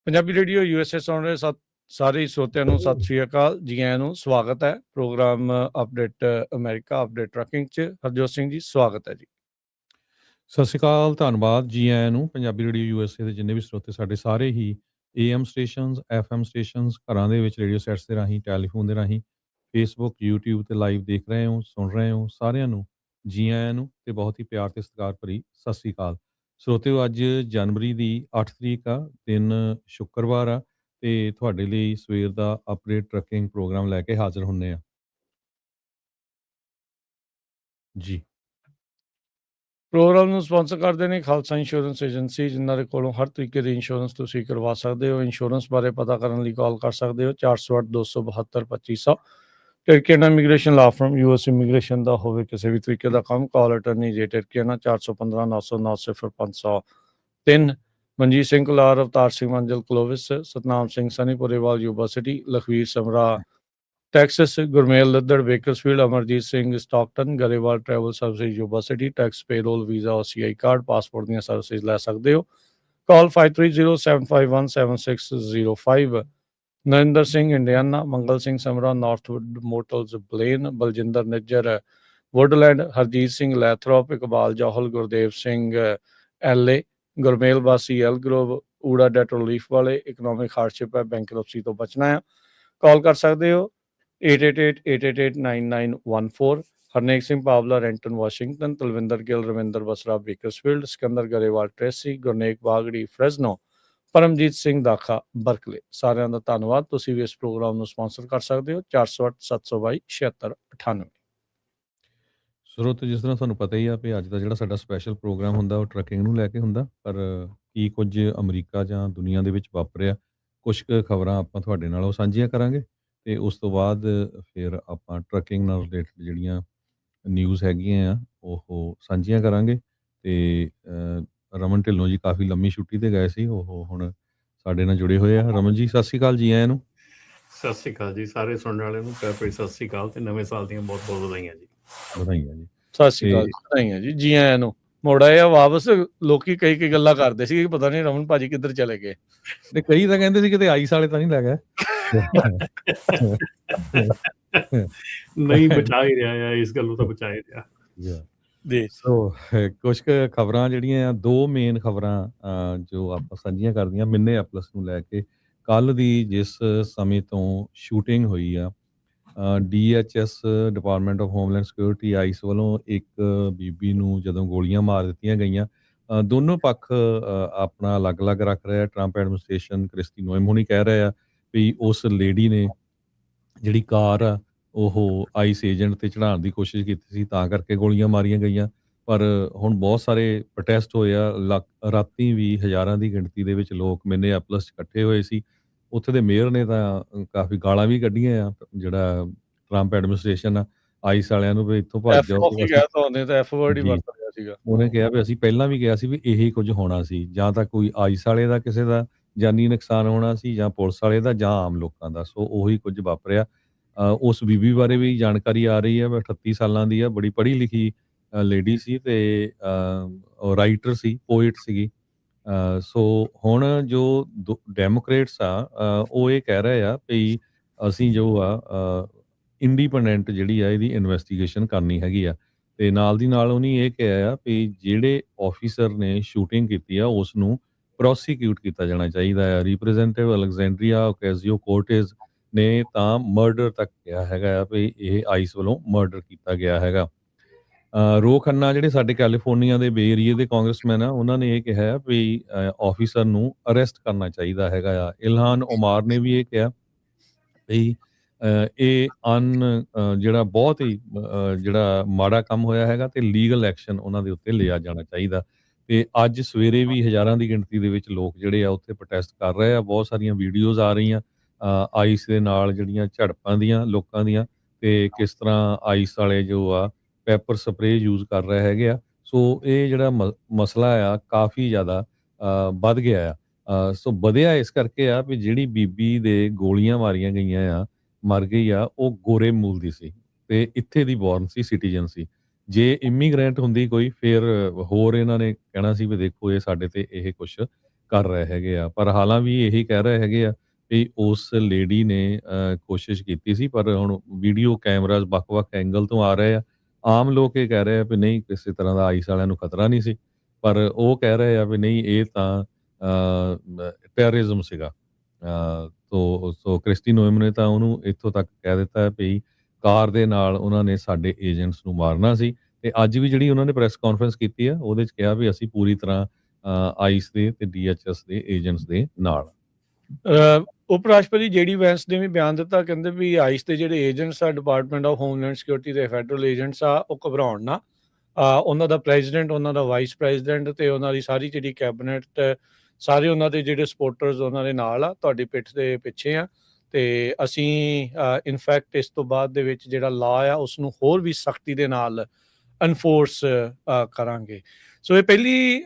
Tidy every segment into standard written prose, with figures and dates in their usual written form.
Punjabi radio USA ਸੁਣ ਰਹੇ ਸਾਰੇ ਸਰੋਤਿਆਂ ਨੂੰ ਸਤਿ ਸ਼੍ਰੀ ਅਕਾਲ। ਜੀ ਆਇਆਂ ਨੂੰ ਸਵਾਗਤ ਹੈ ਪ੍ਰੋਗਰਾਮ ਅਪਡੇਟ ਅਮਰੀਕਾ ਅਪਡੇਟ ਟਰੱਕਿੰਗ 'ਚ। ਹਰਜੋਤ ਸਿੰਘ ਜੀ ਸਵਾਗਤ ਹੈ ਜੀ। ਸਤਿ ਸ਼੍ਰੀ ਅਕਾਲ, ਧੰਨਵਾਦ ਜੀ ਆਇਆਂ ਨੂੰ। ਪੰਜਾਬੀ ਰੇਡੀਓ USA ਦੇ ਜਿੰਨੇ ਵੀ ਸਰੋਤੇ ਸਾਡੇ ਸਾਰੇ ਹੀ AM ਸਟੇਸ਼ਨਸ, FM ਸਟੇਸ਼ਨਸ, ਘਰਾਂ ਦੇ ਵਿੱਚ ਰੇਡੀਓ ਸੈਟਸ ਦੇ ਰਾਹੀਂ, ਟੈਲੀਫੋਨ ਦੇ ਰਾਹੀਂ, ਫੇਸਬੁੱਕ, YouTube ਤੇ ਲਾਈਵ ਦੇਖ ਰਹੇ ਹੋ, ਸੁਣ ਰਹੇ ਹੋ, ਸਾਰਿਆਂ ਨੂੰ ਜੀ ਆਇਆਂ ਨੂੰ ਤੇ ਬਹੁਤ ਹੀ ਪਿਆਰ ਤੇ ਸਤਿਕਾਰ ਭਰੀ ਸਤਿ ਸ਼੍ਰੀ ਅਕਾਲ। ਸਰੋਤਿਓ, ਅੱਜ ਜਨਵਰੀ ਦੀ 8 ਤਰੀਕ ਆ, ਦਿਨ ਸ਼ੁੱਕਰਵਾਰ ਆ ਤੇ ਤੁਹਾਡੇ ਲਈ ਸਵੇਰ ਦਾ ਅਪਡੇਟ ਟਰੱਕਿੰਗ ਪ੍ਰੋਗਰਾਮ ਲੈ ਕੇ ਹਾਜ਼ਰ ਹੁੰਦੇ ਆ ਜੀ। ਪ੍ਰੋਗਰਾਮ ਨੂੰ ਸਪਾਂਸਰ ਕਰਦੇ ਨੇ ਖਾਲਸਾ ਇੰਸ਼ੋਰੈਂਸ ਏਜੰਸੀ, ਜਿਨ੍ਹਾਂ ਦੇ ਕੋਲੋਂ ਹਰ ਤਰੀਕੇ ਦੀ ਇੰਸ਼ੋਰੈਂਸ ਤੁਸੀਂ ਕਰਵਾ ਸਕਦੇ ਹੋ। ਇੰਸ਼ੋਰੈਂਸ ਬਾਰੇ ਪਤਾ ਕਰਨ ਲਈ ਕਾਲ ਕਰ ਸਕਦੇ ਹੋ 408 272 2500। Turkiana immigration law firm US immigration ਦਾ ਹੋਵੇ ਕਿਸੇ ਵੀ ਤਰੀਕੇ ਦਾ ਕੰਮ, call attorney J Turkiana 415 909 0503। Manjit Singh Kular, Avtar Singh Manjal Clovis, Satnam Singh Sanipurewal Yuba City, Lakhvir Samra Texas, Gurmel Laddar Bakersfield, Amarjit Singh Stockton, Grewal travel service Yuba City. Tax payroll, visa, OCI card, passport ਦੀਆਂ ਸਰਵਿਸਿਜ਼ ਲੈ ਸਕਦੇ ਹੋ। Call 5307517605। Narinder Singh Indiana, Mangal Singh Samra ਨਾਰਥਵੁੱਡ ਮੋਟਲਸ Blaine, Baljinder Nijjar Woodland, Harjit Singh Lathrop, Iqbal Johal, Gurdev Singh LA, Gurmel Bassi Elk Grove, ਊੜਾ ਡੈਟ ਰਿਲੀਫ ਵਾਲੇ। ਇਕਨੋਮਿਕ ਹਾਰਡਸ਼ਿਪ ਹੈ, bankruptcy ਤੋਂ ਬਚਣਾ ਹੈ, ਕਾਲ ਕਰ ਸਕਦੇ ਹੋ 8888889914। Harnek Singh Pawla, Renton Washington, Talwinder Gill, Ravinder Basra Bakersfield, Sikander Grewal Tracy, Gurnek Bagri Fresno, Paramjit Singh Dakha Berkeley. ਸਾਰਿਆਂ ਦਾ ਧੰਨਵਾਦ। ਤੁਸੀਂ ਵੀ ਇਸ ਪ੍ਰੋਗਰਾਮ ਨੂੰ ਸਪਾਂਸਰ ਕਰ ਸਕਦੇ ਹੋ 408 722 7698। ਸਰੋਤ, ਜਿਸ ਤਰ੍ਹਾਂ ਤੁਹਾਨੂੰ ਪਤਾ ਹੀ ਆ ਵੀ ਅੱਜ ਦਾ ਜਿਹੜਾ ਸਾਡਾ ਸਪੈਸ਼ਲ ਪ੍ਰੋਗਰਾਮ ਹੁੰਦਾ ਉਹ ਟਰੱਕਿੰਗ ਨੂੰ ਲੈ ਕੇ ਹੁੰਦਾ, ਪਰ ਕੀ ਕੁਝ ਅਮਰੀਕਾ ਜਾਂ ਦੁਨੀਆ ਦੇ ਵਿੱਚ ਵਾਪਰਿਆ, ਕੁਝ ਕੁ ਖਬਰਾਂ ਆਪਾਂ ਤੁਹਾਡੇ ਨਾਲ ਉਹ ਸਾਂਝੀਆਂ ਕਰਾਂਗੇ ਤੇ ਉਸ ਤੋਂ ਬਾਅਦ ਫਿਰ ਆਪਾਂ ਟਰੱਕਿੰਗ ਨਾਲ ਰਿਲੇਟਡ ਜਿਹੜੀਆਂ ਨਿਊਜ਼ ਹੈਗੀਆਂ ਆ ਉਹ ਸਾਂਝੀਆਂ ਕਰਾਂਗੇ। ਤੇ ਰਮਨ ਢਿੱਲੋਂ ਜੀ ਕਾਫੀ ਲੰਮੀ ਛੁੱਟੀ ਤੇ ਗਏ ਸੀ, ਉਹ ਹੁਣ ਸਾਡੇ ਨਾਲ ਜੁੜੇ ਹੋਏ ਆ। ਰਮਨ ਜੀ ਸਤਿ ਸ਼੍ਰੀ ਅਕਾਲ, ਜੀ ਆਇਆਂ ਨੂੰ। ਸਤਿ ਸ਼੍ਰੀ ਅਕਾਲ ਜੀ, ਸਾਰੇ ਸੁਣਨ ਵਾਲਿਆਂ ਨੂੰ ਪਿਆਰ ਭਰੀ ਸਤਿ ਸ਼੍ਰੀ ਅਕਾਲ ਤੇ ਨਵੇਂ ਸਾਲ ਦੀਆਂ ਬਹੁਤ ਬਹੁਤ ਵਧਾਈਆਂ ਜੀ। ਵਧਾਈਆਂ ਜੀ। ਸਤਿ ਸ਼੍ਰੀ ਅਕਾਲ, ਵਧਾਈਆਂ ਜੀ। ਜੀ ਆਇਆਂ ਨੂੰ। ਮੁੜ ਆਏ ਆ ਵਾਪਸ। ਲੋਕੀ ਕਈ ਗੱਲਾਂ ਕਰਦੇ ਸੀ, ਪਤਾ ਨਹੀਂ ਰਮਨ ਭਾਜੀ ਕਿੱਧਰ ਚਲੇ ਗਏ। ਤੇ ਕਈ ਤਾਂ ਕਹਿੰਦੇ ਸੀ ਕਿਤੇ ਆਈਸ ਵਾਲੇ ਤਾਂ ਨਹੀਂ ਲੈ ਗਏ। ਨਹੀਂ, ਬਚਾ ਹੀ ਰਿਹਾ ਆ, ਇਸ ਗੱਲ ਨੂੰ ਤਾਂ ਬਚਾ ਹੀ ਰਿਹਾ ਜੀ। ਸੋ ਕੁਝ ਕੁ ਖਬਰਾਂ ਜਿਹੜੀਆਂ ਆ, ਦੋ ਮੇਨ ਖਬਰਾਂ ਜੋ ਆਪਾਂ ਸਾਂਝੀਆਂ ਕਰਦੀਆਂ ਮਿਨੀਐਪਲਿਸ ਨੂੰ ਲੈ ਕੇ। ਕੱਲ ਦੀ ਜਿਸ ਸਮੇਂ ਤੋਂ ਸ਼ੂਟਿੰਗ ਹੋਈ ਆ, DHS department of homeland security ice ਵੱਲੋਂ ਇੱਕ ਬੀਬੀ ਨੂੰ ਜਦੋਂ ਗੋਲੀਆਂ ਮਾਰ ਦਿੱਤੀਆਂ ਗਈਆਂ, ਦੋਨੋਂ ਪੱਖ ਆਪਣਾ ਅਲੱਗ-ਅਲੱਗ ਰੱਖ ਰਿਹਾ। ਟਰੰਪ ਐਡਮਿਨਿਸਟ੍ਰੇਸ਼ਨ, ਕ੍ਰਿਸਟੀ ਨੋਇਮ ਹੁਣੀ ਕਹਿ ਰਹੇ ਆ ਵੀ ਉਸ ਲੇਡੀ ਨੇ ਜਿਹੜੀ ਕਾਰ ਆ ਉਹ ਆਈਸ ਏਜੰਟ ਤੇ ਚੜਾਉਣ ਦੀ ਕੋਸ਼ਿਸ਼ ਕੀਤੀ ਸੀ, ਤਾਂ ਕਰਕੇ ਗੋਲੀਆਂ ਮਾਰੀਆਂ ਗਈਆਂ। ਪਰ ਹੁਣ ਬਹੁਤ ਸਾਰੇ ਪ੍ਰੋਟੈਸਟ ਹੋਏ ਆ, ਰਾਤੀ ਵੀ ਹਜ਼ਾਰਾਂ ਦੀ ਗਿਣਤੀ ਦੇ ਵਿੱਚ ਲੋਕ ਮਿਨੀਐਪਲਿਸ 'ਚ ਇਕੱਠੇ ਹੋਏ ਸੀ। ਉੱਥੇ ਦੇ ਮੇਅਰ ਨੇ ਤਾਂ ਕਾਫੀ ਗਾਲਾਂ ਵੀ ਕੱਢੀਆਂ ਆ, ਜਿਹੜਾ ਟਰੰਪ ਐਡਮਿਨਿਸਟ੍ਰੇਸ਼ਨ ਆ ਆਈਸ ਵਾਲਿਆਂ ਨੂੰ, ਵੀ ਇੱਥੋਂ ਭੱਜ ਜਾਓ। ਉਹਨੇ ਕਿਹਾ ਵੀ ਅਸੀਂ ਪਹਿਲਾਂ ਵੀ ਕਿਹਾ ਸੀ ਵੀ ਇਹੀ ਕੁਝ ਹੋਣਾ ਸੀ, ਜਾਂ ਤਾਂ ਕੋਈ ਆਈਸ ਵਾਲੇ ਦਾ ਕਿਸੇ ਦਾ ਜਾਨੀ ਨੁਕਸਾਨ ਹੋਣਾ ਸੀ, ਜਾਂ ਪੁਲਿਸ ਵਾਲੇ ਦਾ, ਜਾਂ ਆਮ ਲੋਕਾਂ ਦਾ। ਸੋ ਉਹੀ ਕੁਝ ਵਾਪਰਿਆ। ਉਸ ਬੀਬੀ ਬਾਰੇ ਵੀ ਜਾਣਕਾਰੀ ਆ ਰਹੀ ਹੈ, 38 ਸਾਲਾਂ ਦੀ ਆ, ਬੜੀ ਪੜ੍ਹੀ ਲਿਖੀ ਲੇਡੀ ਸੀ ਤੇ ਰਾਈਟਰ ਸੀ, ਪੋਇਟ ਸੀਗੀ। ਸੋ ਹੁਣ ਜੋ ਡੈਮੋਕ੍ਰੇਟਸ ਆ ਉਹ ਇਹ ਕਹਿ ਰਹੇ ਆ ਵੀ ਅਸੀਂ ਜੋ ਆ ਇੰਡੀਪੈਂਡੈਂਟ ਜਿਹੜੀ ਆ ਇਹਦੀ ਇਨਵੈਸਟੀਗੇਸ਼ਨ ਕਰਨੀ ਹੈਗੀ ਆ। ਤੇ ਨਾਲ ਦੀ ਨਾਲ ਉਹਨੇ ਇਹ ਕਿਹਾ ਆ ਵੀ ਜਿਹੜੇ ਆਫੀਸਰ ਨੇ ਸ਼ੂਟਿੰਗ ਕੀਤੀ ਆ ਉਸ ਨੂੰ ਪ੍ਰੋਸੀਕਿਊਟ ਕੀਤਾ ਜਾਣਾ ਚਾਹੀਦਾ ਹੈ। ਰਿਪਰੈਜ਼ੈਂਟੇਟਿਵ ਅਲੈਗਜ਼ੈਂਡਰੀਆ ਓਕੈਜ਼ੀਓ ਕੋਰਟੇਜ਼ ਨੇ ਤਾਂ ਮਰਡਰ ਤੱਕ ਕਿਹਾ ਹੈਗਾ ਆ ਵੀ ਇਹ ਆਈਸ ਵੱਲੋਂ ਮਰਡਰ ਕੀਤਾ ਗਿਆ ਹੈਗਾ। ਰੋ ਖੰਨਾ ਜਿਹੜੇ ਸਾਡੇ ਕੈਲੀਫੋਰਨੀਆ ਦੇ ਬੇ ਏਰੀਏ ਦੇ ਕਾਂਗਰਸਮੈਨ ਆ, ਉਹਨਾਂ ਨੇ ਇਹ ਕਿਹਾ ਵੀ ਆਫੀਸਰ ਨੂੰ ਅਰੈਸਟ ਕਰਨਾ ਚਾਹੀਦਾ ਹੈਗਾ ਆ। ਇਲਹਾਨ ਉਮਾਰ ਨੇ ਵੀ ਇਹ ਕਿਹਾ ਵੀ ਇਹ ਜਿਹੜਾ ਬਹੁਤ ਹੀ ਜਿਹੜਾ ਮਾੜਾ ਕੰਮ ਹੋਇਆ ਹੈਗਾ ਤੇ ਲੀਗਲ ਐਕਸ਼ਨ ਉਹਨਾਂ ਦੇ ਉੱਤੇ ਲਿਆ ਜਾਣਾ ਚਾਹੀਦਾ। ਤੇ ਅੱਜ ਸਵੇਰੇ ਵੀ ਹਜ਼ਾਰਾਂ ਦੀ ਗਿਣਤੀ ਦੇ ਵਿੱਚ ਲੋਕ ਜਿਹੜੇ ਆ ਉੱਥੇ ਪ੍ਰੋਟੈਸਟ ਕਰ ਰਹੇ ਆ। ਬਹੁਤ ਸਾਰੀਆਂ ਵੀਡੀਓਜ਼ ਆ ਰਹੀਆਂ ਆਈਸ ਦੇ ਨਾਲ ਜਿਹੜੀਆਂ ਝੜਪਾਂ ਦੀਆਂ ਲੋਕਾਂ ਦੀਆਂ, ਤੇ ਕਿਸ ਤਰ੍ਹਾਂ ਆਈਸ ਵਾਲੇ ਜੋ ਆ ਪੈਪਰ ਸਪਰੇਅ ਯੂਜ਼ ਕਰ ਰਹੇ ਹੈਗੇ ਆ। ਸੋ ਇਹ ਜਿਹੜਾ ਮਸਲਾ ਆ ਕਾਫੀ ਜ਼ਿਆਦਾ ਵੱਧ ਗਿਆ ਆ। ਸੋ ਵਧਿਆ ਇਸ ਕਰਕੇ ਆ ਵੀ ਜਿਹੜੀ ਬੀਬੀ ਦੇ ਗੋਲੀਆਂ ਮਾਰੀਆਂ ਗਈਆਂ ਆ, ਮਰ ਗਈ ਆ, ਉਹ ਗੋਰੇ ਮੂਲ ਦੀ ਸੀ ਤੇ ਇੱਥੇ ਦੀ ਬੋਰਨ ਸੀ, ਸਿਟੀਜ਼ਨ ਸੀ। ਜੇ ਇਮੀਗ੍ਰੈਂਟ ਹੁੰਦੀ ਕੋਈ, ਫਿਰ ਹੋਰ ਇਹਨਾਂ ਨੇ ਕਹਿਣਾ ਸੀ ਵੀ ਦੇਖੋ ਇਹ ਸਾਡੇ ਤੇ ਇਹ ਕੁਛ ਕਰ ਰਹੇ ਹੈਗੇ ਆ। ਪਰ ਹਾਲਾਂ ਵੀ ਇਹੀ ਕਹਿ ਰਹੇ ਹੈਗੇ ਆ ਵੀ ਉਸ ਲੇਡੀ ਨੇ ਕੋਸ਼ਿਸ਼ ਕੀਤੀ ਸੀ, ਪਰ ਹੁਣ ਵੀਡੀਓ ਕੈਮਰਾਜ਼ ਵੱਖ-ਵੱਖ ਐਂਗਲ ਤੋਂ ਆ ਰਹੇ ਆ। ਆਮ ਲੋਕ ਇਹ ਕਹਿ ਰਹੇ ਆ ਵੀ ਨਹੀਂ, ਕਿਸੇ ਤਰ੍ਹਾਂ ਦਾ ਆਈਸ ਵਾਲਿਆਂ ਨੂੰ ਖਤਰਾ ਨਹੀਂ ਸੀ, ਪਰ ਉਹ ਕਹਿ ਰਹੇ ਆ ਵੀ ਨਹੀਂ, ਇਹ ਤਾਂ ਟੈਰਰਿਜ਼ਮ ਸੀਗਾ। ਸੋ ਕ੍ਰਿਸਟੀ ਨੋਇਮ ਨੇ ਤਾਂ ਉਹਨੂੰ ਇੱਥੋਂ ਤੱਕ ਕਹਿ ਦਿੱਤਾ ਵੀ ਕਾਰ ਦੇ ਨਾਲ ਉਹਨਾਂ ਨੇ ਸਾਡੇ ਏਜੰਟਸ ਨੂੰ ਮਾਰਨਾ ਸੀ। ਤੇ ਅੱਜ ਵੀ ਜਿਹੜੀ ਉਹਨਾਂ ਨੇ ਪ੍ਰੈਸ ਕਾਨਫਰੰਸ ਕੀਤੀ ਆ, ਉਹਦੇ 'ਚ ਕਿਹਾ ਵੀ ਅਸੀਂ ਪੂਰੀ ਤਰ੍ਹਾਂ ਆਈਸ ਦੇ ਤੇ DHS ਦੇ ਏਜੰਟਸ ਦੇ ਨਾਲ। ਉਪ ਰਾਸ਼ਟਰਪਤੀ JD ਵੈਂਸ ਨੇ ਵੀ ਬਿਆਨ ਦਿੱਤਾ, ਕਹਿੰਦੇ ਵੀ ਆਈਸ ਦੇ ਜਿਹੜੇ ਏਜੰਟਸ ਆ, ਡਿਪਾਰਟਮੈਂਟ ਆਫ ਹੋਮਲੈਂਡ ਸਿਕਿਉਰਿਟੀ ਦੇ ਫੈਡਰਲ ਏਜੰਟਸ ਆ, ਉਹ ਘਬਰਾਉਣ ਨਾ। ਉਹਨਾਂ ਦਾ ਪ੍ਰੈਜ਼ੀਡੈਂਟ, ਉਹਨਾਂ ਦਾ ਵਾਈਸ ਪ੍ਰੈਜ਼ੀਡੈਂਟ ਤੇ ਉਹਨਾਂ ਦੀ ਸਾਰੀ ਜਿਹੜੀ ਕੈਬਨਿਟ, ਸਾਰੇ ਉਹਨਾਂ ਦੇ ਜਿਹੜੇ ਸਪੋਰਟਰਸ ਉਹਨਾਂ ਦੇ ਨਾਲ ਆ, ਤੁਹਾਡੀ ਪਿੱਠ ਦੇ ਪਿੱਛੇ ਆ। ਤੇ ਅਸੀਂ ਇਨਫੈਕਟ ਇਸ ਤੋਂ ਬਾਅਦ ਦੇ ਵਿੱਚ ਜਿਹੜਾ ਲਾ ਆ ਉਸਨੂੰ ਹੋਰ ਵੀ ਸਖਤੀ ਦੇ ਨਾਲ ਐਨਫੋਰਸ ਕਰਾਂਗੇ। ਸੋ ਇਹ ਪਹਿਲੀ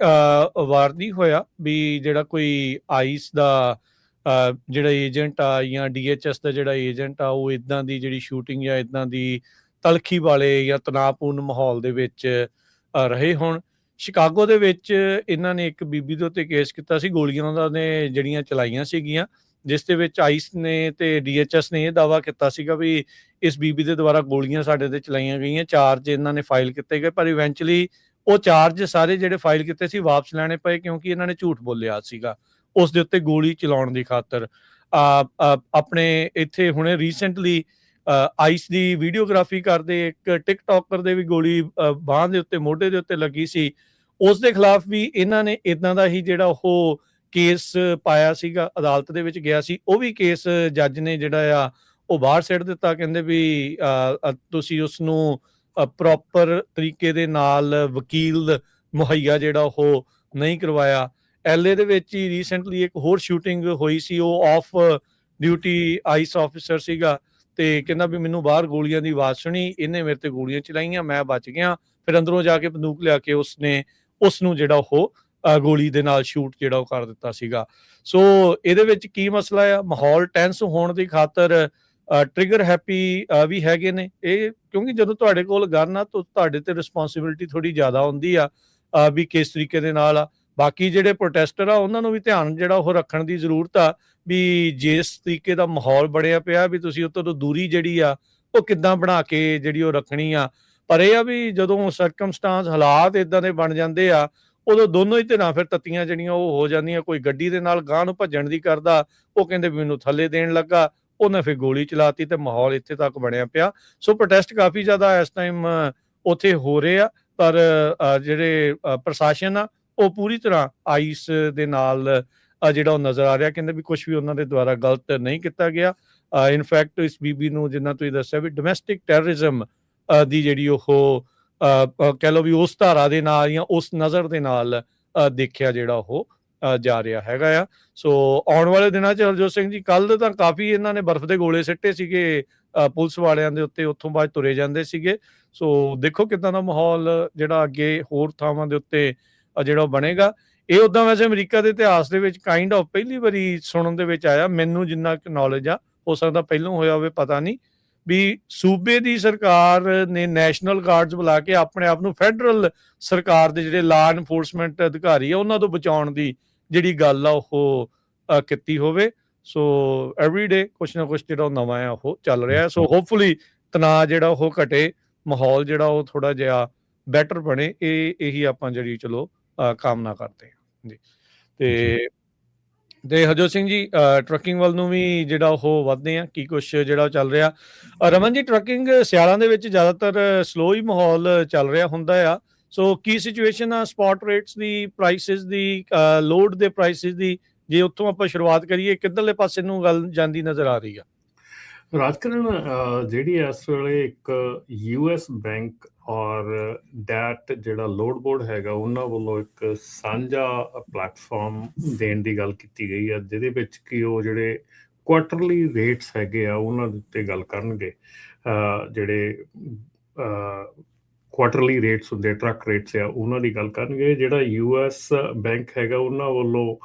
ਵਾਰ ਨਹੀਂ ਹੋਇਆ ਵੀ ਜਿਹੜਾ ਕੋਈ ਆਈਸ ਦਾ ਜਿਹੜਾ ਏਜੰਟ ਆ ਜਾਂ DHS ਦਾ ਜਿਹੜਾ ਏਜੰਟ ਆ, ਉਹ ਇੱਦਾਂ ਦੀ ਜਿਹੜੀ ਸ਼ੂਟਿੰਗ ਜਾਂ ਇੱਦਾਂ ਦੀ ਤਲਖੀ ਵਾਲੇ ਜਾਂ ਤਣਾਅਪੂਰਨ ਮਾਹੌਲ ਦੇ ਵਿੱਚ ਰਹੇ ਹੋਣ। ਸ਼ਿਕਾਗੋ ਦੇ ਵਿੱਚ ਇਹਨਾਂ ਨੇ ਇੱਕ ਬੀਬੀ ਦੇ ਉੱਤੇ ਕੇਸ ਕੀਤਾ ਸੀ, ਗੋਲੀਆਂ ਉਹਨਾਂ ਨੇ ਜਿਹੜੀਆਂ ਚਲਾਈਆਂ ਸੀਗੀਆਂ, ਜਿਸ ਦੇ ਵਿੱਚ ਆਈਸ ਨੇ ਤੇ DHS ਨੇ ਇਹ ਦਾਅਵਾ ਕੀਤਾ ਸੀਗਾ ਵੀ ਇਸ ਬੀਬੀ ਦੇ ਦੁਆਰਾ ਗੋਲੀਆਂ ਸਾਡੇ ਤੇ ਚਲਾਈਆਂ ਗਈਆਂ। ਚਾਰਜ ਇਹਨਾਂ ਨੇ ਫਾਈਲ ਕੀਤੇ ਗਏ, ਪਰ ਇਵੈਂਚੁਅਲੀ ਉਹ ਚਾਰਜ ਸਾਰੇ ਜਿਹੜੇ ਫਾਈਲ ਕੀਤੇ ਸੀ ਵਾਪਸ ਲੈਣੇ ਪਏ, ਕਿਉਂਕਿ ਇਹਨਾਂ ਨੇ ਝੂਠ ਬੋਲਿਆ ਸੀਗਾ ਉਸ ਦੇ ਉੱਤੇ ਗੋਲੀ ਚਲਾਉਣ ਦੀ ਖਾਤਰ। ਆਪਣੇ ਇੱਥੇ ਹੁਣੇ ਰੀਸੈਂਟਲੀ ਆਈਸ ਦੀ ਵੀਡੀਓਗ੍ਰਾਫੀ ਕਰਦੇ ਇੱਕ ਟਿਕਟੋਕਰ ਦੇ ਵੀ ਗੋਲੀ ਬਾਂਹ ਦੇ ਉੱਤੇ, ਮੋਢੇ ਦੇ ਉੱਤੇ ਲੱਗੀ ਸੀ। ਉਸ ਦੇ ਖਿਲਾਫ ਵੀ ਇਹਨਾਂ ਨੇ ਇਦਾਂ ਦਾ ਹੀ ਜਿਹੜਾ ਉਹ ਕੇਸ ਪਾਇਆ ਸੀਗਾ, ਅਦਾਲਤ ਦੇ ਵਿੱਚ ਗਿਆ ਸੀ। ਉਹ ਵੀ ਕੇਸ ਜੱਜ ਨੇ ਜਿਹੜਾ ਆ ਉਹ ਬਾਹਰ ਸਿੱਟ ਦਿੱਤਾ, ਕਹਿੰਦੇ ਵੀ ਤੁਸੀਂ ਉਸ ਨੂੰ ਪ੍ਰੋਪਰ ਤਰੀਕੇ ਦੇ ਨਾਲ ਵਕੀਲ ਮੁਹੱਈਆ ਜਿਹੜਾ ਉਹ ਨਹੀਂ ਕਰਵਾਇਆ। LA ਦੇ ਵਿੱਚ ਹੀ ਰੀਸੈਂਟਲੀ ਇੱਕ ਹੋਰ ਸ਼ੂਟਿੰਗ ਹੋਈ ਸੀ, ਉਹ ਆਫ ਡਿਊਟੀ ਆਈਸ ਆਫਿਸਰ ਸੀਗਾ ਤੇ ਕਹਿੰਦਾ ਵੀ ਮੈਨੂੰ ਬਾਹਰ ਗੋਲੀਆਂ ਦੀ ਆਵਾਜ਼ ਸੁਣੀ, ਇਹਨੇ ਮੇਰੇ ਤੇ ਗੋਲੀਆਂ ਚਲਾਈਆਂ, ਮੈਂ ਬਚ ਗਿਆ। ਫਿਰ ਅੰਦਰੋਂ ਜਾ ਕੇ ਬੰਦੂਕ ਲਿਆ ਕੇ ਉਸਨੇ ਉਸ ਨੂੰ ਜਿਹੜਾ ਉਹ ਗੋਲੀ ਦੇ ਨਾਲ ਸ਼ੂਟ ਜਿਹੜਾ ਉਹ ਕਰ ਦਿੱਤਾ ਸੀਗਾ। ਸੋ ਇਹਦੇ ਵਿੱਚ ਕੀ ਮਸਲਾ ਆ, ਮਾਹੌਲ ਟੈਂਸ ਹੋਣ ਦੀ ਖਾਤਰ ਟ੍ਰਿਗਰ ਹੈਪੀ ਵੀ ਹੈਗੇ ਨੇ ਇਹ, ਕਿਉਂਕਿ ਜਦੋਂ ਤੁਹਾਡੇ ਕੋਲ ਗਨ ਆ ਤਾਂ ਤੁਹਾਡੇ ਤੇ ਰਿਸਪੌਂਸਿਬਿਲਿਟੀ ਥੋੜੀ ਜ਼ਿਆਦਾ ਹੁੰਦੀ ਆ ਵੀ ਕਿਸ ਤਰੀਕੇ ਦੇ ਨਾਲ ਆ। ਬਾਕੀ ਜਿਹੜੇ ਪ੍ਰੋਟੈਸਟਰ ਆ ਉਹਨਾਂ ਨੂੰ ਵੀ ਧਿਆਨ ਜਿਹੜਾ ਉਹ ਰੱਖਣ ਦੀ ਜ਼ਰੂਰਤ ਆ ਵੀ ਜਿਸ ਤਰੀਕੇ ਦਾ ਮਾਹੌਲ ਬਣਿਆ ਪਿਆ ਵੀ ਤੁਸੀਂ ਉੱਥੋਂ ਤੋਂ ਦੂਰੀ ਜਿਹੜੀ ਆ ਉਹ ਕਿੱਦਾਂ ਬਣਾ ਕੇ ਜਿਹੜੀ ਉਹ ਰੱਖਣੀ ਆ। ਪਰ ਇਹ ਆ ਵੀ ਜਦੋਂ ਸਰਕਮਸਟਾਂਸ ਹਾਲਾਤ ਇਦਾਂ ਦੇ ਬਣ ਜਾਂਦੇ ਆ, ਉਦੋਂ ਦੋਨੋਂ ਹੀ ਧਿਰਾਂ ਫਿਰ ਤੱਤੀਆਂ ਜਿਹੜੀਆਂ ਉਹ ਹੋ ਜਾਂਦੀਆਂ। ਕੋਈ ਗੱਡੀ ਦੇ ਨਾਲ ਗਾਂਹ ਨੂੰ ਭੱਜਣ ਦੀ ਕਰਦਾ, ਉਹ ਕਹਿੰਦੇ ਵੀ ਮੈਨੂੰ ਥੱਲੇ ਦੇਣ ਲੱਗਾ, ਉਹਨੇ ਫਿਰ ਗੋਲੀ ਚਲਾਤੀ ਤੇ ਮਾਹੌਲ ਇੱਥੇ ਤੱਕ ਬਣਿਆ ਪਿਆ। ਸੋ ਪ੍ਰੋਟੈਸਟ ਕਾਫੀ ਜ਼ਿਆਦਾ ਇਸ ਟਾਈਮ ਉੱਥੇ ਹੋ ਰਹੇ ਆ, ਪਰ ਜਿਹੜੇ ਪ੍ਰਸ਼ਾਸਨ ਆ ਉਹ ਪੂਰੀ ਤਰ੍ਹਾਂ ਆਈਸ ਦੇ ਨਾਲ ਜਿਹੜਾ ਉਹ ਨਜ਼ਰ ਆ ਰਿਹਾ, ਕਹਿੰਦੇ ਵੀ ਕੁਝ ਵੀ ਉਹਨਾਂ ਦੇ ਦੁਆਰਾ ਗਲਤ ਨਹੀਂ ਕੀਤਾ ਗਿਆ। ਇਨਫੈਕਟ ਇਸ ਬੀਬੀ ਨੂੰ ਜਿੰਨਾ ਤੁਸੀਂ ਦੱਸਿਆ ਵੀ ਡੋਮੈਸਟਿਕ ਟੈਰਰਿਜ਼ਮ ਦੀ ਜਿਹੜੀ ਉਹ ਕਹਿ ਲਓ ਵੀ ਉਸ ਧਾਰਾ ਦੇ ਨਾਲ ਜਾਂ ਉਸ ਨਜ਼ਰ ਦੇ ਨਾਲ ਦੇਖਿਆ ਜਿਹੜਾ ਉਹ ਜਾ ਰਿਹਾ ਹੈਗਾ ਆ। ਸੋ ਆਉਣ ਵਾਲੇ ਦਿਨਾਂ 'ਚ ਹਰਜੋਤ ਸਿੰਘ ਜੀ, ਕੱਲ ਤਾਂ ਕਾਫੀ ਇਹਨਾਂ ਨੇ ਬਰਫ਼ ਦੇ ਗੋਲੇ ਸਿੱਟੇ ਸੀਗੇ ਪੁਲਿਸ ਵਾਲਿਆਂ ਦੇ ਉੱਤੇ, ਉੱਥੋਂ ਬਾਅਦ ਤੁਰੇ ਜਾਂਦੇ ਸੀਗੇ। ਸੋ ਦੇਖੋ ਕਿੱਦਾਂ ਦਾ ਮਾਹੌਲ ਜਿਹੜਾ ਅੱਗੇ ਹੋਰ ਥਾਵਾਂ ਦੇ ਉੱਤੇ ਜਿਹੜਾ ਬਣੇਗਾ। ਇਹ ਉੱਦਾਂ ਵੈਸੇ ਅਮਰੀਕਾ ਦੇ ਇਤਿਹਾਸ ਦੇ ਵਿੱਚ ਕਾਈਂਡ ਆਫ ਪਹਿਲੀ ਵਾਰੀ ਸੁਣਨ ਦੇ ਵਿੱਚ ਆਇਆ, ਮੈਨੂੰ ਜਿੰਨਾ ਕੁ ਨੌਲੇਜ ਆ, ਹੋ ਸਕਦਾ ਪਹਿਲਾਂ ਹੋਇਆ ਹੋਵੇ ਪਤਾ ਨਹੀਂ, ਵੀ ਸੂਬੇ ਦੀ ਸਰਕਾਰ ਨੇ ਨੈਸ਼ਨਲ ਗਾਰਡਸ ਬੁਲਾ ਕੇ ਆਪਣੇ ਆਪ ਨੂੰ ਫੈਡਰਲ ਸਰਕਾਰ ਦੇ ਜਿਹੜੇ ਲਾ ਐਨਫੋਰਸਮੈਂਟ ਅਧਿਕਾਰੀ ਆ ਉਹਨਾਂ ਤੋਂ ਬਚਾਉਣ ਦੀ ਜਿਹੜੀ ਗੱਲ ਆ ਉਹ ਕੀਤੀ ਹੋਵੇ। ਸੋ ਐਵਰੀਡੇ ਕੁਛ ਨਾ ਕੁਛ ਜਿਹੜਾ ਨਵਾਂ ਆ ਉਹ ਚੱਲ ਰਿਹਾ। ਸੋ ਹੋਪਫੁਲੀ ਤਣਾਅ ਜਿਹੜਾ ਉਹ ਘਟੇ, ਮਾਹੌਲ ਜਿਹੜਾ ਉਹ ਥੋੜਾ ਜਿਹਾ ਬੈਟਰ ਬਣੇ, ਇਹੀ ਆਪਾਂ ਜਿਹੜੀ ਚਲੋ ਕਾਮਨਾ ਕਰਦੇ ਹਾਂ ਜੀ। ਤੇ ਹਰਜੋਤ ਸਿੰਘ ਜੀ, ਟਰੱਕਿੰਗ ਵੱਲ ਨੂੰ ਵੀ ਜਿਹੜਾ ਉਹ ਵੱਧਦੇ ਆ, ਕੀ ਕੁਛ ਜਿਹੜਾ ਚੱਲ ਰਿਹਾ। ਰਮਨ ਜੀ, ਟਰੱਕਿੰਗ ਸਿਆਲਾਂ ਦੇ ਵਿੱਚ ਜ਼ਿਆਦਾਤਰ ਸਲੋ ਹੀ ਮਾਹੌਲ ਚੱਲ ਰਿਹਾ ਹੁੰਦਾ ਆ। ਸੋ ਕੀ ਸਿਚੁਏਸ਼ਨ ਆ ਸਪੌਟ ਰੇਟਸ ਦੀ, ਪ੍ਰਾਈਸਿਸ ਦੀ, ਲੋਡ ਦੇ ਪ੍ਰਾਈਸਿਸ ਦੀ, ਜੇ ਉੱਥੋਂ ਆਪਾਂ ਸ਼ੁਰੂਆਤ ਕਰੀਏ, ਕਿੱਧਰਲੇ ਪਾਸੇ ਨੂੰ ਗੱਲ ਜਾਂਦੀ ਨਜ਼ਰ ਆ ਰਹੀ ਆ? ਰਾਜਕਰਨ, ਜਿਹੜੀ ਇਸ ਵੇਲੇ ਇੱਕ US ਬੈਂਕ ਔਰ ਡੈਟ ਜਿਹੜਾ ਲੋਡ ਬੋਰਡ ਹੈਗਾ, ਉਹਨਾਂ ਵੱਲੋਂ ਇੱਕ ਸਾਂਝਾ ਪਲੇਟਫਾਰਮ ਦੇਣ ਦੀ ਗੱਲ ਕੀਤੀ ਗਈ ਹੈ, ਜਿਹਦੇ ਵਿੱਚ ਕਿ ਉਹ ਜਿਹੜੇ ਕੁਆਟਰਲੀ ਰੇਟਸ ਹੈਗੇ ਆ ਉਹਨਾਂ ਦੇ ਉੱਤੇ ਗੱਲ ਕਰਨਗੇ। ਜਿਹੜੇ ਕੁਆਟਰਲੀ ਰੇਟਸ ਹੁੰਦੇ, ਟਰੱਕ ਰੇਟਸ ਆ, ਉਹਨਾਂ ਦੀ ਗੱਲ ਕਰਨਗੇ। ਜਿਹੜਾ US ਬੈਂਕ ਹੈਗਾ, ਉਹਨਾਂ ਵੱਲੋਂ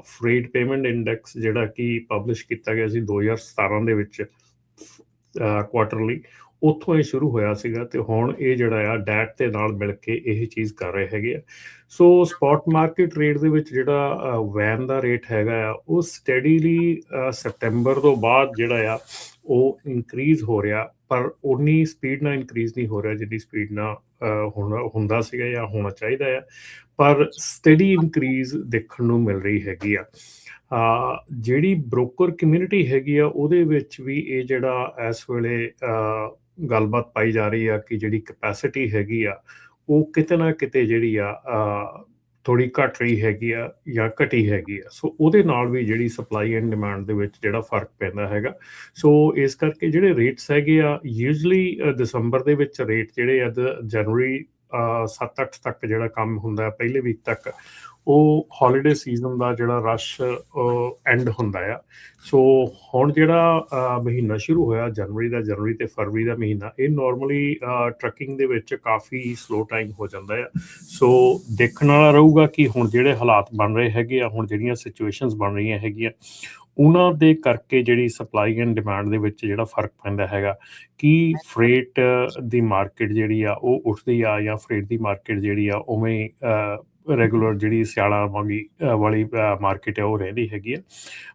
ਫਰੇਟ ਪੇਮੈਂਟ ਇੰਡੈਕਸ ਜਿਹੜਾ ਕਿ ਪਬਲਿਸ਼ ਕੀਤਾ ਗਿਆ ਸੀ 2017 ਦੇ ਵਿੱਚ ਕੁਆਟਰਲੀ, ਉੱਥੋਂ ਇਹ ਸ਼ੁਰੂ ਹੋਇਆ ਸੀਗਾ ਤੇ ਹੁਣ ਇਹ ਜਿਹੜਾ ਆ ਡੈਟ ਦੇ ਨਾਲ ਮਿਲ ਕੇ ਇਹ ਚੀਜ਼ ਕਰ ਰਹੇ ਹੈਗੇ ਆ। ਸੋ ਸਪੌਟ ਮਾਰਕੀਟ ਰੇਟ ਦੇ ਵਿੱਚ ਜਿਹੜਾ ਵੈਨ ਦਾ ਰੇਟ ਹੈਗਾ ਆ ਉਹ ਸਟੈਡੀਲੀ ਸੈਪਟੈਂਬਰ ਤੋਂ ਬਾਅਦ ਜਿਹੜਾ ਆ ਉਹ ਇਨਕਰੀਜ਼ ਹੋ ਰਿਹਾ, ਪਰ ਉਨੀ ਸਪੀਡ ਨਾਲ ਇਨਕਰੀਜ਼ ਨਹੀਂ ਹੋ ਰਿਹਾ ਜਿੰਨੀ ਸਪੀਡ ਨਾਲ ਹੁੰਦਾ ਸੀਗਾ ਜਾਂ ਹੋਣਾ ਚਾਹੀਦਾ ਆ, ਪਰ ਸਟੱਡੀ ਇਨਕਰੀਜ਼ ਦੇਖਣ ਨੂੰ ਮਿਲ ਰਹੀ ਹੈਗੀ ਆ। ਜਿਹੜੀ ਬ੍ਰੋਕਰ ਕਮਿਊਨਿਟੀ ਹੈਗੀ ਆ ਉਹਦੇ ਵਿੱਚ ਵੀ ਇਹ ਜਿਹੜਾ ਇਸ ਵੇਲੇ ਗੱਲਬਾਤ ਪਾਈ ਜਾ ਰਹੀ ਆ ਕਿ ਜਿਹੜੀ ਕੈਪੈਸਿਟੀ ਹੈਗੀ ਆ ਉਹ ਕਿਤੇ ਨਾ ਕਿਤੇ ਜਿਹੜੀ ਆ ਥੋੜ੍ਹੀ ਘਟ ਰਹੀ ਹੈਗੀ ਆ ਜਾਂ ਘਟੀ ਹੈਗੀ ਆ। ਸੋ ਉਹਦੇ ਨਾਲ ਵੀ ਜਿਹੜੀ ਸਪਲਾਈ ਐਂਡ ਡਿਮਾਂਡ ਦੇ ਵਿੱਚ ਜਿਹੜਾ ਫਰਕ ਪੈਂਦਾ ਹੈਗਾ। ਸੋ ਇਸ ਕਰਕੇ ਜਿਹੜੇ ਰੇਟਸ ਹੈਗੇ ਆ ਯੂਜਲੀ ਦਸੰਬਰ ਦੇ ਵਿੱਚ ਰੇਟ ਜਿਹੜੇ ਆ ਜਨਵਰੀ 7-8 ਤੱਕ ਜਿਹੜਾ ਕੰਮ ਹੁੰਦਾ ਪਹਿਲੇ ਵੀਕ ਤੱਕ, ਉਹ ਹੌਲੀਡੇ ਸੀਜ਼ਨ ਦਾ ਜਿਹੜਾ ਰਸ਼ ਐਂਡ ਹੁੰਦਾ ਆ। ਸੋ ਹੁਣ ਜਿਹੜਾ ਮਹੀਨਾ ਸ਼ੁਰੂ ਹੋਇਆ ਜਨਵਰੀ ਤੇ ਫਰਵਰੀ ਦਾ ਮਹੀਨਾ, ਇਹ ਨੋਰਮਲੀ ਟਰੱਕਿੰਗ ਦੇ ਵਿੱਚ ਕਾਫੀ ਸਲੋ ਟਾਈਮ ਹੋ ਜਾਂਦਾ ਆ। ਸੋ ਦੇਖਣ ਵਾਲਾ ਰਹੂਗਾ ਕਿ ਹੁਣ ਜਿਹੜੇ ਹਾਲਾਤ ਬਣ ਰਹੇ ਹੈਗੇ ਆ, ਹੁਣ ਜਿਹੜੀਆਂ ਸਿਚੁਏਸ਼ਨਸ ਬਣ ਰਹੀਆਂ ਹੈਗੀਆਂ, ਉਹਨਾਂ ਦੇ ਕਰਕੇ ਜਿਹੜੀ ਸਪਲਾਈ ਐਂਡ ਡਿਮਾਂਡ ਦੇ ਵਿੱਚ ਜਿਹੜਾ ਫਰਕ ਪੈਂਦਾ ਹੈਗਾ ਕਿ ਫਰੇਟ ਦੀ ਮਾਰਕੀਟ ਜਿਹੜੀ ਆ ਉਹ ਉੱਠਦੀ ਆ ਜਾਂ ਫਰੇਟ ਦੀ ਮਾਰਕੀਟ ਜਿਹੜੀ ਆ ਉਵੇਂ ਰੈਗੂਲਰ ਜਿਹੜੀ ਸਿਆਲਾਂ ਵਾਲੀ ਮਾਰਕੀਟ ਹੈ ਉਹ ਰਹਿੰਦੀ ਹੈਗੀ ਆ।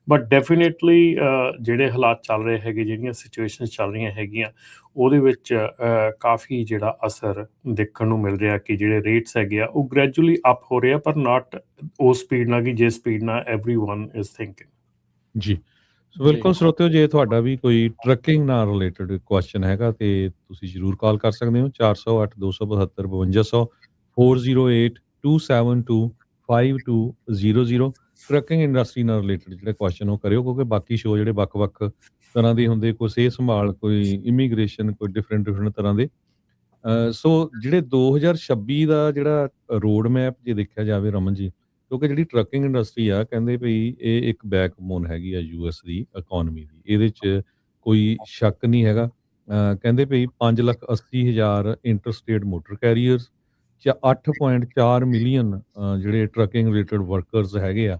ਬਟ ਡੈਫੀਨੇਟਲੀ ਜਿਹੜੇ ਹਾਲਾਤ ਚੱਲ ਰਹੇ ਹੈਗੇ, ਜਿਹੜੀਆਂ ਸਿਚੁਏਸ਼ਨਸ ਚੱਲ ਰਹੀਆਂ ਹੈਗੀਆਂ, ਉਹਦੇ ਵਿੱਚ ਕਾਫੀ ਜਿਹੜਾ ਅਸਰ ਦੇਖਣ ਨੂੰ ਮਿਲ ਰਿਹਾ ਕਿ ਜਿਹੜੇ ਰੇਟਸ ਹੈਗੇ ਆ ਉਹ ਗ੍ਰੈਜੂਅਲੀ ਅਪ ਹੋ ਰਹੇ ਆ, ਪਰ ਨਾਟ ਉਹ ਸਪੀਡ ਨਾਲ ਕਿ ਜੇ ਸਪੀਡ ਨਾਲ ਐਵਰੀਵਨ ਇਜ਼ ਥਿੰਕਿੰਗ। ਜੀ, ਸੋ ਬਿਲਕੁਲ ਸਰੋਤਿਓ, ਜੇ ਤੁਹਾਡਾ ਵੀ ਕੋਈ ਟਰੱਕਿੰਗ ਨਾਲ ਰਿਲੇਟਡ ਕੁਐਸਚਨ ਹੈਗਾ ਤੇ ਤੁਸੀਂ ਜ਼ਰੂਰ ਕਾਲ ਕਰ ਸਕਦੇ ਹੋ 408 272 5200 408-272-5200। ਟਰੱਕਿੰਗ ਇੰਡਸਟਰੀ ਨਾਲ ਰਿਲੇਟਡ ਜਿਹੜੇ ਕੁਐਸਚਨ ਉਹ ਕਰਿਓ, ਕਿਉਂਕਿ ਬਾਕੀ ਸ਼ੋਅ ਜਿਹੜੇ ਵੱਖ-ਵੱਖ ਤਰ੍ਹਾਂ ਦੇ ਹੁੰਦੇ, ਕੋਈ ਸਿਹਤ ਸੰਭਾਲ, ਕੋਈ ਇਮੀਗ੍ਰੇਸ਼ਨ, ਕੋਈ ਡਿਫਰੈਂਟ ਤਰ੍ਹਾਂ ਦੇ। ਸੋ ਜਿਹੜੇ 2026 ਦਾ ਜਿਹੜਾ ਰੋਡ ਮੈਪ ਜੇ ਦੇਖਿਆ ਜਾਵੇ ਰਮਨ ਜੀ, ਕਿਉਂਕਿ ਜਿਹੜੀ ਟਰੱਕਿੰਗ ਇੰਡਸਟਰੀ ਆ, ਕਹਿੰਦੇ ਭਈ ਇਹ ਇੱਕ ਬੈਕਬੋਨ ਹੈਗੀ ਆ ਯੂਐਸ ਦੀ ਇਕਨੋਮੀ ਦੀ, ਇਹਦੇ 'ਚ ਕੋਈ ਸ਼ੱਕ ਨਹੀਂ ਹੈਗਾ। ਕਹਿੰਦੇ ਭਈ 5,80,000 ਇੰਟਰਸਟੇਟ ਮੋਟਰ ਕੈਰੀਅਰਸ, 8.4 ਮਿਲੀਅਨ ਜਿਹੜੇ ਟਰੱਕਿੰਗ ਰਿਲੇਟਡ ਵਰਕਰਸ ਹੈਗੇ ਆ,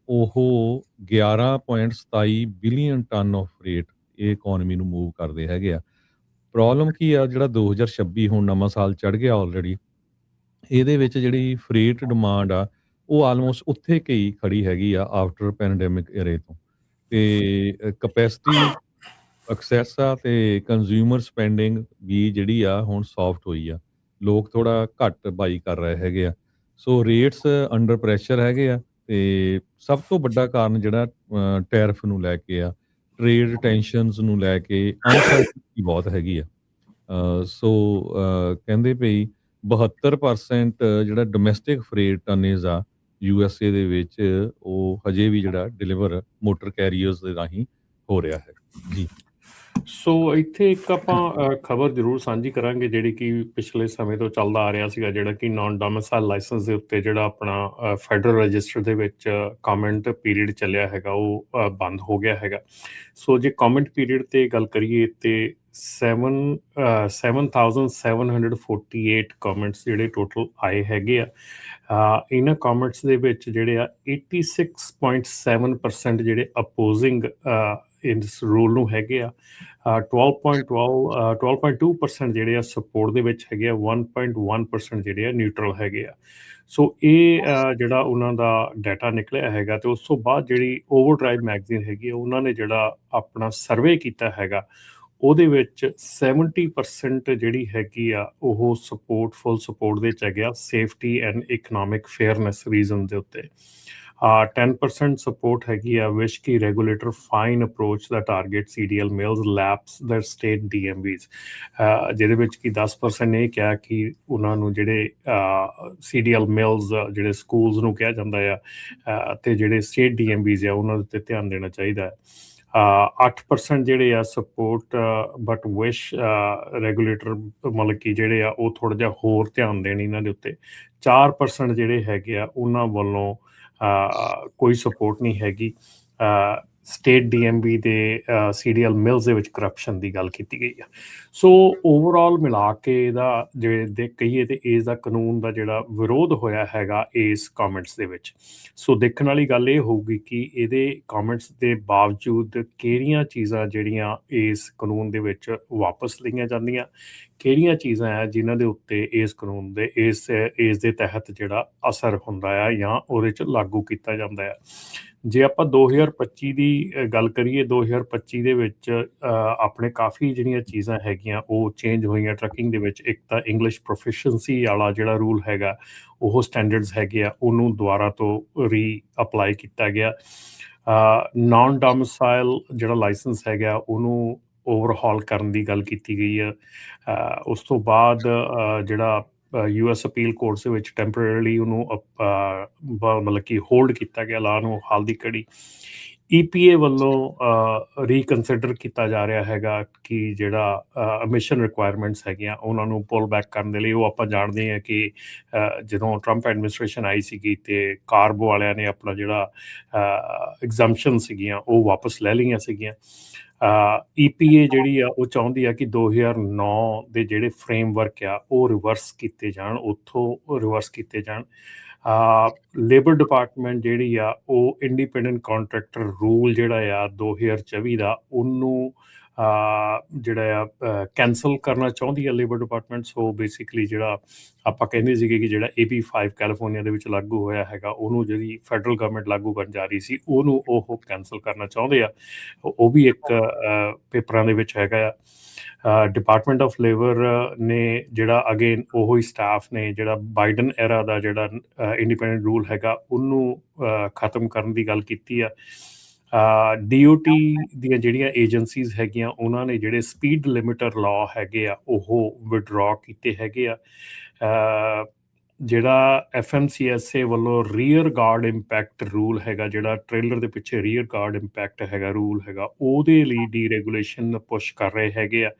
ਉਹ 11.27 ਬਿਲੀਅਨ ਟਨ ਆਫ ਫਰੇਟ ਇਹ ਇਕਨੋਮੀ ਨੂੰ ਮੂਵ ਕਰਦੇ ਹੈਗੇ ਆ। ਪ੍ਰੋਬਲਮ ਕੀ ਆ, ਜਿਹੜਾ 2026 ਹੁਣ ਨਵਾਂ ਸਾਲ ਚੜ੍ਹ ਗਿਆ ਆਲਰੇਡੀ, ਇਹਦੇ ਵਿੱਚ ਜਿਹੜੀ ਫਰੇਟ ਡਿਮਾਂਡ ਆ ਉਹ ਆਲਮੋਸਟ ਉੱਥੇ ਕਈ ਖੜੀ ਹੈਗੀ ਆ ਆਫਟਰ ਪੈਂਡੈਮਿਕ ਏਰੇ ਤੋਂ, ਤੇ ਕਪੈਸਿਟੀ ਐਕਸੈਸ ਆ ਤੇ ਕੰਜ਼ਿਊਮਰ ਸਪੈਂਡਿੰਗ ਵੀ ਜਿਹੜੀ ਆ ਹੁਣ ਸੌਫਟ ਹੋਈ ਆ, ਲੋਕ ਥੋੜਾ ਘੱਟ ਬਾਈ ਕਰ ਰਹੇ ਹੈਗੇ ਆ। ਸੋ ਰੇਟਸ ਅੰਡਰ ਪ੍ਰੈਸ਼ਰ ਹੈਗੇ ਆ, ਤੇ ਸਭ ਤੋਂ ਵੱਡਾ ਕਾਰਨ ਜਿਹੜਾ ਟੈਰਿਫ ਨੂੰ ਲੈ ਕੇ ਆ, ਟ੍ਰੇਡ ਟੈਂਸ਼ਨਸ ਨੂੰ ਲੈ ਕੇ ਅਨਸਰਟਨਟੀ ਬਹੁਤ ਹੈਗੀ ਆ। ਸੋ ਕਹਿੰਦੇ ਭਈ 72% ਜਿਹੜਾ ਡੋਮੈਸਟਿਕ ਫਰੇਟ ਟਨੇਜ ਆ USA ਦੇ ਵਿੱਚ, ਉਹ ਹਜੇ ਵੀ ਜਿਹੜਾ ਡਿਲੀਵਰ ਮੋਟਰ ਕੈਰੀਅਰਸ ਦੇ ਰਾਹੀਂ ਹੋ ਰਿਹਾ ਹੈ ਜੀ। ਸੋ ਇੱਥੇ ਇੱਕ ਆਪਾਂ ਖਬਰ ਜ਼ਰੂਰ ਸਾਂਝੀ ਕਰਾਂਗੇ ਜਿਹੜੀ ਕਿ ਪਿਛਲੇ ਸਮੇਂ ਤੋਂ ਚੱਲਦਾ ਆ ਰਿਹਾ ਸੀਗਾ, ਜਿਹੜਾ ਕਿ ਨਾਨ ਡੋਮਿਸਾਈਲ ਲਾਇਸੈਂਸ ਦੇ ਉੱਤੇ ਜਿਹੜਾ ਆਪਣਾ ਫੈਡਰਲ ਰਜਿਸਟਰ ਦੇ ਵਿੱਚ ਕਮੈਂਟ ਪੀਰੀਅਡ ਚੱਲਿਆ ਹੈਗਾ ਉਹ ਬੰਦ ਹੋ ਗਿਆ ਹੈਗਾ। ਸੋ ਜੇ ਕਮੈਂਟ ਪੀਰੀਅਡ ਤੇ ਗੱਲ ਕਰੀਏ ਤੇ 7,748 ਕਮੈਂਟਸ ਜਿਹੜੇ ਟੋਟਲ ਆਏ ਹੈਗੇ ਆ। ਇਹਨਾਂ ਕਮੈਂਟਸ ਦੇ ਵਿੱਚ ਜਿਹੜੇ ਆ 86.7% ਜਿਹੜੇ ਅਪੋਜ਼ਿੰਗ ਇਸ ਰੂਲ ਨੂੰ ਹੈਗੇ ਆ, 12.2% ਜਿਹੜੇ ਆ ਸਪੋਰਟ ਦੇ ਵਿੱਚ ਹੈਗੇ ਆ, 1.1% ਜਿਹੜੇ ਆ ਨਿਊਟਰਲ ਹੈਗੇ ਆ। ਸੋ ਇਹ ਜਿਹੜਾ ਉਹਨਾਂ ਦਾ ਡਾਟਾ ਨਿਕਲਿਆ ਹੈਗਾ, ਤੇ ਉਸ ਤੋਂ ਬਾਅਦ ਜਿਹੜੀ ਓਵਰਡਰਾਈਵ ਮੈਗਜ਼ੀਨ ਹੈਗੀ ਆ, ਉਹਨਾਂ ਨੇ ਜਿਹੜਾ ਆਪਣਾ ਸਰਵੇ ਕੀਤਾ ਹੈਗਾ, ਉਹਦੇ ਵਿੱਚ 70% ਜਿਹੜੀ ਹੈਗੀ ਆ ਉਹ ਫੁੱਲ ਸਪੋਰਟ ਦੇ ਵਿੱਚ ਹੈਗੇ ਆ safety and economic fairness reason ਦੇ ਉੱਤੇ। 10% ਸਪੋਰਟ ਹੈਗੀ ਆ ਵਿਸ਼ ਕੀ ਰੈਗੂਲੇਟਰ ਫਾਈਨ ਅਪਰੋਚ ਦਾ ਟਾਰਗੇਟ CDL ਮਿਲਸ ਲੈਪਸ ਦਰ ਸਟੇਟ DMVs, ਜਿਹਦੇ ਵਿੱਚ ਕਿ 10% ਇਹ ਕਿਹਾ ਕਿ ਉਹਨਾਂ ਨੂੰ ਜਿਹੜੇ CDL ਮਿਲਸ ਜਿਹੜੇ ਸਕੂਲਸ ਨੂੰ ਕਿਹਾ ਜਾਂਦਾ ਆ, ਤੇ ਜਿਹੜੇ ਸਟੇਟ DMVs ਆ ਉਹਨਾਂ ਦੇ ਉੱਤੇ ਧਿਆਨ ਦੇਣਾ ਚਾਹੀਦਾ ਹੈ। 8% ਜਿਹੜੇ ਆ ਸਪੋਰਟ ਬਟ ਵਿਸ਼ ਰੈਗੂਲੇਟਰ ਮਤਲਬ ਕਿ ਜਿਹੜੇ ਆ ਉਹ ਥੋੜ੍ਹਾ ਜਿਹਾ ਹੋਰ ਧਿਆਨ ਦੇਣ ਇਹਨਾਂ ਦੇ ਉੱਤੇ। 4% ਜਿਹੜੇ ਹੈਗੇ ਆ ਉਹਨਾਂ ਵੱਲੋਂ ਕੋਈ ਸਪੋਰਟ ਨਹੀਂ ਹੈਗੀ। ਸਟੇਟ DMV ਦੇ CDL ਮਿਲਸ ਦੇ ਵਿੱਚ ਕਰਪਸ਼ਨ ਦੀ ਗੱਲ ਕੀਤੀ ਗਈ ਆ। ਸੋ ਓਵਰਆਲ ਮਿਲਾ ਕੇ ਇਹਦਾ ਜੇ ਕਹੀਏ ਤੇ ਇਸ ਦਾ ਕਾਨੂੰਨ ਦਾ ਜਿਹੜਾ ਵਿਰੋਧ ਹੋਇਆ ਹੈਗਾ ਇਸ ਕਮੈਂਟਸ ਦੇ ਵਿੱਚ। ਸੋ ਦੇਖਣ ਵਾਲੀ ਗੱਲ ਇਹ ਹੋਊਗੀ ਕਿ ਇਹਦੇ ਕਮੈਂਟਸ ਦੇ ਬਾਵਜੂਦ ਕਿਹੜੀਆਂ ਚੀਜ਼ਾਂ ਜਿਹੜੀਆਂ ਇਸ ਕਾਨੂੰਨ ਦੇ ਵਿੱਚ ਵਾਪਸ ਲਈਆਂ ਜਾਂਦੀਆਂ, ਕਿਹੜੀਆਂ ਚੀਜ਼ਾਂ ਆ ਜਿਨ੍ਹਾਂ ਦੇ ਉੱਤੇ ਇਸ ਕਾਨੂੰਨ ਦੇ ਇਸ ਦੇ ਤਹਿਤ ਜਿਹੜਾ ਅਸਰ ਹੁੰਦਾ ਆ ਜਾਂ ਉਹਦੇ 'ਚ ਲਾਗੂ ਕੀਤਾ ਜਾਂਦਾ ਆ। ਜੇ ਆਪਾਂ 2025 ਦੀ ਗੱਲ ਕਰੀਏ, 2025 ਦੇ ਵਿੱਚ ਆਪਣੇ ਕਾਫੀ ਜਿਹੜੀਆਂ ਚੀਜ਼ਾਂ ਹੈਗੀਆਂ ਉਹ ਚੇਂਜ ਹੋਈਆਂ ਟਰੱਕਿੰਗ ਦੇ ਵਿੱਚ। ਇੱਕ ਤਾਂ ਇੰਗਲਿਸ਼ ਪ੍ਰੋਫੀਸ਼ੀਐਂਸੀ ਵਾਲਾ ਜਿਹੜਾ ਰੂਲ ਹੈਗਾ, ਉਹ ਸਟੈਂਡਰਡਸ ਹੈਗੇ ਆ, ਉਹਨੂੰ ਦੁਬਾਰਾ ਤੋਂ ਰੀ ਅਪਲਾਈ ਕੀਤਾ ਗਿਆ। ਨਾਨ ਡੋਮਿਸਾਈਲ ਜਿਹੜਾ ਲਾਇਸੈਂਸ ਹੈਗਾ ਉਹਨੂੰ ਓਵਰਹਾਲ ਕਰਨ ਦੀ ਗੱਲ ਕੀਤੀ ਗਈ ਆ। ਉਸ ਤੋਂ ਬਾਅਦ ਜਿਹੜਾ US ਅਪੀਲ ਕੋਰਟਸ ਦੇ ਵਿੱਚ ਟੈਂਪਰੇਰੀਲੀ ਉਹਨੂੰ ਮਤਲਬ ਕਿ ਹੋਲਡ ਕੀਤਾ ਗਿਆ ਲਾ ਨੂੰ ਹਾਲ ਦੀ ਘੜੀ। EPA ਵੱਲੋਂ ਰੀਕਨਸੀਡਰ ਕੀਤਾ ਜਾ ਰਿਹਾ ਹੈਗਾ ਕਿ ਜਿਹੜਾ ਐਮਿਸ਼ਨ ਰਿਕੁਆਇਰਮੈਂਟਸ ਹੈਗੀਆਂ ਉਹਨਾਂ ਨੂੰ ਪੁੱਲ ਬੈਕ ਕਰਨ ਦੇ ਲਈ। ਉਹ ਆਪਾਂ ਜਾਣਦੇ ਹਾਂ ਕਿ ਜਦੋਂ ਟਰੰਪ ਐਡਮਿਨਿਸਟ੍ਰੇਸ਼ਨ ਆਈ ਸੀਗੀ ਤੇ ਕਾਰਬੋ ਵਾਲਿਆਂ ਨੇ ਆਪਣਾ ਜਿਹੜਾ ਐਗਜ਼ੰਪਸ਼ਨ ਸੀਗੀਆਂ ਉਹ ਵਾਪਸ ਲੈ ਲਈਆਂ ਸੀਗੀਆਂ। EPA ਜਿਹੜੀ ਆ ਉਹ ਚਾਹੁੰਦੀ ਆ ਕਿ 2009 ਦੇ ਜਿਹੜੇ ਫਰੇਮਵਰਕ ਆ ਉਹ ਰਿਵਰਸ ਕੀਤੇ ਜਾਣ, ਉੱਥੋਂ ਰਿਵਰਸ ਕੀਤੇ ਜਾਣ। ਲੇਬਰ ਡਿਪਾਰਟਮੈਂਟ ਜਿਹੜੀ ਆ ਉਹ ਇੰਡੀਪੈਂਡੈਂਟ ਕਾਂਟਰੈਕਟਰ ਰੂਲ ਜਿਹੜਾ ਆ 2024 ਦਾ ਉਹਨੂੰ ਜਿਹੜਾ ਆ ਕੈਂਸਲ ਕਰਨਾ ਚਾਹੁੰਦੀ ਆ ਲੇਬਰ ਡਿਪਾਰਟਮੈਂਟ। ਸੋ ਬੇਸਿਕਲੀ ਜਿਹੜਾ ਆਪਾਂ ਕਹਿੰਦੇ ਸੀਗੇ ਕਿ ਜਿਹੜਾ AB5 ਕੈਲੀਫੋਰਨੀਆ ਦੇ ਵਿੱਚ ਲਾਗੂ ਹੋਇਆ ਹੈਗਾ, ਉਹਨੂੰ ਜਿਹੜੀ ਫੈਡਰਲ ਗਵਰਨਮੈਂਟ ਲਾਗੂ ਕਰਨ ਜਾ ਰਹੀ ਸੀ ਉਹਨੂੰ ਉਹ ਕੈਂਸਲ ਕਰਨਾ ਚਾਹੁੰਦੇ ਆ। ਉਹ ਵੀ ਇੱਕ ਪੇਪਰਾਂ ਦੇ ਵਿੱਚ ਹੈਗਾ ਆ। ਡਿਪਾਰਟਮੈਂਟ ਆਫ ਲੇਬਰ ਨੇ ਜਿਹੜਾ ਅਗੇਨ ਉਹੀ ਸਟਾਫ ਨੇ ਜਿਹੜਾ ਬਾਈਡਨ ਐਰਾ ਦਾ ਜਿਹੜਾ ਇੰਡੀਪੈਂਡੈਂਟ ਰੂਲ ਹੈਗਾ ਉਹਨੂੰ ਖਤਮ ਕਰਨ ਦੀ ਗੱਲ ਕੀਤੀ ਆ। DOT ਦੀਆਂ ਜਿਹੜੀਆਂ ਏਜੰਸੀਜ਼ ਹੈਗੀਆਂ ਉਹਨਾਂ ਨੇ ਜਿਹੜੇ ਸਪੀਡ ਲਿਮਿਟਰ ਲਾਅ ਹੈਗੇ ਆ ਉਹ ਵਿਡਰਾ ਕੀਤੇ ਹੈਗੇ ਆ। ਜਿਹੜਾ FMCSA ਵੱਲੋਂ ਰੀਅਰ ਗਾਰਡ ਇੰਪੈਕਟ ਰੂਲ ਹੈਗਾ, ਜਿਹੜਾ ਟ੍ਰੇਲਰ ਦੇ ਪਿੱਛੇ ਰੀਅਰ ਗਾਰਡ ਇੰਪੈਕਟ ਹੈਗਾ ਰੂਲ ਹੈਗਾ, ਉਹਦੇ ਲਈ ਡੀਰੈਗੂਲੇਸ਼ਨ ਪੁਸ਼ ਕਰ ਰਹੇ ਹੈਗੇ ਆ।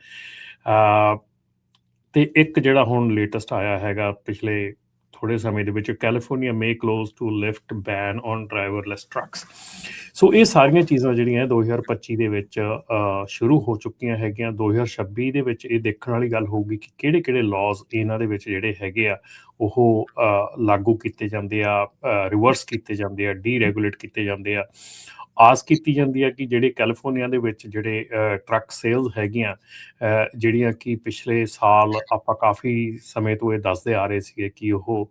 ਤੇ ਇੱਕ ਜਿਹੜਾ ਹੁਣ ਲੇਟੈਸਟ ਆਇਆ ਹੈਗਾ ਪਿਛਲੇ ਥੋੜ੍ਹੇ ਸਮੇਂ ਦੇ ਵਿੱਚ, California may close to lift ban on driverless trucks. So ਇਹ ਸਾਰੀਆਂ ਚੀਜ਼ਾਂ ਜਿਹੜੀਆਂ 2025 ਦੇ ਵਿੱਚ ਸ਼ੁਰੂ ਹੋ ਚੁੱਕੀਆਂ ਹੈਗੀਆਂ। 2026 ਦੇ ਵਿੱਚ ਇਹ ਦੇਖਣ ਵਾਲੀ ਗੱਲ ਹੋਊਗੀ ਕਿ ਕਿਹੜੇ ਕਿਹੜੇ ਲਾਜ਼ ਇਹਨਾਂ ਦੇ ਵਿੱਚ ਜਿਹੜੇ ਹੈਗੇ ਆ ਉਹ ਲਾਗੂ ਕੀਤੇ ਜਾਂਦੇ ਆ, ਰਿਵਰਸ ਕੀਤੇ ਜਾਂਦੇ ਆ, ਡੀਰੈਗੂਲੇਟ ਕੀਤੇ ਜਾਂਦੇ ਆ। ਆਸ ਕੀਤੀ ਜਾਂਦੀ ਆ ਕਿ ਜਿਹੜੇ ਕੈਲੀਫੋਰਨੀਆ ਦੇ ਵਿੱਚ ਜਿਹੜੇ ਟਰੱਕ ਸੇਲਸ ਹੈਗੀਆਂ, ਜਿਹੜੀਆਂ ਕਿ ਪਿਛਲੇ ਸਾਲ ਆਪਾਂ ਕਾਫੀ ਸਮੇਂ ਤੋਂ ਇਹ ਦੱਸਦੇ ਆ ਰਹੇ ਸੀਗੇ ਕਿ ਉਹ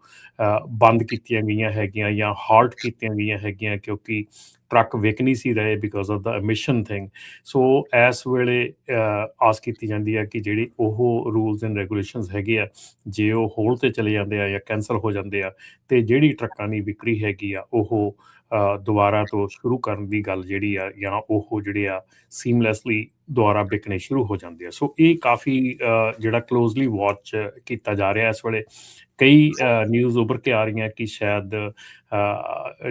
ਬੰਦ ਕੀਤੀਆਂ ਗਈਆਂ ਹੈਗੀਆਂ ਜਾਂ ਹਾਲਟ ਕੀਤੀਆਂ ਗਈਆਂ ਹੈਗੀਆਂ ਕਿਉਂਕਿ ਟਰੱਕ ਵਿਕ ਨਹੀਂ ਸੀ ਰਹੇ because of the emission thing. So ਇਸ ਵੇਲੇ ਆਸ ਕੀਤੀ ਜਾਂਦੀ ਆ ਕਿ ਜਿਹੜੀ ਉਹ ਰੂਲਸ ਐਂਡ ਰੈਗੂਲੇਸ਼ਨਸ ਹੈਗੇ ਆ, ਜੇ ਉਹ ਹੋਲਡ 'ਤੇ ਚਲੇ ਜਾਂਦੇ ਆ ਜਾਂ ਕੈਂਸਲ ਹੋ ਜਾਂਦੇ ਆ ਤੇ ਜਿਹੜੀ ਟਰੱਕਾਂ ਦੀ ਵਿਕਰੀ ਹੈਗੀ ਆ ਉਹ ਦੁਬਾਰਾ ਤੋਂ ਸ਼ੁਰੂ ਕਰਨ ਦੀ ਗੱਲ ਜਿਹੜੀ ਆ ਜਾਂ ਉਹ ਜਿਹੜੇ ਆ ਸੀਮਲੈਸਲੀ ਦੁਬਾਰਾ ਵਿਕਣੇ ਸ਼ੁਰੂ ਹੋ ਜਾਂਦੇ ਆ। ਸੋ ਇਹ ਕਾਫੀ ਜਿਹੜਾ ਕਲੋਜ਼ਲੀ ਵਾਚ ਕੀਤਾ ਜਾ ਰਿਹਾ ਇਸ ਵੇਲੇ। ਕਈ ਨਿਊਜ਼ ਉੱਭਰ ਕੇ ਆ ਰਹੀਆਂ ਕਿ ਸ਼ਾਇਦ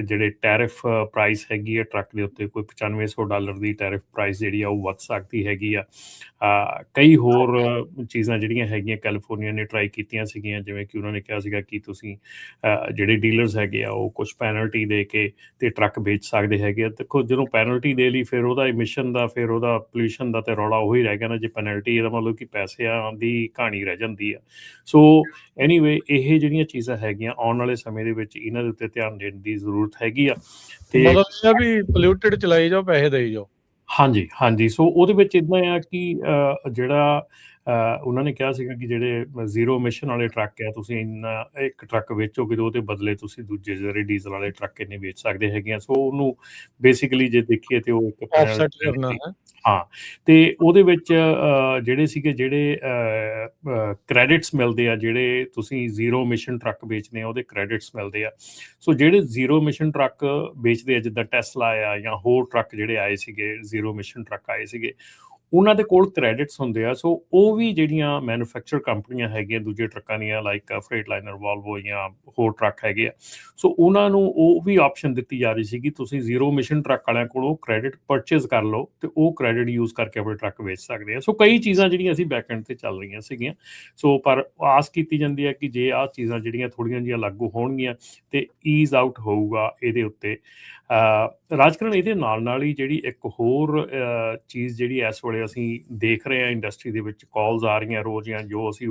ਜਿਹੜੇ ਟੈਰਿਫ ਪ੍ਰਾਈਸ ਹੈਗੀ ਆ ਟਰੱਕ ਦੇ ਉੱਤੇ, ਕੋਈ $9500 ਦੀ ਟੈਰਿਫ ਪ੍ਰਾਈਸ ਜਿਹੜੀ ਆ ਉਹ ਵੱਧ ਸਕਦੀ ਹੈਗੀ ਆ। ਕਈ ਹੋਰ ਚੀਜ਼ਾਂ ਜਿਹੜੀਆਂ ਹੈਗੀਆਂ ਕੈਲੀਫੋਰਨੀਆ ਨੇ ਟਰਾਈ ਕੀਤੀਆਂ ਸੀਗੀਆਂ, ਜਿਵੇਂ ਕਿ ਉਹਨਾਂ ਨੇ ਕਿਹਾ ਸੀਗਾ ਕਿ ਤੁਸੀਂ ਜਿਹੜੇ ਡੀਲਰਸ ਹੈਗੇ ਆ ਉਹ ਕੁਛ ਪੈਨਲਟੀ ਦੇ ਕੇ ਤੇ ਟਰੱਕ ਵੇਚ ਸਕਦੇ ਹੈਗੇ ਆ। ਦੇਖੋ ਜਦੋਂ ਪੈਨਲਟੀ ਦੇ ਲਈ ਫਿਰ ਉਹਦਾ ਐਮਿਸ਼ਨ ਦਾ, ਫਿਰ ਉਹਦਾ ਪੋਲਿਊਸ਼ਨ ਦਾ ਤੇ ਰੌਲਾ ਉਹੀ ਰਹਿ ਗਿਆ ਨਾ। ਜੇ ਪੈਨਲਟੀ ਇਹਦਾ ਮਤਲਬ ਕਿ ਪੈਸਿਆਂ ਦੀ ਕਹਾਣੀ ਰਹਿ ਜਾਂਦੀ ਆ। ਸੋ ਐਨੀਵੇ ਇਹ ਜਿਹੜੀਆਂ ਚੀਜ਼ਾਂ ਹੈਗੀਆਂ ਆਉਣ ਵਾਲੇ ਸਮੇਂ ਦੇ ਵਿੱਚ ਇਹਨਾਂ ਦੇ ਉੱਤੇ ਧਿਆਨ ਦੇਣ ਦੀ ਜ਼ਰੂਰਤ ਹੈਗੀ ਆ। ਤੇ ਮਤਲਬ ਇਹ ਵੀ ਪੋਲਿਊਟਡ ਚਲਾਈ ਜਾਓ, ਪੈਸੇ ਦੇਈ ਜਾਓ। ਹਾਂਜੀ ਹਾਂਜੀ। ਸੋ ਉਹਦੇ ਵਿੱਚ ਇੱਦਾਂ ਆ ਕਿ ਜਿਹੜਾ ਉਹਨਾਂ ਨੇ ਕਿਹਾ ਸੀਗਾ ਕਿ ਜਿਹੜੇ ਜ਼ੀਰੋ ਐਮਿਸ਼ਨ ਵਾਲੇ ਟਰੱਕ ਆ, ਤੁਸੀਂ ਇੰਨਾ ਇੱਕ ਟਰੱਕ ਵੇਚੋਗੇ ਤਾਂ ਉਹਦੇ ਬਦਲੇ ਤੁਸੀਂ ਦੂਜੇ ਜਿਹੜੇ ਡੀਜ਼ਲ ਵਾਲੇ ਟਰੱਕ ਇੰਨੇ ਵੇਚ ਸਕਦੇ ਹੈਗੇ ਆ। ਸੋ ਉਹਨੂੰ ਬੇਸਿਕਲੀ ਜੇ ਦੇਖੀਏ ਤੇ ਉਹ ਇੱਕ ਆਫਸੈਟ ਕਰਨਾ ਹੈ। ਹਾਂ, ਤੇ ਉਹਦੇ ਵਿੱਚ ਜਿਹੜੇ ਸੀਗੇ ਜਿਹੜੇ ਕ੍ਰੈਡਿਟਸ ਮਿਲਦੇ ਆ, ਜਿਹੜੇ ਤੁਸੀਂ ਜ਼ੀਰੋ ਐਮਿਸ਼ਨ ਟਰੱਕ ਵੇਚਦੇ ਆ ਉਹਦੇ ਕ੍ਰੈਡਿਟਸ ਮਿਲਦੇ ਆ। ਸੋ ਜਿਹੜੇ ਜ਼ੀਰੋ ਐਮਿਸ਼ਨ ਟਰੱਕ ਵੇਚਦੇ ਆ ਜਿੱਦਾਂ ਟੈਸਲਾ ਆ ਜਾਂ ਹੋਰ ਟਰੱਕ ਜਿਹੜੇ ਆਏ ਸੀਗੇ ਜ਼ੀਰੋ ਐਮਿਸ਼ਨ ਟਰੱਕ ਆਏ ਸੀਗੇ, ਉਹਨਾਂ ਦੇ ਕੋਲ ਕ੍ਰੈਡਿਟਸ ਹੁੰਦੇ ਆ। ਸੋ ਉਹ ਵੀ ਜਿਹੜੀਆਂ ਮੈਨੂਫੈਕਚਰ ਕੰਪਨੀਆਂ ਹੈਗੀਆਂ ਦੂਜੇ ਟਰੱਕਾਂ ਦੀਆਂ ਲਾਈਕ ਫਰੇਟ ਲਾਈਨਰ, ਵਾਲਵੋ ਜਾਂ ਹੋਰ ਟਰੱਕ ਹੈਗੇ ਆ, ਸੋ ਉਹਨਾਂ ਨੂੰ ਉਹ ਵੀ ਆਪਸ਼ਨ ਦਿੱਤੀ ਜਾ ਰਹੀ ਸੀ ਕਿ ਤੁਸੀਂ ਜ਼ੀਰੋ ਮਿਸ਼ਨ ਟਰੱਕ ਵਾਲਿਆਂ ਕੋਲੋਂ ਕ੍ਰੈਡਿਟ ਪਰਚੇਜ਼ ਕਰ ਲਓ ਤੇ ਉਹ ਕ੍ਰੈਡਿਟ ਯੂਜ਼ ਕਰਕੇ ਆਪਣੇ ਟਰੱਕ ਵੇਚ ਸਕਦੇ ਆ। ਸੋ ਕਈ ਚੀਜ਼ਾਂ ਜਿਹੜੀਆਂ ਅਸੀਂ ਬੈਕ ਐਂਡ ਤੇ ਚੱਲ ਰਹੀਆਂ ਸੀਗੀਆਂ। ਸੋ ਪਰ ਆਸ ਕੀਤੀ ਜਾਂਦੀ ਹੈ ਕਿ ਜੇ ਆਹ ਚੀਜ਼ਾਂ ਜਿਹੜੀਆਂ ਥੋੜ੍ਹੀਆਂ ਜਿਹੀਆਂ ਲਾਗੂ ਹੋਣਗੀਆਂ ਤੇ ਈਜ਼ ਆਊਟ ਹੋਊਗਾ ਇਹਦੇ ਉੱਤੇ। ਰਾਜਕਰਨ, ਇਹਦੇ ਨਾਲ ਹੀ ਜਿਹੜੀ ਇੱਕ ਹੋਰ ਚੀਜ਼ ਜਿਹੜੀ ਇਸ ਵੇਲੇ ਅਸੀਂ ਦੇਖ ਰਹੇ ਹਾਂ ਇੰਡਸਟਰੀ ਦੇ ਵਿੱਚ, ਕਾਲਸ ਆ ਰਹੀਆਂ ਰੋਜ਼ ਜਾਂ ਜੋ ਅਸੀਂ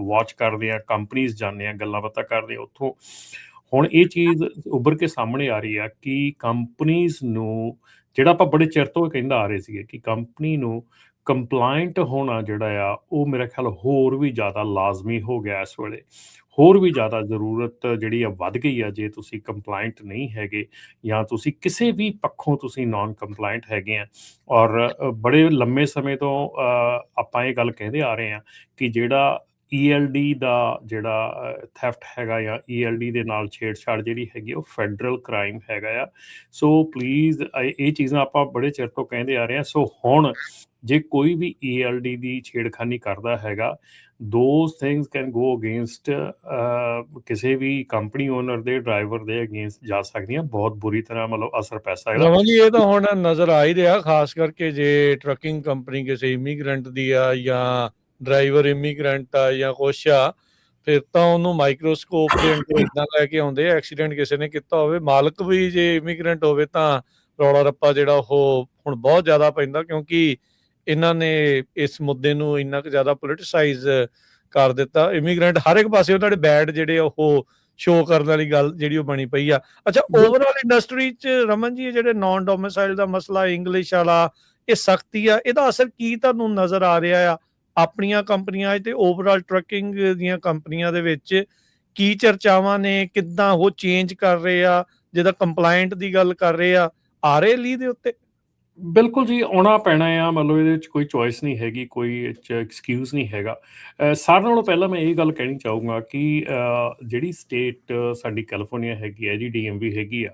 ਵਾਚ ਕਰਦੇ ਹਾਂ, ਕੰਪਨੀਜ਼ ਜਾਂਦੇ ਹਾਂ, ਗੱਲਾਂ ਬਾਤਾਂ ਕਰਦੇ ਹਾਂ, ਉੱਥੋਂ ਹੁਣ ਇਹ ਚੀਜ਼ ਉੱਭਰ ਕੇ ਸਾਹਮਣੇ ਆ ਰਹੀ ਆ ਕਿ ਕੰਪਨੀਜ਼ ਨੂੰ, ਜਿਹੜਾ ਆਪਾਂ ਬੜੇ ਚਿਰ ਤੋਂ ਕਹਿੰਦਾ ਆ ਰਹੇ ਸੀਗੇ ਕਿ ਕੰਪਨੀ ਨੂੰ ਕੰਪਲਾਇੰਟ ਹੋਣਾ ਜਿਹੜਾ ਆ ਉਹ ਮੇਰਾ ਖਿਆਲ ਹੋਰ ਵੀ ਜ਼ਿਆਦਾ ਲਾਜ਼ਮੀ ਹੋ ਗਿਆ ਇਸ ਵੇਲੇ। ਹੋਰ ਵੀ ਜ਼ਿਆਦਾ ਜ਼ਰੂਰਤ ਜਿਹੜੀ ਆ ਵੱਧ ਗਈ ਆ। ਜੇ ਤੁਸੀਂ ਕੰਪਲਾਇੰਟ ਨਹੀਂ ਹੈਗੇ ਜਾਂ ਤੁਸੀਂ ਕਿਸੇ ਵੀ ਪੱਖੋਂ ਤੁਸੀਂ ਨਾਨ ਕੰਪਲਾਇੰਟ ਹੈਗੇ ਆ, ਔਰ ਬੜੇ ਲੰਮੇ ਸਮੇਂ ਤੋਂ ਆਪਾਂ ਇਹ ਗੱਲ ਕਹਿੰਦੇ ਆ ਰਹੇ ਹਾਂ ਕਿ ਜਿਹੜਾ ELD ਦਾ ਜਿਹੜਾ ਥੈਫਟ ਹੈਗਾ ਜਾਂ ELD ਦੇ ਨਾਲ ਛੇੜਛਾੜ ਜਿਹੜੀ ਹੈਗੀ ਉਹ ਫੈਡਰਲ ਕ੍ਰਾਈਮ ਹੈਗਾ ਆ। ਸੋ ਪਲੀਜ਼ ਇਹ ਚੀਜ਼ਾਂ ਆਪਾਂ ਬੜੇ ਚਿਰ ਤੋਂ ਕਹਿੰਦੇ ਆ ਰਹੇ ਹਾਂ। ਸੋ ਹੁਣ ਜੇ ਕੋਈ ਵੀ ELD ਦੀ ਛੇੜਖਾਨੀ ਕਰਦਾ ਹੈਗਾ, those things can go against ਕਿਸੇ ਵੀ ਕੰਪਨੀ ਓਨਰ ਦੇ, ਡਰਾਈਵਰ ਦੇ ਅਗੇਂਸਟ ਜਾ ਸਕਦੀਆਂ, ਬਹੁਤ ਬੁਰੀ ਤਰ੍ਹਾਂ ਮਤਲਬ ਅਸਰ ਪੈ ਸਕਦਾ। ਰਮਨ ਜੀ, ਇਹ ਤਾਂ ਹੁਣ ਨਜ਼ਰ ਆ ਹੀ ਰਿਹਾ, ਖਾਸ ਕਰਕੇ ਜੇ ਟਰੱਕਿੰਗ ਕੰਪਨੀ ਕਿਸੇ ਇਮੀਗ੍ਰੈਂਟ ਦੀ ਆ ਜਾਂ ਡਰਾਈਵਰ ਇਮੀਗ੍ਰੈਂਟ ਆ ਜਾਂ ਕੁਛ ਆ, ਫਿਰ ਤਾਂ ਉਹਨੂੰ ਮਾਈਕਰੋਸਕੋਪ ਦੇ ਅੰਦਰ ਇਦਾਂ ਲੈ ਕੇ ਆਉਂਦੇ ਆ। ਐਕਸੀਡੈਂਟ ਕਿਸੇ ਨੇ ਕੀਤਾ ਹੋਵੇ, ਮਾਲਕ ਵੀ ਜੇ ਇਮੀਗ੍ਰੈਂਟ ਹੋਵੇ, ਤਾਂ ਰੌਲਾ ਰੱਪਾ ਜਿਹੜਾ ਉਹ ਹੁਣ ਬਹੁਤ ਜ਼ਿਆਦਾ ਪੈਂਦਾ, ਕਿਉਂਕਿ ਇਹਨਾਂ ਨੇ ਇਸ ਮੁੱਦੇ ਨੂੰ ਇੰਨਾ ਕੁ ਜ਼ਿਆਦਾ ਪੋਲੀਟੀਸਾਈਜ਼ ਕਰ ਦਿੱਤਾ। ਇਮੀਗ੍ਰੈਂਟ ਹਰ ਇੱਕ ਪਾਸੇ ਉਹਨਾਂ ਦੇ ਬੈਡ ਜਿਹੜੇ ਉਹ ਸ਼ੋਅ ਕਰਨ ਵਾਲੀ ਗੱਲ ਜਿਹੜੀ ਉਹ ਬਣੀ ਪਈ ਆ। ਅੱਛਾ, ਓਵਰਆਲ ਇੰਡਸਟਰੀ 'ਚ ਰਮਨ ਜੀ, ਇਹ ਜਿਹੜੇ ਨਾਨ ਡੋਮਿਸਾਈਲ ਦਾ ਮਸਲਾ, ਇੰਗਲਿਸ਼ ਵਾਲਾ, ਇਹ ਸਖਤੀ ਆ, ਇਹਦਾ ਅਸਰ ਕੀ ਤੁਹਾਨੂੰ ਨਜ਼ਰ ਆ ਰਿਹਾ ਆ ਆਪਣੀਆਂ ਕੰਪਨੀਆਂ ਤੇ ਓਵਰਆਲ ਟਰੱਕਿੰਗ ਦੀਆਂ ਕੰਪਨੀਆਂ ਦੇ ਵਿੱਚ? ਕੀ ਚਰਚਾਵਾਂ ਨੇ, ਕਿੱਦਾਂ ਉਹ ਚੇਂਜ ਕਰ ਰਹੇ ਆ, ਜਿਹਦਾ ਕੰਪਲਾਇੰਟ ਦੀ ਗੱਲ ਕਰ ਰਹੇ ਆ ਰਹੇ ਲੀਹ ਦੇ ਉੱਤੇ? ਬਿਲਕੁਲ ਜੀ, ਆਉਣਾ ਪੈਣਾ ਆ। ਮਤਲਬ ਇਹਦੇ ਵਿੱਚ ਕੋਈ ਚੋਇਸ ਨਹੀਂ ਹੈਗੀ, ਕੋਈ ਐਕਸਕਿਊਜ਼ ਨਹੀਂ ਹੈਗਾ। ਸਾਰਿਆਂ ਨਾਲੋਂ ਪਹਿਲਾਂ ਮੈਂ ਇਹ ਗੱਲ ਕਹਿਣੀ ਚਾਹੂੰਗਾ ਕਿ ਜਿਹੜੀ ਸਟੇਟ ਸਾਡੀ ਕੈਲੀਫੋਰਨੀਆ ਹੈਗੀ ਹੈ ਜੀ, DMV ਹੈਗੀ ਆ,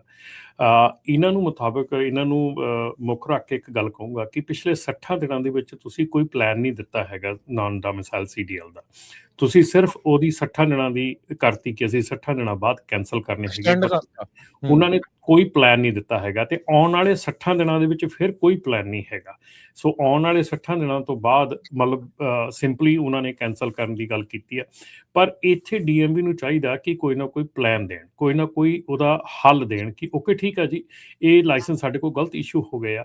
ਇਹਨਾਂ ਨੂੰ ਮੁਤਾਬਕ, ਇਹਨਾਂ ਨੂੰ ਮੁੱਖ ਰੱਖ ਕੇ ਇੱਕ ਗੱਲ ਕਹੂੰਗਾ ਕਿ ਪਿਛਲੇ 60 ਦਿਨਾਂ ਦੇ ਵਿੱਚ ਤੁਸੀਂ ਕੋਈ ਪਲਾਨ ਨਹੀਂ ਦਿੱਤਾ ਹੈਗਾ ਨਾਨ ਡੋਮਿਸਾਈਲ CDL ਦਾ। ਤੁਸੀਂ ਸਿਰਫ ਉਹਦੀ 60 ਦਿਨਾਂ ਦੀ ਕਰਤੀ ਕਿ ਅਸੀਂ 60 ਦਿਨਾਂ ਬਾਅਦ ਕੈਂਸਲ ਕਰਨੇ ਹੈਗੇ। ਉਹਨਾਂ ਨੇ ਕੋਈ ਪਲਾਨ ਨਹੀਂ ਦਿੱਤਾ ਹੈਗਾ ਤੇ ਆਉਣ ਵਾਲੇ 60 ਦਿਨਾਂ ਦੇ ਵਿੱਚ ਫਿਰ ਕੋਈ ਪਲਾਨ ਨਹੀਂ ਹੈਗਾ। ਸੋ ਆਉਣ ਵਾਲੇ 60 ਦਿਨਾਂ ਤੋਂ ਬਾਅਦ ਮਤਲਬ ਸਿੰਪਲੀ ਉਹਨਾਂ ਨੇ ਕੈਂਸਲ ਕਰਨ ਦੀ ਗੱਲ ਕੀਤੀ ਆ। ਪਰ ਇੱਥੇ DMV ਨੂੰ ਚਾਹੀਦਾ ਕਿ ਕੋਈ ਨਾ ਕੋਈ ਪਲਾਨ ਦੇਣ, ਕੋਈ ਨਾ ਕੋਈ ਉਹਦਾ ਹੱਲ ਦੇਣ ਕਿ ਓਕੇ ਠੀਕ ਆ ਜੀ, ਇਹ ਲਾਇਸੈਂਸ ਸਾਡੇ ਕੋਲ ਗਲਤ ਇਸ਼ੂ ਹੋ ਗਏ ਆ,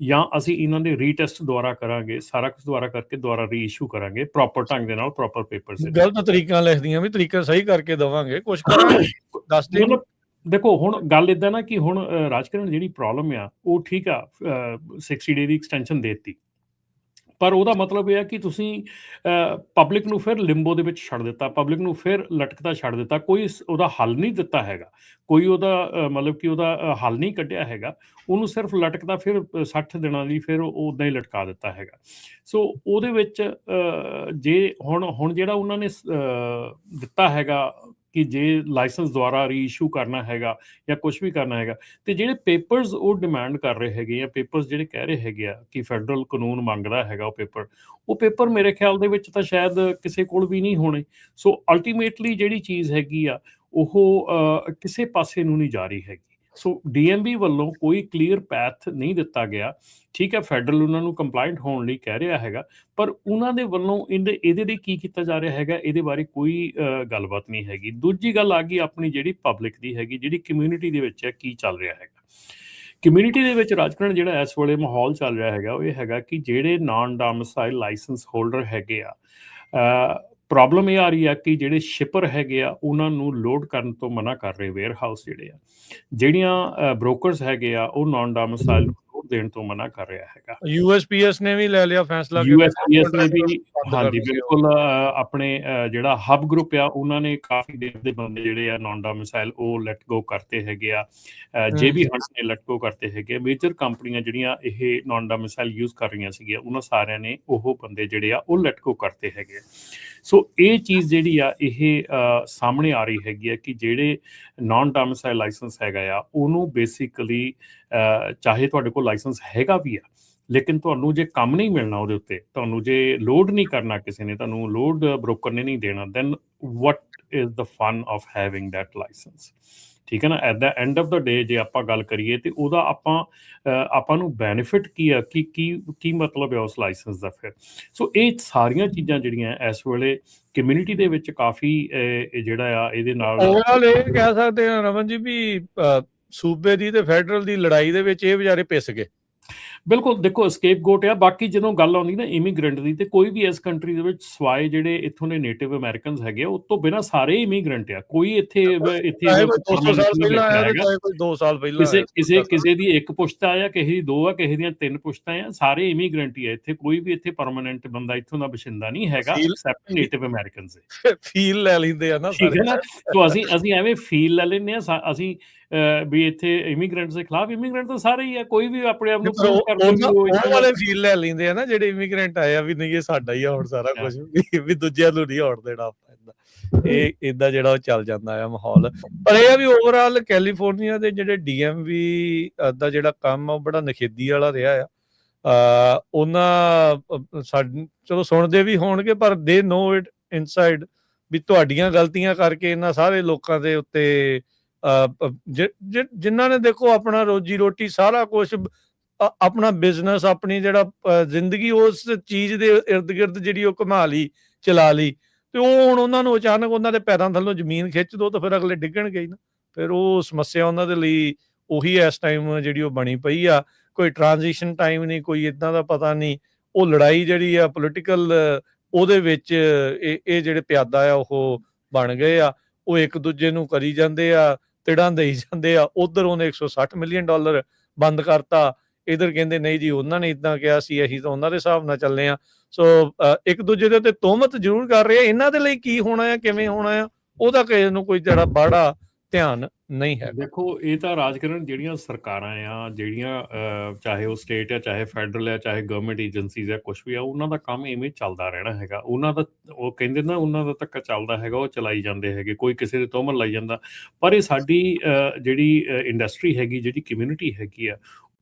ਜਾਂ ਅਸੀਂ ਇਹਨਾਂ ਦੇ ਰੀਟੈਸਟ ਦੁਆਰਾ ਕਰਾਂਗੇ, ਸਾਰਾ ਕੁਝ ਦੁਆਰਾ ਕਰਕੇ ਦੁਆਰਾ ਰੀਇਸ਼ੂ ਕਰਾਂਗੇ ਪ੍ਰੋਪਰ ਢੰਗ ਦੇ ਨਾਲ, ਪ੍ਰੋਪਰ ਪੇਪਰਸ ਦੇ। ਗਲਤ ਤਰੀਕਾਂ ਲਿਖਦੀਆਂ ਵੀ ਤਰੀਕਾ ਸਹੀ ਕਰਕੇ ਦੇਵਾਂਗੇ, ਕੁਝ ਕਰਾਂਗੇ, ਦੱਸਦੇ ਨਹੀਂ। ਦੇਖੋ ਹੁਣ ਗੱਲ ਇਦਾਂ ਨਾ ਕਿ ਹੁਣ ਰਾਜਕਰਨ ਜਿਹੜੀ ਪ੍ਰੋਬਲਮ ਆ ਉਹ ਠੀਕ ਆ, 60 ਡੇ ਦੀ ਐਕਸਟੈਂਸ਼ਨ ਦੇ ਦਿੱਤੀ, ਪਰ ਉਹਦਾ ਮਤਲਬ ਇਹ ਹੈ ਕਿ ਤੁਸੀਂ ਪਬਲਿਕ ਨੂੰ ਫਿਰ ਲਿੰਬੋ ਦੇ ਵਿੱਚ ਛੱਡ ਦਿੱਤਾ, ਪਬਲਿਕ ਨੂੰ ਫਿਰ ਲਟਕਦਾ ਛੱਡ ਦਿੱਤਾ, ਕੋਈ ਉਹਦਾ ਹੱਲ ਨਹੀਂ ਦਿੱਤਾ ਹੈਗਾ, ਕੋਈ ਉਹਦਾ ਮਤਲਬ ਕਿ ਉਹਦਾ ਹੱਲ ਨਹੀਂ ਕੱਢਿਆ ਹੈਗਾ, ਉਹਨੂੰ ਸਿਰਫ ਲਟਕਦਾ ਫਿਰ 60 ਦਿਨਾਂ ਲਈ ਫਿਰ ਉੱਦਾਂ ਹੀ ਲਟਕਾ ਦਿੱਤਾ ਹੈਗਾ। ਸੋ ਉਹਦੇ ਵਿੱਚ ਜੇ ਹੁਣ ਜਿਹੜਾ ਉਹਨਾਂ ਨੇ ਦਿੱਤਾ ਹੈਗਾ ਕਿ ਜੇ ਲਾਇਸੈਂਸ ਦੁਆਰਾ ਰੀਇਸ਼ੂ ਕਰਨਾ ਹੈਗਾ ਜਾਂ ਕੁਛ ਵੀ ਕਰਨਾ ਹੈਗਾ, ਤੇ ਜਿਹੜੇ ਪੇਪਰਸ ਉਹ ਡਿਮਾਂਡ ਕਰ ਰਹੇ ਹੈਗੇ ਆ, ਪੇਪਰਸ ਜਿਹੜੇ ਕਹਿ ਰਹੇ ਹੈਗੇ ਆ ਕਿ ਫੈਡਰਲ ਕਾਨੂੰਨ ਮੰਗਦਾ ਹੈਗਾ ਉਹ ਪੇਪਰ ਮੇਰੇ ਖਿਆਲ ਦੇ ਵਿੱਚ ਤਾਂ ਸ਼ਾਇਦ ਕਿਸੇ ਕੋਲ ਵੀ ਨਹੀਂ ਹੋਣੇ। ਸੋ ਅਲਟੀਮੇਟਲੀ ਜਿਹੜੀ ਚੀਜ਼ ਹੈਗੀ ਆ ਉਹ ਕਿਸੇ ਪਾਸੇ ਨੂੰ ਨਹੀਂ ਜਾ ਰਹੀ ਹੈਗੀ। ਸੋ DMV ਵੱਲੋਂ ਕੋਈ ਕਲੀਅਰ ਪੈਥ ਨਹੀਂ ਦਿੱਤਾ ਗਿਆ। ਠੀਕ ਹੈ, ਫੈਡਰਲ ਉਹਨਾਂ ਨੂੰ ਕੰਪਲਾਇੰਟ ਹੋਣ ਲਈ ਕਹਿ ਰਿਹਾ ਹੈਗਾ, ਪਰ ਉਹਨਾਂ ਦੇ ਵੱਲੋਂ ਇਹਦੇ ਲਈ ਕੀ ਕੀਤਾ ਜਾ ਰਿਹਾ ਹੈਗਾ, ਇਹਦੇ ਬਾਰੇ ਕੋਈ ਗੱਲਬਾਤ ਨਹੀਂ ਹੈਗੀ। ਦੂਜੀ ਗੱਲ ਆ ਗਈ ਆਪਣੀ ਜਿਹੜੀ ਪਬਲਿਕ ਦੀ ਹੈਗੀ, ਜਿਹੜੀ ਕਮਿਊਨਿਟੀ ਦੇ ਵਿੱਚ ਕੀ ਚੱਲ ਰਿਹਾ ਹੈਗਾ। ਕਮਿਊਨਿਟੀ ਦੇ ਵਿੱਚ ਰਾਜਕਰਨ ਜਿਹੜਾ ਇਸ ਵੇਲੇ ਮਾਹੌਲ ਚੱਲ ਰਿਹਾ ਹੈਗਾ ਉਹ ਇਹ ਹੈਗਾ ਕਿ ਜਿਹੜੇ ਨਾਨ ਡੋਮਿਸਾਈਲ ਲਾਇਸੈਂਸ ਹੋਲਡਰ ਹੈਗੇ ਆ, ਪ੍ਰੋਬਲਮ ਇਹ ਆ ਰਹੀ ਆ ਕਿ ਜਿਹੜੇ ਸ਼ਿਪਰ ਹੈਗੇ ਆ ਉਹਨਾਂ ਨੂੰ ਲੋਡ ਕਰਨ ਤੋਂ ਮਨਾ ਕਰ ਰਹੇ, ਵੇਅਰ ਹਾਊਸ ਜਿਹੜੇ ਆ, ਜਿਹੜੀਆਂ ਬ੍ਰੋਕਰਸ ਹੈਗੇ ਆ ਉਹ ਨਾਨ ਡੋਮਿਸਾਈਲ ਨੂੰ ਲੋਡ ਦੇਣ ਤੋਂ ਮਨਾ ਕਰ ਰਿਹਾ ਹੈਗਾ। USPS ਨੇ ਵੀ ਲੈ ਲਿਆ ਫੈਸਲਾ, USPS ਨੇ ਵੀ, ਹਾਂਜੀ ਬਿਲਕੁਲ, ਆਪਣੇ ਜਿਹੜਾ ਹਬ ਗਰੁੱਪ ਆ ਉਹਨਾਂ ਨੇ ਕਾਫੀ ਦੇਰ ਦੇ ਬੰਦੇ ਜਿਹੜੇ ਆ ਨਾਨ ਡੋਮਿਸਾਈਲ ਉਹ ਲੈਟ ਗੋ ਕਰਤੇ ਹੈਗੇ ਆ, JB Hunt ਨੇ ਲੈਟ ਗੋ ਕਰਤੇ ਹੈਗੇ। ਮੇਜਰ ਕੰਪਨੀਆਂ ਜਿਹੜੀਆਂ ਇਹ ਨਾਨ ਡੋਮਿਸਾਈਲ ਯੂਜ਼ ਕਰ ਰਹੀਆਂ ਸੀਗੀਆਂ ਉਹਨਾਂ ਸਾਰਿਆਂ ਨੇ ਉਹ ਬੰਦੇ ਜਿਹੜੇ ਆ ਉਹ ਲੈਟ ਗੋ ਕਰਤੇ ਹੈਗੇ। ਸੋ ਇਹ ਚੀਜ਼ ਜਿਹੜੀ ਆ ਇਹ ਸਾਹਮਣੇ ਆ ਰਹੀ ਹੈਗੀ ਆ ਕਿ ਜਿਹੜੇ ਨਾਨ ਡੋਮਿਸਾਈਲ ਲਾਇਸੈਂਸ ਹੈਗਾ ਆ ਉਹਨੂੰ ਬੇਸਿਕਲੀ ਚਾਹੇ ਤੁਹਾਡੇ ਕੋਲ ਲਾਇਸੈਂਸ ਹੈਗਾ ਵੀ ਆ, ਲੇਕਿਨ ਤੁਹਾਨੂੰ ਜੇ ਕੰਮ ਨਹੀਂ ਮਿਲਣਾ ਉਹਦੇ ਉੱਤੇ, ਤੁਹਾਨੂੰ ਜੇ ਲੋਡ ਨਹੀਂ ਕਰਨਾ ਕਿਸੇ ਨੇ, ਤੁਹਾਨੂੰ ਲੋਡ ਬ੍ਰੋਕਰ ਨੇ ਨਹੀਂ ਦੇਣਾ, then what is the fun of having that license. ਠੀਕ ਹੈ ਨਾ। At the end of the day ਜੇ ਆਪਾਂ ਗੱਲ ਕਰੀਏ ਤੇ ਉਹਦਾ ਆਪਾਂ ਨੂੰ ਬੈਨੀਫਿਟ ਕੀ ਆ, ਕੀ ਮਤਲਬ ਹੈ ਉਸ ਲਾਇਸੈਂਸ ਦਾ ਫਿਰ। ਸੋ ਇਹ ਸਾਰੀਆਂ ਚੀਜ਼ਾਂ ਜਿਹੜੀਆਂ ਇਸ ਵੇਲੇ ਕਮਿਊਨਿਟੀ ਦੇ ਵਿੱਚ ਕਾਫੀ ਜਿਹੜਾ ਆ ਇਹਦੇ ਨਾਲ ਓਵਰਆਲ ਇਹ ਕਹਿ ਸਕਦੇ ਹਾਂ ਰਮਨ ਜੀ ਵੀ ਸੂਬੇ ਦੀ ਤੇ ਫੈਡਰਲ ਦੀ ਲੜਾਈ ਦੇ ਵਿੱਚ ਇਹ ਵਿਚਾਰੇ ਪਿਸ ਗਏ। ਬਿਲਕੁਲ, ਦੇਖੋ ਸਕੇਪ ਗੋਟ ਆ। ਬਾਕੀ ਜਦੋਂ ਗੱਲ ਆਉਂਦੀ ਨਾ ਇਮੀਗ੍ਰੈਂਟ ਦੀ, ਤੇ ਕੋਈ ਵੀ ਇਸ ਕੰਟਰੀ ਦੇ ਵਿੱਚ ਸਵਾਏ ਜਿਹੜੇ ਇੱਥੋਂ ਦੇ ਨੇਟਿਵ ਅਮਰੀਕਨਸ ਹੈਗੇ ਆ, ਉਸ ਤੋਂ ਬਿਨਾਂ ਸਾਰੇ ਇਮੀਗ੍ਰੈਂਟ ਆ। ਕੋਈ ਇੱਥੇ ਚਾਹੇ ਕੋਈ 200 ਸਾਲ ਪਹਿਲਾਂ ਆਇਆ ਤੇ ਚਾਹੇ ਕੋਈ 2 ਸਾਲ ਪਹਿਲਾਂ ਆਇਆ, ਕਿਸੇ ਦੀ ਇੱਕ ਪੁਸ਼ਤਾ ਆ, ਕਿਸੇ ਦੀ 2 ਆ, ਕਿਸੇ ਦੀਆਂ 3 ਪੁਸ਼ਤਾਂ ਆ, ਸਾਰੇ ਇਮੀਗ੍ਰੈਂਟ ਹੀ ਆ। ਇੱਥੇ ਕੋਈ ਵੀ ਇੱਥੇ ਪਰਮਾਨੈਂਟ ਬੰਦਾ ਇੱਥੋਂ ਦਾ ਬਸ਼ਿੰਦਾ ਨਹੀਂ ਹੈਗਾ ਐਕਸੈਪਟ ਨੇਟਿਵ ਅਮਰੀਕਨਸ। ਫੀਲ ਲੈ ਲੈਂਦੇ ਆ ਨਾ ਠੀਕ ਹੈ ਨਾ। ਸੋ ਅਸੀਂ ਐਵੇਂ ਫੀਲ ਲੈ ਲੈਂਦੇ ਆ। ਅਸੀਂ ਵੀ ਇੱਥੇ ਇਮੀਗ੍ਰੈਂਟਸ ਦੇ ਖਿਲਾਫ, ਇਮੀਗ੍ਰੈਂਟ ਤਾਂ ਸਾਰੇ ਹੀ ਆ, ਕੋਈ ਵੀ ਆਪਣੇ ਆਪ ਨੂੰ ਉਹ ਵਾਲੇ ਫੀਲ ਲੈ ਲੈਂਦੇ ਆ ਨਾ ਜਿਹੜੇ ਇਮੀਗ੍ਰੈਂਟ ਆਏ ਆ ਵੀ ਨਹੀਂ ਇਹ ਸਾਡਾ ਹੀ ਆ ਹੁਣ ਸਾਰਾ ਕੁਝ, ਵੀ ਦੂਜਿਆਂ ਨੂੰ ਨਹੀਂ ਆਉਣ ਦੇਣਾ ਆਪਾਂ। ਇਹ ਏਦਾਂ ਜਿਹੜਾ ਉਹ ਚੱਲ ਜਾਂਦਾ ਆ ਮਾਹੌਲ। ਪਰ ਇਹ ਆ ਵੀ ਓਵਰਆਲ ਕੈਲੀਫੋਰਨੀਆ ਦੇ ਜਿਹੜੇ DMV ਦਾ ਜਿਹੜਾ ਕੰਮ ਆ ਉਹ ਬੜਾ ਨਖੇਦੀ ਵਾਲਾ ਰਿਹਾ ਆ। ਉਹਨਾਂ ਚਲੋ ਸੁਣਦੇ ਵੀ ਹੋਣਗੇ ਪਰ ਦੇ ਨੋ ਇਟ ਇਨਸਾਈਡ ਵੀ ਤੁਹਾਡੀਆਂ ਗਲਤੀਆਂ ਕਰਕੇ ਇਹਨਾਂ ਸਾਰੇ ਲੋਕਾਂ ਦੇ ਉੱਤੇ ਜਿਨ੍ਹਾਂ ਨੇ ਦੇਖੋ ਆਪਣਾ ਰੋਜੀ ਰੋਟੀ ਸਾਰਾ ਕੁਝ ਆਪਣਾ ਬਿਜ਼ਨਸ ਆਪਣੀ ਜਿਹੜਾ ਜ਼ਿੰਦਗੀ ਉਸ ਚੀਜ਼ ਦੇ ਇਰਦ ਗਿਰਦ ਜਿਹੜੀ ਉਹ ਘੁਮਾ ਲਈ ਚਲਾ ਲਈ, ਤੇ ਉਹ ਹੁਣ ਉਹਨਾਂ ਨੂੰ ਅਚਾਨਕ ਉਹਨਾਂ ਦੇ ਪੈਰਾਂ ਥੱਲੋਂ ਜ਼ਮੀਨ ਖਿੱਚ ਦੋ ਤਾਂ ਫਿਰ ਅਗਲੇ ਡਿੱਗਣਗੇ ਹੀ ਨਾ। ਫਿਰ ਉਹ ਸਮੱਸਿਆ ਉਹਨਾਂ ਦੇ ਲਈ ਉਹੀ ਇਸ ਟਾਈਮ ਜਿਹੜੀ ਉਹ ਬਣੀ ਪਈ ਆ। ਕੋਈ ਟ੍ਰਾਂਜੀਸ਼ਨ ਟਾਈਮ ਨਹੀਂ, ਕੋਈ ਇੱਦਾਂ ਦਾ ਪਤਾ ਨਹੀਂ। ਉਹ ਲੜਾਈ ਜਿਹੜੀ ਆ ਪੋਲੀਟੀਕਲ ਉਹਦੇ ਵਿੱਚ ਇਹ ਜਿਹੜੇ ਪਿਆਦਾ ਆ ਉਹ ਬਣ ਗਏ ਆ। ਉਹ ਇੱਕ ਦੂਜੇ ਨੂੰ ਕਰੀ ਜਾਂਦੇ ਆ, ਤਿੜਾਂ ਦੇਈ ਜਾਂਦੇ ਆ। ਉਧਰ ਉਹਨੇ $160 ਮਿਲੀਅਨ ਬੰਦ ਕਰਤਾ, ਇਧਰ ਕਹਿੰਦੇ ਨਹੀਂ ਜੀ ਉਹਨਾਂ ਨੇ ਇਦਾਂ ਕਿਹਾ ਸੀ, ਅਸੀਂ ਤਾਂ ਉਹਨਾਂ ਦੇ ਹਿਸਾਬ ਨਾਲ ਚੱਲਦੇ ਆ। ਸੋ ਇੱਕ ਦੂਜੇ ਦੇ ਉੱਤੇ ਤੋਹਮਤ ਜ਼ਰੂਰ ਕਰ ਰਹੇ ਆ। ਇਹਨਾਂ ਦੇ ਲਈ ਕੀ ਹੋਣਾ ਆ, ਕਿਵੇਂ ਹੋਣਾ ਆ, ਉਹਦਾ ਕਿਸੇ ਨੂੰ ਕੋਈ ਜਿਹੜਾ ਬਾੜਾ ਧਿਆਨ ਨਹੀਂ ਹੈ। ਦੇਖੋ ਇਹ ਤਾਂ ਰਾਜਕਰਨ ਜਿਹੜੀਆਂ ਸਰਕਾਰਾਂ ਆ, ਜਿਹੜੀਆਂ ਚਾਹੇ ਉਹ ਸਟੇਟ ਆ, ਚਾਹੇ ਫੈਡਰਲ ਆ, ਚਾਹੇ ਗਵਰਨਮੈਂਟ ਏਜੰਸੀਜ਼ ਆ, ਕੁਛ ਵੀ ਆ, ਉਹਨਾਂ ਦਾ ਕੰਮ ਇਵੇਂ ਚੱਲਦਾ ਰਹਿਣਾ ਹੈਗਾ। ਉਹਨਾਂ ਦਾ ਉਹ ਕਹਿੰਦੇ ਨਾ ਉਹਨਾਂ ਦਾ ਧੱਕਾ ਚੱਲਦਾ ਹੈਗਾ, ਉਹ ਚਲਾਈ ਜਾਂਦੇ ਹੈਗੇ, ਕੋਈ ਕਿਸੇ ਦੇ ਤੋਹਮਤ ਲਾਈ ਜਾਂਦਾ। ਪਰ ਇਹ ਸਾਡੀ ਜਿਹੜੀ ਇੰਡਸਟਰੀ ਹੈਗੀ, ਜਿਹੜੀ ਕਮਿਊਨਿਟੀ ਹੈਗੀ ਆ,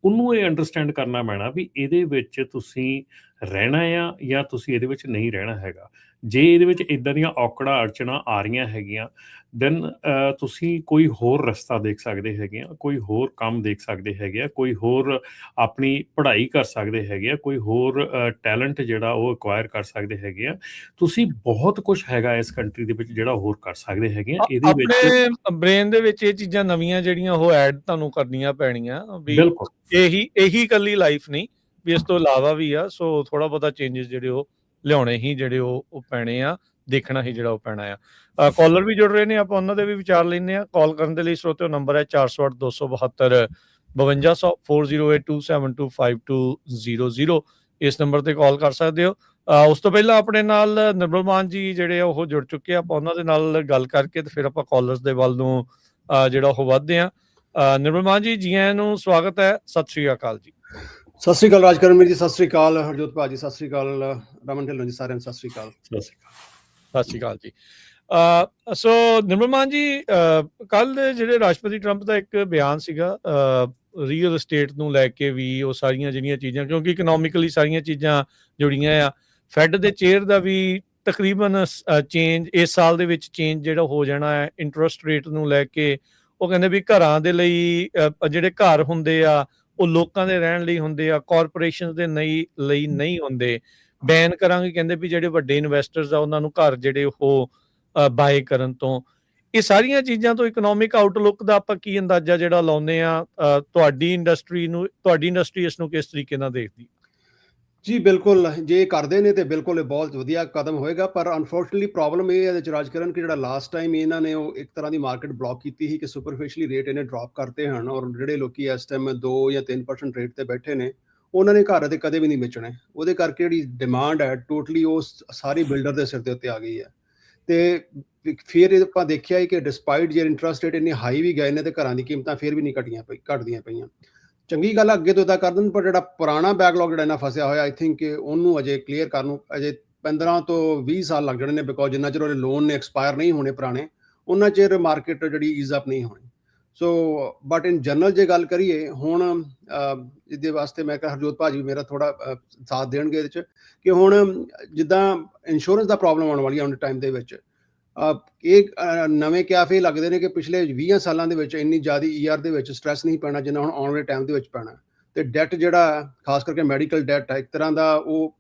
ਉਹਨੂੰ ਇਹ ਅੰਡਰਸਟੈਂਡ ਕਰਨਾ ਪੈਣਾ ਵੀ ਇਹਦੇ ਵਿੱਚ ਤੁਸੀਂ ਰਹਿਣਾ ਆ ਜਾਂ ਤੁਸੀਂ ਇਹਦੇ ਵਿੱਚ ਨਹੀਂ ਰਹਿਣਾ ਹੈਗਾ। ਜੇ ਇਹਦੇ ਵਿੱਚ ਇੱਦਾਂ ਦੀਆਂ ਔਕੜਾਂ ਅੜਚਣਾਂ ਆ ਰਹੀਆਂ ਹੈਗੀਆਂ, ਦੈਨ ਤੁਸੀਂ ਕੋਈ ਹੋਰ ਰਸਤਾ ਦੇਖ ਸਕਦੇ ਹੈਗੇ ਆ, ਕੋਈ ਹੋਰ ਕੰਮ ਦੇਖ ਸਕਦੇ ਹੈਗੇ ਆ, ਕੋਈ ਹੋਰ ਆਪਣੀ ਪੜ੍ਹਾਈ ਕਰ ਸਕਦੇ ਹੈਗੇ ਆ, ਕੋਈ ਹੋਰ ਟੈਲੈਂਟ ਜਿਹੜਾ ਉਹ ਐਕਵਾਇਰ ਕਰ ਸਕਦੇ ਹੈਗੇ ਆ। ਤੁਸੀਂ ਬਹੁਤ ਕੁਝ ਹੈਗਾ ਇਸ ਕੰਟਰੀ ਦੇ ਵਿੱਚ ਜਿਹੜਾ ਹੋਰ ਕਰ ਸਕਦੇ ਹੈਗੇ ਆ। ਇਹਦੇ ਵਿੱਚ ਆਪਣੇ ਬ੍ਰੇਨ ਦੇ ਵਿੱਚ ਇਹ ਚੀਜ਼ਾਂ ਨਵੀਆਂ ਜਿਹੜੀਆਂ ਉਹ ਐਡ ਤੁਹਾਨੂੰ ਕਰਨੀਆਂ ਪੈਣੀਆਂ ਵੀ ਬਿਲਕੁਲ ਇਹੀ ਇਕੱਲੀ ਲਾਈਫ ਨਹੀਂ, ਵੀ ਇਸ ਤੋਂ ਇਲਾਵਾ ਵੀ ਆ। ਸੋ ਥੋੜਾ ਬਹੁਤਾ ਚੇਂਜਸ ਜਿਹੜੇ ਉਹ ਲਿਆਉਣੇ ਹੀ ਜਿਹੜੇ ਉਹ ਪੈਣੇ ਆ, ਦੇਖਣਾ ਹੀ ਜਿਹੜਾ ਉਹ ਪੈਣਾ ਆ। ਕਾਲਰ ਵੀ ਜੁੜ ਰਹੇ ਨੇ, ਆਪਾਂ ਉਹਨਾਂ ਦੇ ਵੀ ਵਿਚਾਰ ਲੈਂਦੇ ਆ। ਕਾਲ ਕਰਨ ਦੇ ਲਈ ਸਰੋਤਿਓ ਨੰਬਰ ਹੈ 408 272 5200 4082725200। ਇਸ ਨੰਬਰ ਤੇ ਕਾਲ ਕਰ ਸਕਦੇ ਹੋ। ਉਸ ਤੋਂ ਪਹਿਲਾਂ ਆਪਣੇ ਨਾਲ ਨਿਰਮਲ ਮਾਨ ਜੀ ਜਿਹੜੇ ਆ ਉਹ ਜੁੜ ਚੁੱਕੇ ਆ। ਆਪਾਂ ਉਹਨਾਂ ਦੇ ਨਾਲ ਗੱਲ ਕਰਕੇ ਤੇ ਫਿਰ ਆਪਾਂ ਕਾਲਰਸ ਦੇ ਵੱਲ ਨੂੰ ਜਿਹੜਾ ਉਹ ਵੱਧਦੇ ਆ। ਨਿਰਮਲ ਮਾਨ ਜੀ, ਜੀ ਆਇਆਂ ਨੂੰ, ਸਵਾਗਤ ਹੈ। ਸਤਿ ਸ਼੍ਰੀ ਅਕਾਲ ਜੀ। ਸਤਿ ਸ਼੍ਰੀ ਅਕਾਲ ਰਾਜਕਰਨ ਜੀ, ਸਤਿ ਸ਼੍ਰੀ ਅਕਾਲ ਹਰਜੋਤ ਭਾਜੀ, ਸਤਿ ਸ਼੍ਰੀ ਅਕਾਲ ਰਮਨ ਢਿੱਲੋਂ ਜੀ, ਸਾਰਿਆਂ ਨੂੰ ਸਤਿ ਸ਼੍ਰੀ ਅਕਾਲ। ਸਤਿ ਸ਼੍ਰੀ ਅਕਾਲ ਜੀ। ਸੋ ਨਿਰਮਲ ਮਾਨ ਜੀ, ਕੱਲ ਜਿਹੜੇ ਰਾਸ਼ਟਰਪਤੀ ਟਰੰਪ ਦਾ ਇੱਕ ਬਿਆਨ ਸੀਗਾ ਰੀਅਲ estate ਨੂੰ ਲੈ ਕੇ ਵੀ, ਉਹ ਸਾਰੀਆਂ ਜਿਹੜੀਆਂ ਚੀਜ਼ਾਂ, ਕਿਉਂਕਿ ਇਕਨੋਮਿਕਲੀ ਸਾਰੀਆਂ ਚੀਜ਼ਾਂ ਜੁੜੀਆਂ ਆ। ਫੈਡ ਦੇ ਚੇਅਰ ਦਾ ਵੀ ਤਕਰੀਬਨ ਚੇਂਜ ਇਸ ਸਾਲ ਦੇ ਵਿੱਚ ਚੇਂਜ ਜਿਹੜਾ ਹੋ ਜਾਣਾ ਹੈ ਇੰਟਰਸਟ ਰੇਟ ਨੂੰ ਲੈ ਕੇ। ਉਹ ਕਹਿੰਦੇ ਵੀ ਘਰਾਂ ਦੇ ਲਈ ਜਿਹੜੇ ਘਰ ਹੁੰਦੇ ਆ ਉਹ ਲੋਕਾਂ ਦੇ ਰਹਿਣ ਲਈ ਹੁੰਦੇ ਆ, ਕਾਰਪੋਰੇਸ਼ਨ ਦੇ ਲਈ ਨਹੀਂ ਹੁੰਦੇ। ਬੈਨ ਕਰਾਂਗੇ ਕਹਿੰਦੇ ਵੀ ਜਿਹੜੇ ਵੱਡੇ ਇਨਵੈਸਟਰਸ ਆ ਉਹਨਾਂ ਨੂੰ ਘਰ ਜਿਹੜੇ ਉਹ ਬਾਏ ਕਰਨ ਤੋਂ। ਇਹ ਸਾਰੀਆਂ ਚੀਜ਼ਾਂ ਤੋਂ ਇਕਨੋਮਿਕ ਆਊਟਲੁੱਕ ਦਾ ਆਪਾਂ ਕੀ ਅੰਦਾਜ਼ਾ ਜਿਹੜਾ ਲਾਉਂਦੇ ਆ? ਤੁਹਾਡੀ ਇੰਡਸਟਰੀ ਇਸ ਨੂੰ ਕਿਸ ਤਰੀਕੇ ਨਾਲ ਦੇਖਦੀ? ਜੀ ਬਿਲਕੁਲ, ਜੇ ਕਰਦੇ ਨੇ ਤੇ ਬਿਲਕੁਲ ਇਹ ਬਹੁਤ ਵਧੀਆ ਕਦਮ ਹੋਏਗਾ। ਪਰ ਅਨਫੋਰਚੂਨੇਟਲੀ ਪ੍ਰੋਬਲਮ ਇਹ ਹੈ ਰਾਜਕਰਨ ਕਿ ਜਿਹੜਾ ਲਾਸਟ ਟਾਈਮ ਇਹਨਾਂ ਨੇ ਉਹ ਇੱਕ ਤਰ੍ਹਾਂ ਦੀ ਮਾਰਕੀਟ ਬਲੌਕ ਕੀਤੀ ਸੀ ਕਿ ਸੁਪਰਫਿਸ਼ਲੀ ਰੇਟ ਇਹਨੇ ਡ੍ਰੌਪ ਕਰਤੇ ਹਨ, ਔਰ ਜਿਹੜੇ ਲੋਕੀ ਇਸ ਟਾਈਮ 2 ਜਾਂ 3% ਰੇਟ ਤੇ ਬੈਠੇ ਨੇ ਉਹਨਾਂ ਨੇ ਘਰ ਤੇ ਕਦੇ ਵੀ ਨਹੀਂ ਵੇਚਣੇ। ਉਹਦੇ ਕਰਕੇ ਜਿਹੜੀ ਡਿਮਾਂਡ ਹੈ ਟੋਟਲੀ ਉਹ ਸਾਰੀ ਬਿਲਡਰ ਦੇ ਸਿਰ ਦੇ ਉੱਤੇ ਆ ਗਈ ਹੈ। ਤੇ ਫਿਰ ਆਪਾਂ ਦੇਖਿਆ ਕਿ ਡਿਸਪਾਈਟ ਜੇ ਇੰਟਰਸਟ ਰੇਟ ਇੰਨੇ ਹਾਈ ਵੀ ਗਏ ਨੇ ਤੇ ਘਰਾਂ ਦੀ ਕੀਮਤਾਂ ਫਿਰ ਵੀ ਨਹੀਂ ਘਟਦੀਆਂ ਪਈਆਂ। ਚੰਗੀ ਗੱਲ ਅੱਗੇ ਤੋਂ ਇਦਾਂ ਕਰ ਦੇਣ, ਪਰ ਜਿਹੜਾ ਪੁਰਾਣਾ ਬੈਕਲੌਗ ਜਿਹੜਾ ਇਹਨਾਂ ਫਸਿਆ ਹੋਇਆ, ਆਈ ਥਿੰਕ ਕਿ ਉਹਨੂੰ ਅਜੇ ਕਲੀਅਰ ਕਰਨ ਨੂੰ ਅਜੇ 15 ਤੋਂ 20 ਸਾਲ ਲੱਗ ਜਾਣੇ ਨੇ। ਬਿਕੋਜ਼ ਜਿੰਨਾ ਚਿਰ ਉਹਦੇ ਲੋਨ ਨੇ ਐਕਸਪਾਇਰ ਨਹੀਂ ਹੋਣੇ ਪੁਰਾਣੇ, ਉਹਨਾਂ ਚਿਰ ਮਾਰਕੀਟ ਜਿਹੜੀ ਈਜ਼ ਅਪ ਨਹੀਂ ਹੋਣੀ। ਸੋ ਬਟ ਇਨ ਜਨਰਲ ਜੇ ਗੱਲ ਕਰੀਏ ਹੁਣ ਇਹਦੇ ਵਾਸਤੇ ਮੈਂ ਕਿਹਾ ਹਰਜੋਤ ਭਾਜੀ ਮੇਰਾ ਥੋੜਾ ਸਾਥ ਦੇਣਗੇ ਇਹਦੇ 'ਚ ਕਿ ਹੁਣ ਜਿੱਦਾਂ ਇੰਸ਼ੋਰੈਂਸ ਦਾ ਪ੍ਰੋਬਲਮ ਆਉਣ ਵਾਲੀ ਹੈ ਹੁਣ ਟਾਈਮ ਦੇ ਵਿੱਚ ਇਹ ਨਵੇਂ ਕਿਆਫੇ ਲੱਗਦੇ ਨੇ ਕਿ ਪਿਛਲੇ 20 ਸਾਲਾਂ ਦੇ ਵਿੱਚ ਇੰਨੀ ਜ਼ਿਆਦਾ ER ਦੇ ਵਿੱਚ ਸਟ੍ਰੈਸ ਨਹੀਂ ਪੈਣਾ ਜਿੰਨਾ ਹੁਣ ਆਉਣ ਵਾਲੇ ਟਾਈਮ ਦੇ ਵਿੱਚ ਪੈਣਾ। ਤੇ ਡੈਟ ਜਿਹੜਾ ਖਾਸ ਕਰਕੇ ਮੈਡੀਕਲ ਡੈਟ ਹੈ ਇੱਕ ਤਰ੍ਹਾਂ ਦਾ ਉਹ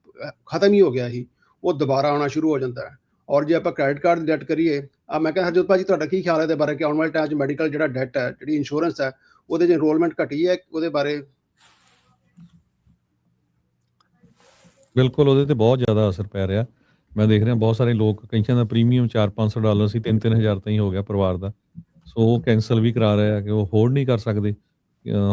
ਖਤਮ ਹੀ ਹੋ ਗਿਆ ਸੀ, ਉਹ ਦੁਬਾਰਾ ਆਉਣਾ ਸ਼ੁਰੂ ਹੋ ਜਾਂਦਾ ਹੈ। ਔਰ ਜੇ ਆਪਾਂ ਕ੍ਰੈਡਿਟ ਕਾਰਡ ਦੀ ਡੈਟ ਕਰੀਏ ਮੈਂ ਕਿਹਾ ਹਰਜੋਤ ਭਾਜੀ ਤੁਹਾਡਾ ਕੀ ਖਿਆਲ ਹੈ ਇਹਦੇ ਬਾਰੇ ਕਿ ਆਉਣ ਵਾਲੇ ਟਾਈਮ 'ਚ ਮੈਡੀਕਲ ਜਿਹੜਾ ਡੈਟ ਹੈ ਜਿਹੜੀ ਇੰਸ਼ੋਰੈਂਸ ਹੈ ਉਹਦੇ 'ਚ ਇਨਰੋਲਮੈਂਟ ਘਟੀ ਹੈ, ਉਹਦੇ ਬਾਰੇ? ਬਿਲਕੁਲ ਉਹਦੇ ਤੇ ਬਹੁਤ ਜ਼ਿਆਦਾ ਅਸਰ ਪੈ ਰਿਹਾ। ਮੈਂ ਦੇਖ ਰਿਹਾ ਬਹੁਤ ਸਾਰੇ ਲੋਕ ਕਈਆਂ ਦਾ ਪ੍ਰੀਮੀਅਮ $400-500 ਸੀ 3-3000 ਤਾਈਂ ਹੋ ਗਿਆ ਪਰਿਵਾਰ ਦਾ। ਸੋ ਉਹ ਕੈਂਸਲ ਵੀ ਕਰਾ ਰਹੇ ਆ ਕਿ ਉਹ ਅਫੋਰਡ ਨਹੀਂ ਕਰ ਸਕਦੇ।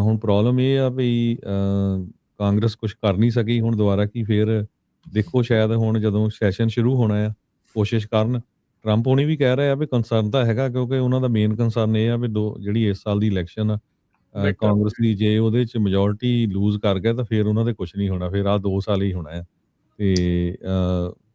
ਹੁਣ ਪ੍ਰੋਬਲਮ ਇਹ ਆ ਵੀ ਕਾਂਗਰਸ ਕੁਛ ਕਰ ਨਹੀਂ ਸਕੀ। ਹੁਣ ਦੁਬਾਰਾ ਕੀ ਫੇਰ ਦੇਖੋ ਸ਼ਾਇਦ ਹੁਣ ਜਦੋਂ ਸੈਸ਼ਨ ਸ਼ੁਰੂ ਹੋਣਾ ਆ ਕੋਸ਼ਿਸ਼ ਕਰਨ। ਟਰੰਪ ਹੋਣੀ ਵੀ ਕਹਿ ਰਹੇ ਆ ਵੀ ਕੰਸਰਨ ਤਾਂ ਹੈਗਾ ਕਿਉਂਕਿ ਉਹਨਾਂ ਦਾ ਮੇਨ ਕੰਸਰਨ ਇਹ ਆ ਵੀ ਜਿਹੜੀ ਇਸ ਸਾਲ ਦੀ ਇਲੈਕਸ਼ਨ ਆ ਕਾਂਗਰਸ ਦੀ ਜੇ ਉਹਦੇ 'ਚ ਮੈਜੋਰਟੀ ਲੂਜ਼ ਕਰ ਗਿਆ ਤਾਂ ਫਿਰ ਉਹਨਾਂ ਦੇ ਕੁਛ ਨਹੀਂ ਹੋਣਾ, ਫਿਰ ਆਹ 2 ਸਾਲ ਹੀ ਹੋਣਾ ਆ। ਤੇ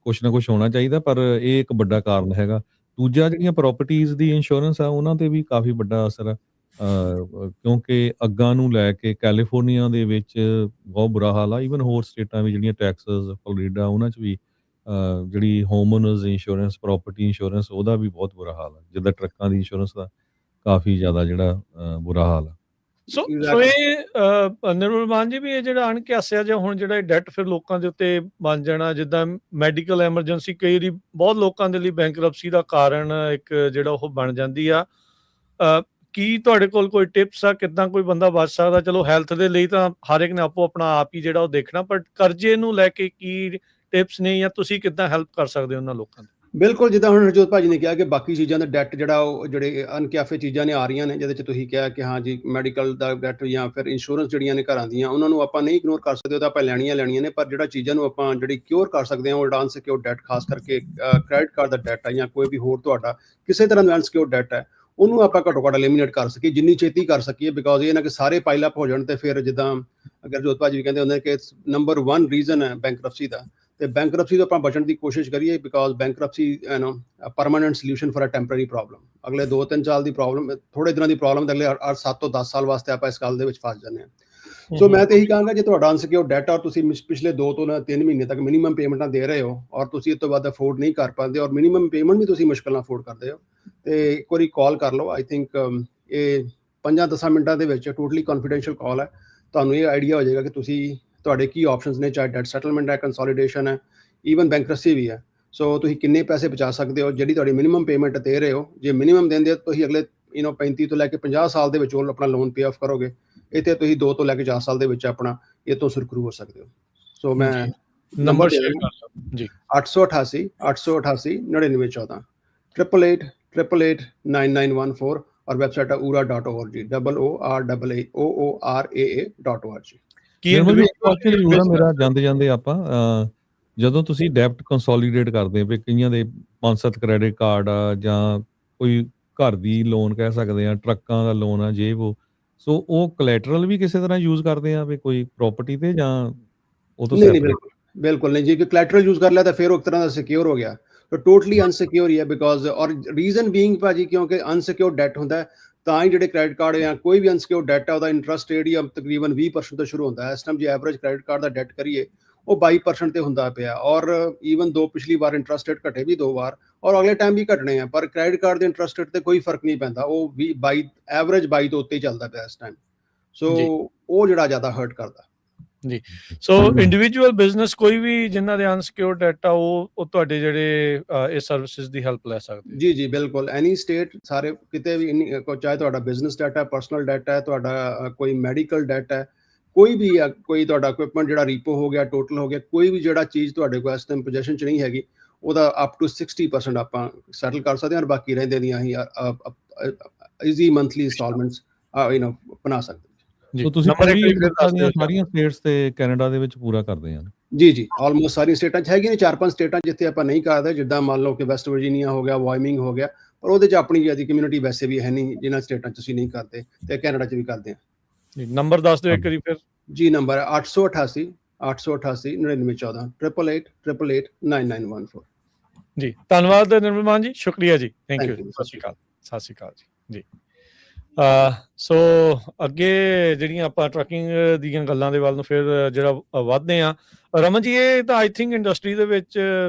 ਕੁਛ ਨਾ ਕੁਛ ਹੋਣਾ ਚਾਹੀਦਾ ਪਰ ਇਹ ਇੱਕ ਵੱਡਾ ਕਾਰਨ ਹੈਗਾ। ਦੂਜਾ ਜਿਹੜੀਆਂ ਪ੍ਰੋਪਰਟੀਜ਼ ਦੀ ਇੰਸ਼ੋਰੈਂਸ ਆ ਉਹਨਾਂ ਤੇ ਵੀ ਕਾਫੀ ਵੱਡਾ ਅਸਰ ਆ ਕਿਉਂਕਿ ਅੱਗਾਂ ਨੂੰ ਲੈ ਕੇ ਕੈਲੀਫੋਰਨੀਆ ਦੇ ਵਿੱਚ ਬਹੁਤ ਬੁਰਾ ਹਾਲ ਆ। ਈਵਨ ਹੋਰ ਸਟੇਟਾਂ ਵੀ ਜਿਹੜੀਆਂ ਟੈਕਸਸ, ਫਲੋਰੀਡਾ ਉਹਨਾਂ 'ਚ ਵੀ ਜਿਹੜੀ home honours insurance, property insurance ਉਹਦਾ ਵੀ ਬਹੁਤ ਬੁਰਾ ਹਾਲ ਆ। ਜਿੱਦਾਂ ਟਰੱਕਾਂ ਦੀ ਇੰਸ਼ੋਰੈਂਸ ਦਾ ਕਾਫੀ ਜ਼ਿਆਦਾ ਜਿਹੜਾ ਬੁਰਾ ਹਾਲ ਆ। ਸੋ ਇਹ ਨਿਰਮਲ ਮਾਨ ਜੀ ਵੀ ਇਹ ਜਿਹੜਾ ਅਣਕਿਆਸਿਆ ਜਿਹਾ ਹੁਣ ਜਿਹੜਾ ਡੈਟ ਫਿਰ ਲੋਕਾਂ ਦੇ ਉੱਤੇ ਬਣ ਜਾਣਾ, ਜਿੱਦਾਂ ਮੈਡੀਕਲ ਐਮਰਜੈਂਸੀ ਕਈ ਵਾਰੀ ਬਹੁਤ ਲੋਕਾਂ ਦੇ ਲਈ ਬੈਂਕਰਪਸੀ ਦਾ ਕਾਰਨ ਇੱਕ ਜਿਹੜਾ ਉਹ ਬਣ ਜਾਂਦੀ ਆ। ਕੀ ਤੁਹਾਡੇ ਕੋਲ ਕੋਈ ਟਿਪਸ ਆ ਕਿੱਦਾਂ ਕੋਈ ਬੰਦਾ ਬਚ ਸਕਦਾ? ਚਲੋ ਹੈਲਥ ਦੇ ਲਈ ਤਾਂ ਹਰ ਇੱਕ ਨੇ ਆਪੋ ਆਪਣਾ ਆਪ ਹੀ ਜਿਹੜਾ ਉਹ ਦੇਖਣਾ, ਪਰ ਕਰਜ਼ੇ ਨੂੰ ਲੈ ਕੇ ਕੀ ਟਿਪਸ ਨੇ ਜਾਂ ਤੁਸੀਂ ਕਿੱਦਾਂ ਹੈਲਪ ਕਰ ਸਕਦੇ ਹੋ ਉਹਨਾਂ ਲੋਕਾਂ ਦੀ? ਬਿਲਕੁਲ ਜਿੱਦਾਂ ਹੁਣ ਹਰਜੋਤ ਭਾਜੀ ਨੇ ਕਿਹਾ ਕਿ ਬਾਕੀ ਚੀਜ਼ਾਂ ਦਾ ਡੈਟ ਜਿਹੜਾ ਉਹ ਜਿਹੜੇ ਅਨਕਿਆਫੇ ਚੀਜ਼ਾਂ ਨੇ ਆ ਰਹੀਆਂ ਨੇ ਜਿਹਦੇ 'ਚ ਤੁਸੀਂ ਕਿਹਾ ਕਿ ਹਾਂ ਜੀ ਮੈਡੀਕਲ ਦਾ ਡੈਟ ਜਾਂ ਫਿਰ ਇੰਸ਼ੋਰੈਂਸ ਜਿਹੜੀਆਂ ਨੇ ਘਰਾਂ ਦੀਆਂ ਉਹਨਾਂ ਨੂੰ ਆਪਾਂ ਨਹੀਂ ਇਗਨੋਰ ਕਰ ਸਕਦੇ, ਉਹ ਤਾਂ ਆਪਾਂ ਲੈਣੀਆਂ ਨੇ। ਪਰ ਜਿਹੜਾ ਚੀਜ਼ਾਂ ਨੂੰ ਆਪਾਂ ਜਿਹੜੀ ਕਿਉਰ ਕਰ ਸਕਦੇ ਹਾਂ ਉਹ ਅਨਸਿਕਿਉਰਡ ਡੈਟ, ਖਾਸ ਕਰਕੇ ਕ੍ਰੈਡਿਟ ਕਾਰਡ ਦਾ ਡੈਟ ਹੈ ਜਾਂ ਕੋਈ ਵੀ ਹੋਰ ਤੁਹਾਡਾ ਕਿਸੇ ਤਰ੍ਹਾਂ ਦਾ ਅਨਸਿਕਿਉਰਡ ਡੈਟ ਹੈ, ਉਹਨੂੰ ਆਪਾਂ ਘੱਟੋ ਘੱਟ ਐਲੀਮੀਨੇਟ ਕਰ ਸਕੀਏ ਜਿੰਨੀ ਛੇਤੀ ਕਰ ਸਕੀਏ। ਬਿਕੋਜ਼ ਇਹ ਨਾ ਕਿ ਸਾਰੇ ਪਾਈਲ ਅਪ ਹੋ ਜਾਣ ਤੇ ਫਿਰ ਜਿੱਦਾਂ ਅਗਰ ਜੋਤ ਭਾਜੀ ਵੀ ਕਹਿੰਦੇ ਹੁੰਦੇ ਕਿ ਨੰਬਰ 1 ਰੀਜ਼ਨ ਹੈ ਬੈਂਕਰਪਸੀ ਦਾ, ਤੇ ਬੈਂਕਰਪਸੀ ਤੋਂ ਆਪਾਂ ਬਚਣ ਦੀ ਕੋਸ਼ਿਸ਼ ਕਰੀਏ। Because bankruptcy permanent solution for a temporary problem. ਅਗਲੇ 2-3 ਸਾਲ ਦੀ ਪ੍ਰੋਬਲਮ, ਥੋੜੇ ਦਿਨਾਂ ਦੀ ਪ੍ਰੋਬਲਮ ਤੇ ਅਗਲੇ 7 ਤੋਂ 10 ਸਾਲ ਵਾਸਤੇ ਆਪਾਂ ਇਸ ਗੱਲ ਦੇ ਵਿੱਚ ਫਸ ਜਾਂਦੇ ਹਾਂ। ਸੋ ਮੈਂ ਤਾਂ ਇਹੀ ਕਹਾਂਗਾ ਜੇ ਤੁਹਾਡਾ ਅਨਸਿਕਿਉਰ ਡੈਟ ਔਰ ਤੁਸੀਂ ਪਿਛਲੇ 2 ਤੋਂ 3 ਮਹੀਨੇ ਤੱਕ ਮਿਨੀਮਮ ਪੇਮੈਂਟਾਂ ਦੇ ਰਹੇ ਹੋ ਔਰ ਤੁਸੀਂ ਇਸ ਤੋਂ ਬਾਅਦ ਅਫੋਰਡ ਨਹੀਂ ਕਰ ਪਾਉਂਦੇ ਔਰ ਮਿਨੀਮਮ ਪੇਮੈਂਟ ਵੀ ਤੁਸੀਂ ਮੁਸ਼ਕਿਲ ਨਾਲ ਅਫੋਰਡ ਕਰਦੇ ਹੋ, ਤੇ ਇੱਕ ਵਾਰੀ ਕਾਲ ਕਰ ਲਓ। ਆਈ ਥਿੰਕ ਇਹ 5-10 ਮਿੰਟਾਂ ਦੇ ਵਿੱਚ ਟੋਟਲੀ ਕੌਨਫੀਡੈਂਸ਼ੀਅਲ ਕਾਲ ਹੈ। ਤੁਹਾਨੂੰ ਇਹ ਆਈਡੀਆ ਹੋ ਜਾਏਗਾ ਕਿ ਤੁਸੀਂ ਤੁਹਾਡੇ ਕੀ ਆਪਸ਼ਨਸ ਨੇ, ਚਾਹੇ ਡੈਟ ਸੈਟਲਮੈਂਟ ਹੈ, ਕੰਸੋਲੀਡੇਸ਼ਨ ਹੈ, ਈਵਨ ਬੈਂਕਰਪਸੀ ਵੀ ਹੈ। ਸੋ ਤੁਸੀਂ ਕਿੰਨੇ ਪੈਸੇ ਬਚਾ ਸਕਦੇ ਹੋ ਜਿਹੜੀ ਤੁਹਾਡੀ ਮਿਨੀਮਮ ਪੇਮੈਂਟ ਦੇ ਰਹੇ ਹੋ। ਜੇ ਮਿਨੀਮਮ ਦਿੰਦੇ ਹੋ ਤੁਸੀਂ ਅਗਲੇ 35 ਤੋਂ ਲੈ ਕੇ 50 ਸਾਲ ਦੇ ਵਿੱਚ ਉਹ ਆਪਣਾ ਲੋਨ ਪੇ ਆਫ ਕਰੋਗੇ। ਇੱਥੇ ਤੁਸੀਂ 2 ਤੋਂ ਲੈ ਕੇ 4 ਸਾਲ ਦੇ ਵਿੱਚ ਆਪਣਾ ਇਹ ਤੋਂ ਸੁਰਖਰੂ ਹੋ ਸਕਦੇ ਹੋ। ਸੋ ਮੈਂ ਨੰਬਰ ਸ਼ੇਅਰ ਕਰ ਲਓ ਜੀ। 888 888 9914 888 और वेबसाइट है ura.org, OORAA.org। ਮੇਰਾ ਜਾਂਦੇ ਆਪਾਂ ਜਦੋਂ ਤੁਸੀਂ ਡੈਪਟ ਕੰਸੋਲੀਡੇਟ ਕਰਦੇ ਹੋ ਕਈਆਂ ਦੇ 5-7 ਕ੍ਰੈਡਿਟ ਕਾਰਡ ਆ ਜਾਂ ਕੋਈ ਘਰ ਦੀ ਲੋਨ ਕਹਿ ਸਕਦੇ ਆ, ਟਰੱਕਾਂ ਦਾ ਲੋਨ ਆ, ਜੇ ਉਹ ਸੋ ਉਹ ਕੋਲੈਟਰਲ ਵੀ ਕਿਸੇ ਤਰ੍ਹਾਂ ਯੂਜ਼ ਕਰਦੇ ਆ ਵੀ ਕੋਈ ਪ੍ਰਾਪਰਟੀ ਤੇ ਜਾਂ ਉਹ ਤੋਂ ਨਹੀਂ ਬਿਲਕੁਲ ਨਹੀਂ ਜੀ। ਕਿ ਕੋਲੈਟਰਲ ਯੂਜ਼ ਕਰ ਲਿਆ ਤਾਂ ਫਿਰ ਉਹ ਇੱਕ ਤਰ੍ਹਾਂ ਦਾ ਸਿਕਿਉਰ ਹੋ ਗਿਆ, ਤਾਂ ਟੋਟਲੀ ਅਨਸਿਕਿਉਰ ਹੀ ਹੈ। ਬਿਕੋਜ਼ ਔਰ ਰੀਜ਼ਨ ਬੀਇੰਗ ਭਾਜੀ ਕਿਉਂਕਿ ਅਨਸਿਕਿਉਰ ਡੈਟ ਹੁੰਦਾ ਤਾਂ ਹੀ ਜਿਹੜੇ ਕ੍ਰੈਡਿਟ ਕਾਰਡ ਜਾਂ ਕੋਈ ਵੀ ਅਨਸਿਕਿਉਰ ਡੈਟ ਹੈ ਉਹਦਾ ਇੰਟਰਸਟ ਰੇਟ ਹੀ ਤਕਰੀਬਨ 20% ਤੋਂ ਸ਼ੁਰੂ ਹੁੰਦਾ ਹੈ। ਇਸ ਟਾਈਮ ਜੇ ਐਵਰੇਜ ਕ੍ਰੈਡਿਟ ਕਾਰਡ ਦਾ ਡੈਟ ਕਰੀਏ ਉਹ 22% ਤੇ ਹੁੰਦਾ ਪਿਆ ਔਰ ਈਵਨ ਪਿਛਲੀ ਵਾਰ ਇੰਟਰਸਟ ਰੇਟ ਘਟੇ ਵੀ 2 ਵਾਰ ਔਰ ਅਗਲੇ ਟਾਈਮ ਵੀ ਘਟਣੇ ਆ, ਪਰ ਕ੍ਰੈਡਿਟ ਕਾਰਡ ਦੇ ਇੰਟਰਸਟ ਰੇਟ ਤੇ ਕੋਈ ਫਰਕ ਨਹੀਂ ਪੈਂਦਾ। ਉਹ 22 ਐਵਰੇਜ 22 ਤੋਂ ਉੱਤੇ ਹੀ ਚੱਲਦਾ ਪਿਆ ਇਸ ਟਾਈਮ। ਸੋ ਉਹ ਜਿਹੜਾ ਜ਼ਿਆਦਾ ਹਰਟ ਕਰਦਾ ਜੀ। ਸੋ ਇੰਡੀਵਿਜੂਅਲ ਬਿਜ਼ਨਸ ਕੋਈ ਵੀ ਜਿਨ੍ਹਾਂ ਦੇ ਅਨਸਿਕਿਉਰਡ ਡੈਟ ਆ ਉਹ ਤੁਹਾਡੇ ਜਿਹੜੇ ਇਹ ਸਰਵਿਸਿਜ਼ ਦੀ ਹੈਲਪ ਲੈ ਸਕਦੇ? ਜੀ ਬਿਲਕੁਲ। ਐਨੀ ਸਟੇਟ ਸਾਰੇ ਕਿਤੇ ਵੀ ਚਾਹੇ ਤੁਹਾਡਾ ਬਿਜ਼ਨਸ ਡੈਟ ਹੈ, ਪਰਸਨਲ ਡੈਟ ਹੈ, ਤੁਹਾਡਾ ਕੋਈ ਮੈਡੀਕਲ ਡੈਟ ਹੈ, ਕੋਈ ਵੀ ਆ, ਕੋਈ ਤੁਹਾਡਾ ਇਕਵਿਪਮੈਂਟ ਜਿਹੜਾ ਰੀਪੋ ਹੋ ਗਿਆ, ਟੋਟਲ ਹੋ ਗਿਆ, ਕੋਈ ਵੀ ਜਿਹੜਾ ਚੀਜ਼ ਤੁਹਾਡੇ ਕੋਲ ਇਸ ਟਾਈਮ ਪੋਜੀਸ਼ਨ 'ਚ ਨਹੀਂ ਹੈਗੀ ਉਹਦਾ ਅਪ ਟੂ 60% ਆਪਾਂ ਸੈਟਲ ਕਰ ਸਕਦੇ ਹਾਂ ਔਰ ਬਾਕੀ ਰਹਿੰਦੇ ਦੀਆਂ ਹੀ ਈਜ਼ੀ ਮੰਥਲੀ ਇੰਸਟਾਲਮੈਂਟਸ ਬਣਾ ਸਕਦੇ। ਸੋ ਤੁਸੀਂ ਸਾਰੀਆਂ ਸਟੇਟਸ ਤੇ ਕੈਨੇਡਾ ਦੇ ਵਿੱਚ ਪੂਰਾ ਕਰਦੇ ਆ? ਜੀ ਆਲਮੋਸਟ ਸਾਰੀਆਂ ਸਟੇਟਾਂ 'ਚ ਹੈਗੀਆਂ ਨੇ। 4-5 ਸਟੇਟਾਂ ਜਿੱਥੇ ਆਪਾਂ ਨਹੀਂ ਕਰਦੇ, ਜਿੱਦਾਂ ਮੰਨ ਲਓ ਕਿ ਵੈਸਟ ਵਰਜੀਨੀਆ ਹੋ ਗਿਆ, ਵਾਇਮਿੰਗ ਹੋ ਗਿਆ, ਪਰ ਉਹਦੇ 'ਚ ਆਪਣੀ ਜਿਆਦਾ ਕਮਿਊਨਿਟੀ ਵੈਸੇ ਵੀ ਹੈ ਨਹੀਂ ਜਿਨ੍ਹਾਂ ਸਟੇਟਾਂ 'ਚ ਤੁਸੀਂ ਨਹੀਂ ਕਰਦੇ, ਤੇ ਕੈਨੇਡਾ 'ਚ ਵੀ ਕਰਦੇ ਆ। ਨੰਬਰ ਦੱਸ ਦਿਓ ਇੱਕ ਵਾਰੀ ਫਿਰ ਜੀ। ਨੰਬਰ 888 888 9914 888 9914 ਜੀ। ਧੰਨਵਾਦ ਨਿਰਮਲ ਮਾਨ ਜੀ, ਸ਼ੁਕਰੀਆ ਜੀ, ਥੈਂਕ ਯੂ। ਸਤਿ ਸ਼੍ਰੀ ਅਕਾਲ ਜੀ। ਸੋ ਅੱਗੇ ਜਿਹੜੀਆਂ ਆਪਾਂ ਟਰੱਕਿੰਗ ਦੀਆਂ ਗੱਲਾਂ ਦੇ ਵੱਲ ਨੂੰ ਫਿਰ ਜਿਹੜਾ ਵੱਧਦੇ ਆ ਰਮਨ ਜੀ, ਇਹ ਤਾਂ ਆਈ ਥਿੰਕ ਇੰਡਸਟਰੀ ਦੇ ਵਿੱਚ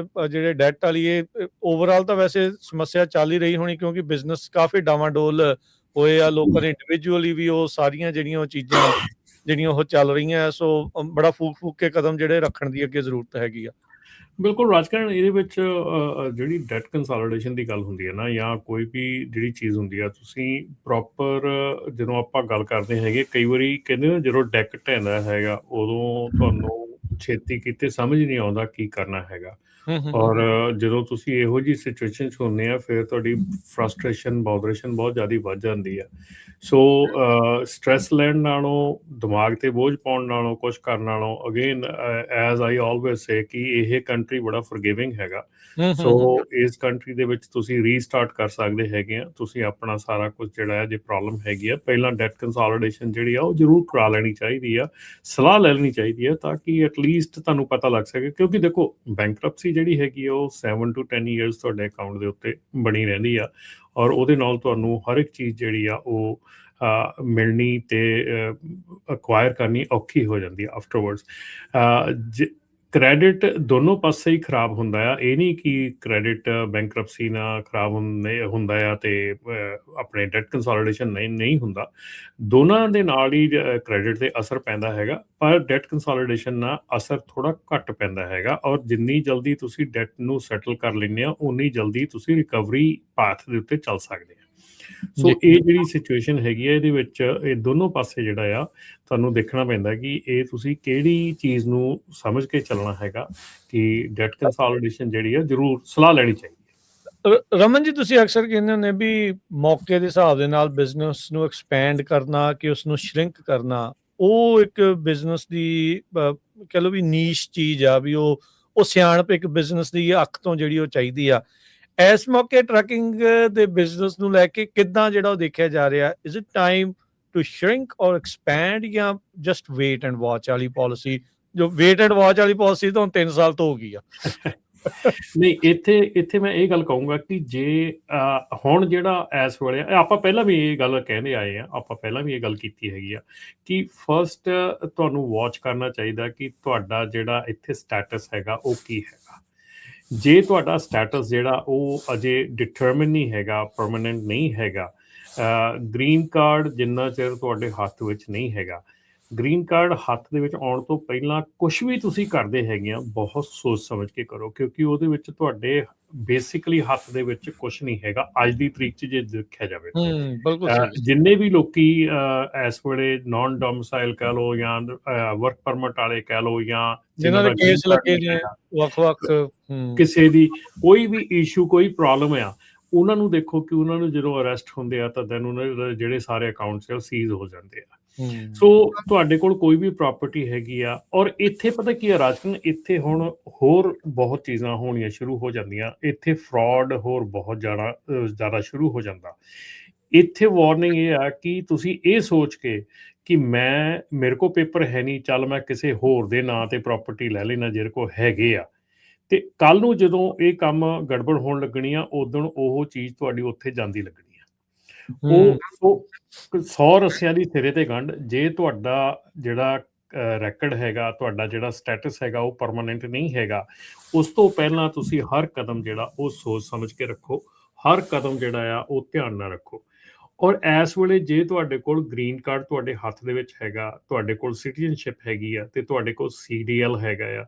ਜਿਹੜੇ ਡੈਟ ਵਾਲੀ ਇਹ ਓਵਰਆਲ ਤਾਂ ਵੈਸੇ ਸਮੱਸਿਆ ਚੱਲ ਹੀ ਰਹੀ ਹੋਣੀ, ਕਿਉਂਕਿ ਬਿਜ਼ਨਸ ਕਾਫੀ ਡਾਵਾਂਡੋਲ ਹੋਏ ਆ, ਲੋਕਾਂ ਨੇ ਇੰਡੀਵਿਜੂਅਲੀ ਵੀ ਉਹ ਸਾਰੀਆਂ ਜਿਹੜੀਆਂ ਉਹ ਚੀਜ਼ਾਂ ਜਿਹੜੀਆਂ ਉਹ ਚੱਲ ਰਹੀਆਂ। ਸੋ ਬੜਾ ਫੂਕ ਕੇ ਕਦਮ ਜਿਹੜੇ ਰੱਖਣ ਦੀ ਅੱਗੇ ਜ਼ਰੂਰਤ ਹੈਗੀ ਆ। ਬਿਲਕੁਲ ਰਾਜਕਰਨ, ਇਹਦੇ ਵਿੱਚ ਜਿਹੜੀ ਡੈਟ ਕੰਸੋਲੀਡੇਸ਼ਨ ਦੀ ਗੱਲ ਹੁੰਦੀ ਹੈ ਨਾ, ਜਾਂ ਕੋਈ ਵੀ ਜਿਹੜੀ ਚੀਜ਼ ਹੁੰਦੀ ਆ, ਤੁਸੀਂ ਪ੍ਰੋਪਰ ਜਦੋਂ ਆਪਾਂ ਗੱਲ ਕਰਦੇ ਹੈਗੇ, ਕਈ ਵਾਰੀ ਕਹਿੰਦੇ ਨਾ ਜਦੋਂ ਡੈਕ ਢਹਿੰਦਾ ਹੈਗਾ ਉਦੋਂ ਤੁਹਾਨੂੰ ਛੇਤੀ ਕਿਤੇ ਸਮਝ ਨਹੀਂ ਆਉਂਦਾ ਕੀ ਕਰਨਾ ਹੈਗਾ। ਔਰ ਜਦੋਂ ਤੁਸੀਂ ਇਹੋ ਜਿਹੀ ਸਿਚੁਏਸ਼ਨ 'ਚ ਹੁੰਦੇ ਆ, ਫਿਰ ਤੁਹਾਡੀ ਫਰਸਟ੍ਰੇਸ਼ਨ ਬਾਊਡਰੇਸ਼ਨ ਬਹੁਤ ਜ਼ਿਆਦਾ ਵੱਧ ਜਾਂਦੀ ਆ। ਸੋ ਸਟ੍ਰੈਸ ਲੈਣ ਨਾਲੋਂ, ਦਿਮਾਗ ਤੇ ਬੋਝ ਪਾਉਣ ਨਾਲੋਂ, ਕੁਛ ਕਰਨ ਨਾਲੋਂ, ਅਗੇਨ ਐਜ਼ ਆਈ ਆਲਵੇਜ਼ ਸੇ ਕਿ ਇਹ ਕੰਟਰੀ ਬੜਾ ਫੋਰਗਿਵਿੰਗ ਹੈਗਾ। ਸੋ ਇਸ ਕੰਟਰੀ ਦੇ ਵਿੱਚ ਤੁਸੀਂ ਰੀਸਟਾਰਟ ਕਰ ਸਕਦੇ ਹੈਗੇ ਆ, ਤੁਸੀਂ ਆਪਣਾ ਸਾਰਾ ਕੁਝ ਜਿਹੜਾ ਹੈ, ਜੇ ਪ੍ਰੋਬਲਮ ਹੈਗੀ ਆ, ਪਹਿਲਾਂ ਡੈਟ ਕੰਸੋਲੀਡੇਸ਼ਨ ਜਿਹੜੀ ਆ ਉਹ ਜ਼ਰੂਰ ਕਰਾ ਲੈਣੀ ਚਾਹੀਦੀ ਆ, ਸਲਾਹ ਲੈ ਲੈਣੀ ਚਾਹੀਦੀ ਆ, ਤਾਂ ਕਿ ਐਟਲੀਸਟ ਤੁਹਾਨੂੰ ਪਤਾ ਲੱਗ ਸਕੇ। ਕਿਉਂਕਿ ਦੇਖੋ, ਬੈਂਕਰਪਸੀ ਜਿਹੜੀ ਹੈਗੀ ਆ ਉਹ 7 to 10 years ਤੁਹਾਡੇ ਅਕਾਊਂਟ ਦੇ ਉੱਤੇ ਬਣੀ ਰਹਿੰਦੀ ਆ, ਔਰ ਉਹਦੇ ਨਾਲ ਤੁਹਾਨੂੰ ਹਰ ਇੱਕ ਚੀਜ਼ ਜਿਹੜੀ ਆ ਉਹ ਮਿਲਣੀ ਤੇ ਅਕਵਾਇਰ ਕਰਨੀ ਔਖੀ ਹੋ ਜਾਂਦੀ ਆ ਆਫਟਰਵਰਡਸ। ਕ੍ਰੈਡਿਟ ਦੋਨੋਂ ਪਾਸੇ ਹੀ ਖਰਾਬ ਹੁੰਦਾ ਆ, ਇਹ ਨਹੀਂ ਕਿ ਕ੍ਰੈਡਿਟ ਬੈਂਕਰਪਸੀ ਨਾਲ ਖਰਾਬ ਹੁੰਦਾ ਆ ਤੇ ਆਪਣੇ ਡੈਟ ਕੰਸੋਲੀਡੇਸ਼ਨ ਨਹੀਂ ਹੁੰਦਾ। ਦੋਨਾਂ ਦੇ ਨਾਲ ਹੀ ਕ੍ਰੈਡਿਟ ਤੇ ਅਸਰ ਪੈਂਦਾ ਹੈਗਾ, ਪਰ ਡੈਟ ਕੰਸੋਲੀਡੇਸ਼ਨ ਨਾਲ ਅਸਰ ਥੋੜਾ ਘੱਟ ਪੈਂਦਾ ਹੈਗਾ, ਔਰ ਜਿੰਨੀ ਜਲਦੀ ਤੁਸੀਂ ਡੈਟ ਨੂੰ ਸੈਟਲ ਕਰ ਲੈਂਦੇ ਆ, ਉਨੀ ਜਲਦੀ ਤੁਸੀਂ ਰਿਕਵਰੀ ਪਾਥ ਦੇ ਉੱਤੇ ਚੱਲ ਸਕਦੇ ਆ। ਸੋ ਇਹ ਜਿਹੜੀ ਸਿਚੁਏਸ਼ਨ ਹੈਗੀ ਆ, ਇਹਦੇ ਵਿੱਚ ਇਹ ਦੋਨੋਂ ਪਾਸੇ ਜਿਹੜਾ ਆ ਤੁਹਾਨੂੰ ਦੇਖਣਾ ਪੈਂਦਾ ਕਿ ਇਹ ਤੁਸੀਂ ਕਿਹੜੀ ਚੀਜ਼ ਨੂੰ ਸਮਝ ਕੇ ਚੱਲਣਾ ਹੈਗਾ, ਕਿ ਡੈਟ ਕੰਸੋਲੀਡੇਸ਼ਨ ਜਿਹੜੀ ਆ ਜ਼ਰੂਰ ਸਲਾਹ ਲੈਣੀ ਚਾਹੀਦੀ ਹੈ। ਰਮਨ ਜੀ, ਤੁਸੀਂ ਅਕਸਰ ਕਹਿੰਦੇ ਹੁੰਦੇ ਵੀ ਮੌਕੇ ਦੇ ਹਿਸਾਬ ਦੇ ਨਾਲ ਬਿਜ਼ਨਸ ਨੂੰ ਐਕਸਪੈਂਡ ਕਰਨਾ, ਕਿ ਉਸ ਨੂੰ ਸ਼ਰਿੰਕ ਕਰਨਾ, ਉਹ ਇੱਕ ਬਿਜ਼ਨਸ ਦੀ ਕਹਿ ਲਓ ਵੀ ਨੀਸ਼ ਚੀਜ਼ ਆ, ਵੀ ਉਹ ਸਿਆਣਪ ਇੱਕ ਬਿਜ਼ਨਸ ਦੀ ਅੱਖ ਤੋਂ ਜਿਹੜੀ ਉਹ ਚਾਹੀਦੀ ਆ। ਇਸ ਮੌਕੇ ਟਰੱਕਿੰਗ ਦੇ ਬਿਜ਼ਨਸ ਨੂੰ ਲੈ ਕੇ ਕਿੱਦਾਂ ਜਿਹੜਾ ਉਹ ਦੇਖਿਆ ਜਾ ਰਿਹਾ? Is it time to shrink or expand, ਜਾਂ ਜਸਟ ਵੇਟ ਐਂਡ ਵਾਚ ਵਾਲੀ ਪਾਲਿਸੀ? ਜੋ ਵੇਟ ਐਂਡ ਵਾਚ ਵਾਲੀ ਪਾਲਿਸੀ ਤਾਂ 3 ਸਾਲ ਤੋਂ ਹੋ ਗਈ ਆ। ਨਹੀਂ, ਇੱਥੇ ਮੈਂ ਇਹ ਗੱਲ ਕਹੂੰਗਾ ਕਿ ਜੇ ਹੁਣ ਜਿਹੜਾ ਇਸ ਵੇਲੇ, ਆਪਾਂ ਪਹਿਲਾਂ ਵੀ ਇਹ ਗੱਲ ਕਹਿੰਦੇ ਆਏ ਆ, ਆਪਾਂ ਪਹਿਲਾਂ ਵੀ ਇਹ ਗੱਲ ਕੀਤੀ ਹੈਗੀ ਆ ਕਿ ਫਸਟ ਤੁਹਾਨੂੰ ਵਾਚ ਕਰਨਾ ਚਾਹੀਦਾ ਕਿ ਤੁਹਾਡਾ ਜਿਹੜਾ ਇੱਥੇ ਸਟੇਟਸ ਹੈਗਾ ਉਹ ਕੀ ਹੈਗਾ। ਜੇ ਤੁਹਾਡਾ ਸਟੇਟਸ ਜਿਹੜਾ ਉਹ ਅਜੇ ਡਿਟਰਮਿਨ ਨਹੀਂ ਹੈਗਾ, ਪਰਮਾਨੈਂਟ ਨਹੀਂ ਹੈਗਾ, ਗ੍ਰੀਨ ਕਾਰਡ ਜਿੰਨਾ ਚਿਰ ਤੁਹਾਡੇ ਹੱਥ ਵਿੱਚ ਨਹੀਂ ਹੈਗਾ, ਗ੍ਰੀਨ ਕਾਰਡ ਹੱਥ ਦੇ ਵਿੱਚ ਆਉਣ ਤੋਂ ਪਹਿਲਾਂ ਕੁਛ ਵੀ ਤੁਸੀਂ ਕਰਦੇ ਹੈਗੇ ਆ, ਬਹੁਤ ਸੋਚ ਸਮਝ ਕੇ ਕਰੋ, ਕਿਉਂਕਿ ਉਹਦੇ ਵਿੱਚ ਤੁਹਾਡੇ ਬੇਸਿਕਲੀ ਹੱਥ ਦੇ ਵਿੱਚ ਕੁਛ ਨਹੀਂ ਹੈਗਾ ਅੱਜ ਦੀ ਤਰੀਕ 'ਚ ਜੇ ਦੇਖਿਆ ਜਾਵੇ। ਜਿੰਨੇ ਵੀ ਲੋਕੀ ਇਸ ਵੇਲੇ ਨਾਨ ਡੋਮਿਸਾਈਲ ਕਹਿ ਲਓ, ਜਾਂ ਵਰਕ ਪਰਮਿਟ ਵਾਲੇ ਕਹਿ ਲਓ, ਜਾਂ ਜਿਨ੍ਹਾਂ ਦੇ ਕੇਸ ਲੱਗੇ ਨੇ ਵੱਖ-ਵੱਖ, ਕਿਸੇ ਦੀ ਕੋਈ ਵੀ ਇਸ਼ੂ, ਕੋਈ ਪ੍ਰੋਬਲਮ ਆ, ਉਹਨਾਂ ਨੂੰ ਦੇਖੋ ਕਿ ਉਹਨਾਂ ਨੂੰ ਜਦੋਂ ਅਰੈਸਟ ਹੁੰਦੇ ਆ ਤਾਂ ਦੈਨ ਉਹਨਾਂ ਦੇ ਜਿਹੜੇ ਸਾਰੇ ਅਕਾਊਂਟਸ ਆ ਉਹ ਸੀਜ਼ ਹੋ ਜਾਂਦੇ ਆ। ਸੋ ਤੁਹਾਡੇ ਕੋਲ ਕੋਈ ਵੀ ਪ੍ਰਾਪਰਟੀ ਹੈਗੀ ਆ, ਔਰ ਇੱਥੇ ਪਤਾ ਕੀ ਆ ਰਾਜਕਰਨ, ਇੱਥੇ ਹੁਣ ਹੋਰ ਬਹੁਤ ਚੀਜ਼ਾਂ ਹੋਣੀਆਂ ਸ਼ੁਰੂ ਹੋ ਜਾਂਦੀਆਂ, ਇੱਥੇ ਫਰਾਡ ਹੋਰ ਬਹੁਤ ਜ਼ਿਆਦਾ ਸ਼ੁਰੂ ਹੋ ਜਾਂਦਾ। ਇੱਥੇ ਵਾਰਨਿੰਗ ਇਹ ਆ ਕਿ ਤੁਸੀਂ ਇਹ ਸੋਚ ਕੇ ਕਿ ਮੇਰੇ ਕੋਲ ਪੇਪਰ ਹੈ ਨਹੀਂ, ਚੱਲ ਮੈਂ ਕਿਸੇ ਹੋਰ ਦੇ ਨਾਂ ਤੇ ਪ੍ਰਾਪਰਟੀ ਲੈ ਲੈਣਾ ਜਿਹਦੇ ਕੋਲ ਹੈਗੇ ਆ, ਤੇ ਕੱਲ ਨੂੰ ਜਦੋਂ ਇਹ ਕੰਮ ਗੜਬੜ ਹੋਣ ਲੱਗਣੀ ਆ, ਉਦੋਂ ਉਹ ਚੀਜ਼ ਤੁਹਾਡੀ ਉੱਥੇ ਜਾਂਦੀ ਲੱਗਣੀ ਆ। ਉਹ 100 ਰੱਸਿਆਂ ਦੀ ਸਿਰੇ ਤੇ ਗੰਢ। ਜੇ ਤੁਹਾਡਾ ਜਿਹੜਾ ਰੈਕਡ ਹੈਗਾ, ਤੁਹਾਡਾ ਜਿਹੜਾ ਸਟੇਟਸ ਹੈਗਾ ਉਹ ਪਰਮਾਨੈਂਟ ਨਹੀਂ ਹੈਗਾ, ਉਸ ਤੋਂ ਪਹਿਲਾਂ ਤੁਸੀਂ ਹਰ ਕਦਮ ਜਿਹੜਾ ਉਹ ਸੋਚ ਸਮਝ ਕੇ ਰੱਖੋ, ਹਰ ਕਦਮ ਜਿਹੜਾ ਆ ਉਹ ਧਿਆਨ ਨਾਲ ਰੱਖੋ। ਔਰ ਇਸ ਵੇਲੇ ਜੇ ਤੁਹਾਡੇ ਕੋਲ ਗ੍ਰੀਨ ਕਾਰਡ ਤੁਹਾਡੇ ਹੱਥ ਦੇ ਵਿੱਚ ਹੈਗਾ, ਤੁਹਾਡੇ ਕੋਲ ਸਿਟੀਜ਼ਨਸ਼ਿਪ ਹੈਗੀ ਆ, ਤੇ ਤੁਹਾਡੇ ਕੋਲ CDL ਹੈਗਾ ਆ,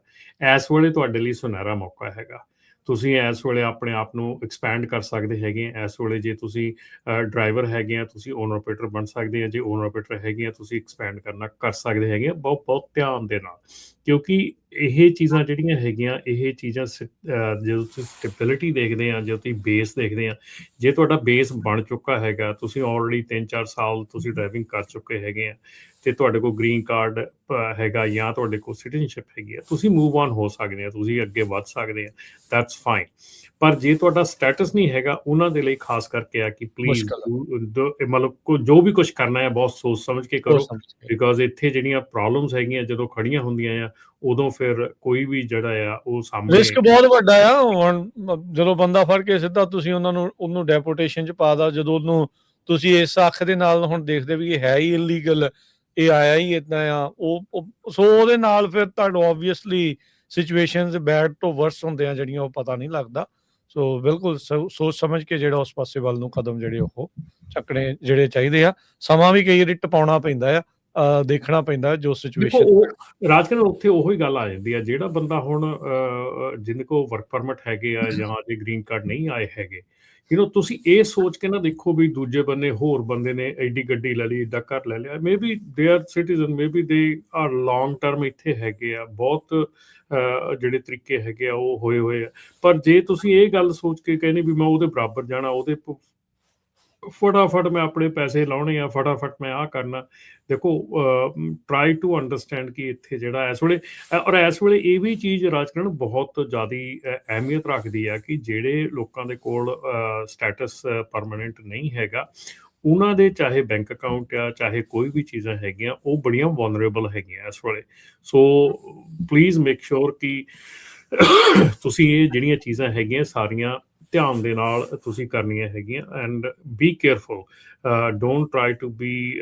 ਇਸ ਵੇਲੇ ਤੁਹਾਡੇ ਲਈ ਸੁਨਹਿਰਾ ਮੌਕਾ ਹੈਗਾ। ਤੁਸੀਂ ਇਸ ਵੇਲੇ ਆਪਣੇ ਆਪ ਨੂੰ ਐਕਸਪੈਂਡ ਕਰ ਸਕਦੇ ਹੈਗੇ ਆ। ਇਸ ਵੇਲੇ ਜੇ ਤੁਸੀਂ ਡਰਾਈਵਰ ਹੈਗੇ ਆ, ਤੁਸੀਂ ਓਨਰ ਆਪਰੇਟਰ ਬਣ ਸਕਦੇ ਆ। ਜੇ ਓਨਰ ਆਪਰੇਟਰ ਹੈਗੇ ਆ, ਤੁਸੀਂ ਐਕਸਪੈਂਡ ਕਰ ਸਕਦੇ ਹੈਗੇ ਆ, ਬਹੁਤ ਧਿਆਨ ਦੇ ਨਾਲ, ਕਿਉਂਕਿ ਇਹ ਚੀਜ਼ਾਂ ਜਿਹੜੀਆਂ ਹੈਗੀਆਂ, ਇਹ ਚੀਜ਼ਾਂ ਜਦੋਂ ਤੁਸੀਂ ਸਟੈਬਿਲਿਟੀ ਦੇਖਦੇ ਆ, ਜਦੋਂ ਤੁਸੀਂ ਬੇਸ ਦੇਖਦੇ ਆ, ਜੇ ਤੁਹਾਡਾ ਬੇਸ ਬਣ ਚੁੱਕਾ ਹੈਗਾ, ਤੁਸੀਂ ਆਲਰੇਡੀ 3-4 ਸਾਲ ਤੁਸੀਂ ਡਰਾਈਵਿੰਗ ਕਰ ਚੁੱਕੇ ਹੈਗੇ ਆ, ਤੇ ਤੁਹਾਡੇ ਕੋਲ ਗ੍ਰੀਨ ਕਾਰਡ ਹੈਗਾ, ਜਾਂ ਤੁਹਾਡੇ ਕੋਲ ਸਿਟੀਜ਼ਨਸ਼ਿਪ ਹੈਗੀ ਆ, ਤੁਸੀਂ ਮੂਵ ਆਨ ਹੋ ਸਕਦੇ ਆ, ਤੁਸੀਂ ਅੱਗੇ ਵੱਧ ਸਕਦੇ ਆ, ਦੈਟਸ ਫਾਈਨ। ਪਰ ਜੇ ਤੁਹਾਡਾ ਸਟੇਟਸ ਨਹੀਂ ਹੈਗਾ, ਉਹਨਾਂ ਦੇ ਲਈ ਖਾਸ ਕਰਕੇ ਆ ਕਿ ਪਲੀਜ਼ ਮਤਲਬ ਜੋ ਵੀ ਕੁਝ ਕਰਨਾ ਹੈ ਬਹੁਤ ਸੋਚ ਸਮਝ ਕੇ ਕਰੋ, ਬਿਕੋਜ਼ ਇੱਥੇ ਜਿਹੜੀਆਂ ਪ੍ਰੋਬਲਮਸ ਹੈਗੀਆਂ ਜਦੋਂ ਖੜੀਆਂ ਹੁੰਦੀਆਂ ਆ, ਉਦੋਂ ਫਿਰ ਕੋਈ ਵੀ ਜਿਹੜਾ ਆ ਉਹ ਸਾਹਮਣੇ ਰਿਸਕ ਬਹੁਤ ਵੱਡਾ ਆ। ਹੁਣ ਜਦੋਂ ਬੰਦਾ ਫੜ ਕੇ ਸਿੱਧਾ ਤੁਸੀਂ ਉਹਨੂੰ ਡੈਪੋਟੇਸ਼ਨ 'ਚ ਪਾ ਦਾ, ਜਦੋਂ ਉਹਨੂੰ ਤੁਸੀਂ ਇਸ ਅੱਖ ਦੇ ਨਾਲ ਹੁਣ ਦੇਖਦੇ ਵੀ ਇਹ ਹੈ ਹੀ ਇਲੀਗਲ, ਇਹ ਆਇਆ ਹੀ ਏਦਾਂ ਆ, ਸੋ ਉਹਦੇ ਨਾਲ ਫਿਰ ਤੁਹਾਨੂੰ ਆਬਵੀਅਸਲੀ ਸਿਚੁਏਸ਼ਨਸ ਬੈਡ ਤੋਂ ਵਰਸ ਹੁੰਦੇ ਆ ਜਿਹੜੀਆਂ, ਉਹ ਪਤਾ ਨਹੀਂ ਲੱਗਦਾ। ਸੋ ਬਿਲਕੁਲ ਸੋਚ ਸਮਝ ਕੇ ਜਿਹੜਾ ਉਸ ਪਾਸੇ ਵੱਲ ਨੂੰ ਕਦਮ ਜਿਹੜੇ ਉਹ ਚੱਕਣੇ ਜਿਹੜੇ ਚਾਹੀਦੇ ਆ। ਸਮਾਂ ਵੀ ਕਈ ਵਾਰੀ ਟਪਾਉਣਾ ਪੈਂਦਾ ਆ, ਦੇਖਣਾ ਪੈਂਦਾ ਜੋ ਦੇਖੋ ਸਿਚੁਏਸ਼ਨ। ਉਹ ਰਾਜਕਰਨ ਉੱਥੇ ਉਹੀ ਗੱਲ ਆ ਜਾਂਦੀ ਆ, ਜਿਹੜਾ ਬੰਦਾ ਹੁਣ ਜਿਹਦੇ ਕੋਲ ਵਰਕ ਪਰਮਿਟ ਹੈਗੇ ਆ ਜਾਂ ਜੇ ਗ੍ਰੀਨ ਕਾਰਡ ਨਹੀਂ ਆਏ ਹੈਗੇ, ਤੁਸੀਂ ਇਹ ਸੋਚ ਕੇ ਨਾ ਦੇਖੋ ਵੀ ਦੂਜੇ ਬੰਨੇ ਹੋਰ ਬੰਦੇ ਨੇ ਐਡੀ ਗੱਡੀ ਲੈ ਲਈ, ਏਦਾਂ ਘਰ ਲੈ ਲਿਆ, maybe they are citizen, maybe they are long term ਇੱਥੇ ਹੈਗੇ ਆ, ਬਹੁਤ ਜਿਹੜੇ ਤਰੀਕੇ ਹੈਗੇ ਆ ਉਹ ਹੋਏ ਆ। ਪਰ ਜੇ ਤੁਸੀਂ ਇਹ ਗੱਲ ਸੋਚ ਕੇ ਕਹਿੰਦੇ ਵੀ ਮੈਂ ਉਹਦੇ ਬਰਾਬਰ ਜਾਣਾ, ਉਹਦੇ ਫਟਾਫਟ ਮੈਂ ਆਪਣੇ ਪੈਸੇ ਲਾਉਣੇ ਆ, ਫਟਾਫਟ ਮੈਂ ਆਹ ਕਰਨਾ, ਦੇਖੋ ਟਰਾਈ ਟੂ ਅੰਡਰਸਟੈਂਡ ਕਿ ਇੱਥੇ ਜਿਹੜਾ ਇਸ ਵੇਲੇ ਔਰ ਇਸ ਵੇਲੇ ਇਹ ਵੀ ਚੀਜ਼ ਰਾਜਕਰਨ ਬਹੁਤ ਜ਼ਿਆਦਾ ਅਹਿਮੀਅਤ ਰੱਖਦੀ ਆ ਕਿ ਜਿਹੜੇ ਲੋਕਾਂ ਦੇ ਕੋਲ ਸਟੇਟਸ ਪਰਮਾਨੈਂਟ ਨਹੀਂ ਹੈਗਾ, ਉਹਨਾਂ ਦੇ ਚਾਹੇ ਬੈਂਕ ਅਕਾਊਂਟ ਆ, ਚਾਹੇ ਕੋਈ ਵੀ ਚੀਜ਼ਾਂ ਹੈਗੀਆਂ, ਉਹ ਬੜੀਆਂ ਵਲਨਰੇਬਲ ਹੈਗੀਆਂ ਇਸ ਵੇਲੇ। ਸੋ ਪਲੀਜ਼ ਮੇਕ ਸ਼ੋਰ ਕਿ ਤੁਸੀਂ ਇਹ ਜਿਹੜੀਆਂ ਚੀਜ਼ਾਂ ਹੈਗੀਆਂ ਸਾਰੀਆਂ ਧਿਆਨ ਦੇ ਨਾਲ ਤੁਸੀਂ ਕਰਨੀਆਂ ਹੈਗੀਆਂ, and be careful, don't try to be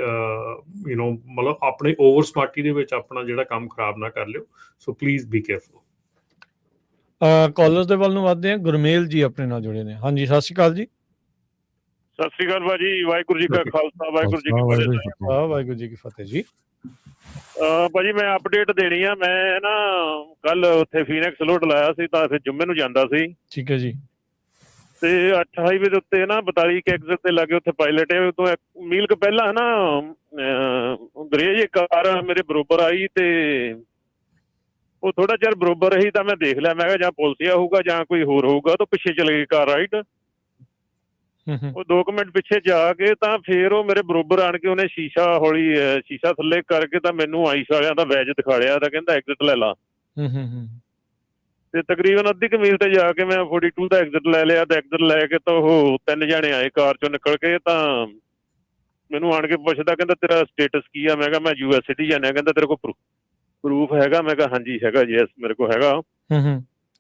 ਮਤਲਬ ਆਪਣੇ ਓਵਰ ਸਮਾਰਟੀ ਦੇ ਵਿੱਚ ਆਪਣਾ ਜਿਹੜਾ ਕੰਮ ਖਰਾਬ ਨਾ ਕਰ ਲਿਓ। So please be careful. Callers ਦੇ ਵੱਲ ਨੂੰ ਵੱਧਦੇ ਆ। ਗੁਰਮੇਲ ਜੀ ਆਪਣੇ ਨਾਲ ਜੁੜੇ ਨੇ। ਹਾਂਜੀ, ਸਤਿ ਸ਼੍ਰੀ ਅਕਾਲ ਜੀ। ਸਤਿ ਸ੍ਰੀ ਅਕਾਲ ਭਾਜੀ, ਵਾਹਿਗੁਰੂ ਜੀ ਕਾ ਖਾਲਸਾ, ਵਾਹਿਗੁਰੂ ਜੀ ਕੀ ਫਤਿਹ। ਵਾਹਿਗੁਰੂ ਜੀ ਕੀ ਫਤਿਹ ਜੀ। ਭਾਜੀ ਮੈਂ ਅਪਡੇਟ ਦੇਣੀ ਆ। ਮੈਂ ਨਾ ਕੱਲ ਉੱਥੇ ਫੀਨਿਕਸ ਲੋਡ ਲਾਇਆ ਸੀ, ਤਾਂ ਫਿਰ ਜੁੰਮੇ ਨੂੰ ਜਾਂਦਾ ਸੀ। ਠੀਕ ਹੈ ਜੀ। ਤੇ 8 ਹਾਈਵੇ ਦੇ ਉੱਤੇ ਨਾ 42 ਕੇ ਐਗਜ਼ਿਟ ਤੇ ਲਾਗੇ ਉੱਥੇ ਪਾਇਲਟ ਹੈ, ਤੋਂ ਮੀਲ ਕੁ ਪਹਿਲਾਂ ਹੈ ਨਾ ਅੰਗਰੇਜ਼ ਕਾਰ ਮੇਰੇ ਬਰੋਬਰ ਆਈ, ਤੇ ਉਹ ਥੋੜਾ ਚਿਰ ਬਰੋਬਰ ਰਹੀ ਤਾਂ ਮੈਂ ਦੇਖ ਲਿਆ, ਮੈਂ ਕਿਹਾ ਜਾਂ ਪੁਲਿਸ ਹੋਊਗਾ ਜਾਂ ਕੋਈ ਹੋਰ ਹੋਊਗਾ, ਤਾਂ ਪਿੱਛੇ ਚਲੇ ਗਈ ਕਾਰ ਰਾਈਟ। ਉਹ 2 ਮਿੰਟ ਪਿੱਛੇ ਜਾ ਕੇ ਤਾਂ ਫਿਰ ਉਹ ਮੇਰੇ ਬਰੋਬਰ ਆਣ ਕੇ ਉਹਨੇ ਸ਼ੀਸ਼ਾ ਥੱਲੇ ਕਰਕੇ ਤਾਂ ਮੈਨੂੰ ਆਈਸ ਵਾਲਿਆਂ ਦਾ ਵੈਜ ਦਿਖਾ ਲਿਆ, ਤਾਂ ਕਹਿੰਦਾ ਐਗਜ਼ਿਟ ਲੈ ਲਾ। ਤੇ ਤਕਰੀਬਨ ਅੱਧੀ ਕੁ ਮੀਲ ਤੇ ਜਾ ਕੇ ਮੈਂ 42 ਦਾ ਐਗਜ਼ਿਟ ਲੈ ਲਿਆ, ਤੇ ਐਗਜ਼ਿਟ ਲੈ ਕੇ ਤਾਂ ਉਹ 3 ਜਣੇ ਆਏ ਕਾਰ ਚੋਂ ਨਿਕਲ ਕੇ, ਤਾਂ ਮੈਨੂੰ ਆਣ ਕੇ ਪੁੱਛਦਾ, ਕਹਿੰਦਾ ਤੇਰਾ ਸਟੇਟਸ ਕੀ ਆ? ਮੈਂ ਕਿਹਾ ਮੈਂ US ਸਿਟੀਜ਼ਨ ਆ। ਕਹਿੰਦਾ ਤੇਰੇ ਕੋਲ ਪ੍ਰੂਫ ਹੈਗਾ? ਮੈਂ ਕਿਹਾ ਹਾਂਜੀ ਹੈਗਾ ਜੀ, ਮੇਰੇ ਕੋਲ ਹੈਗਾ।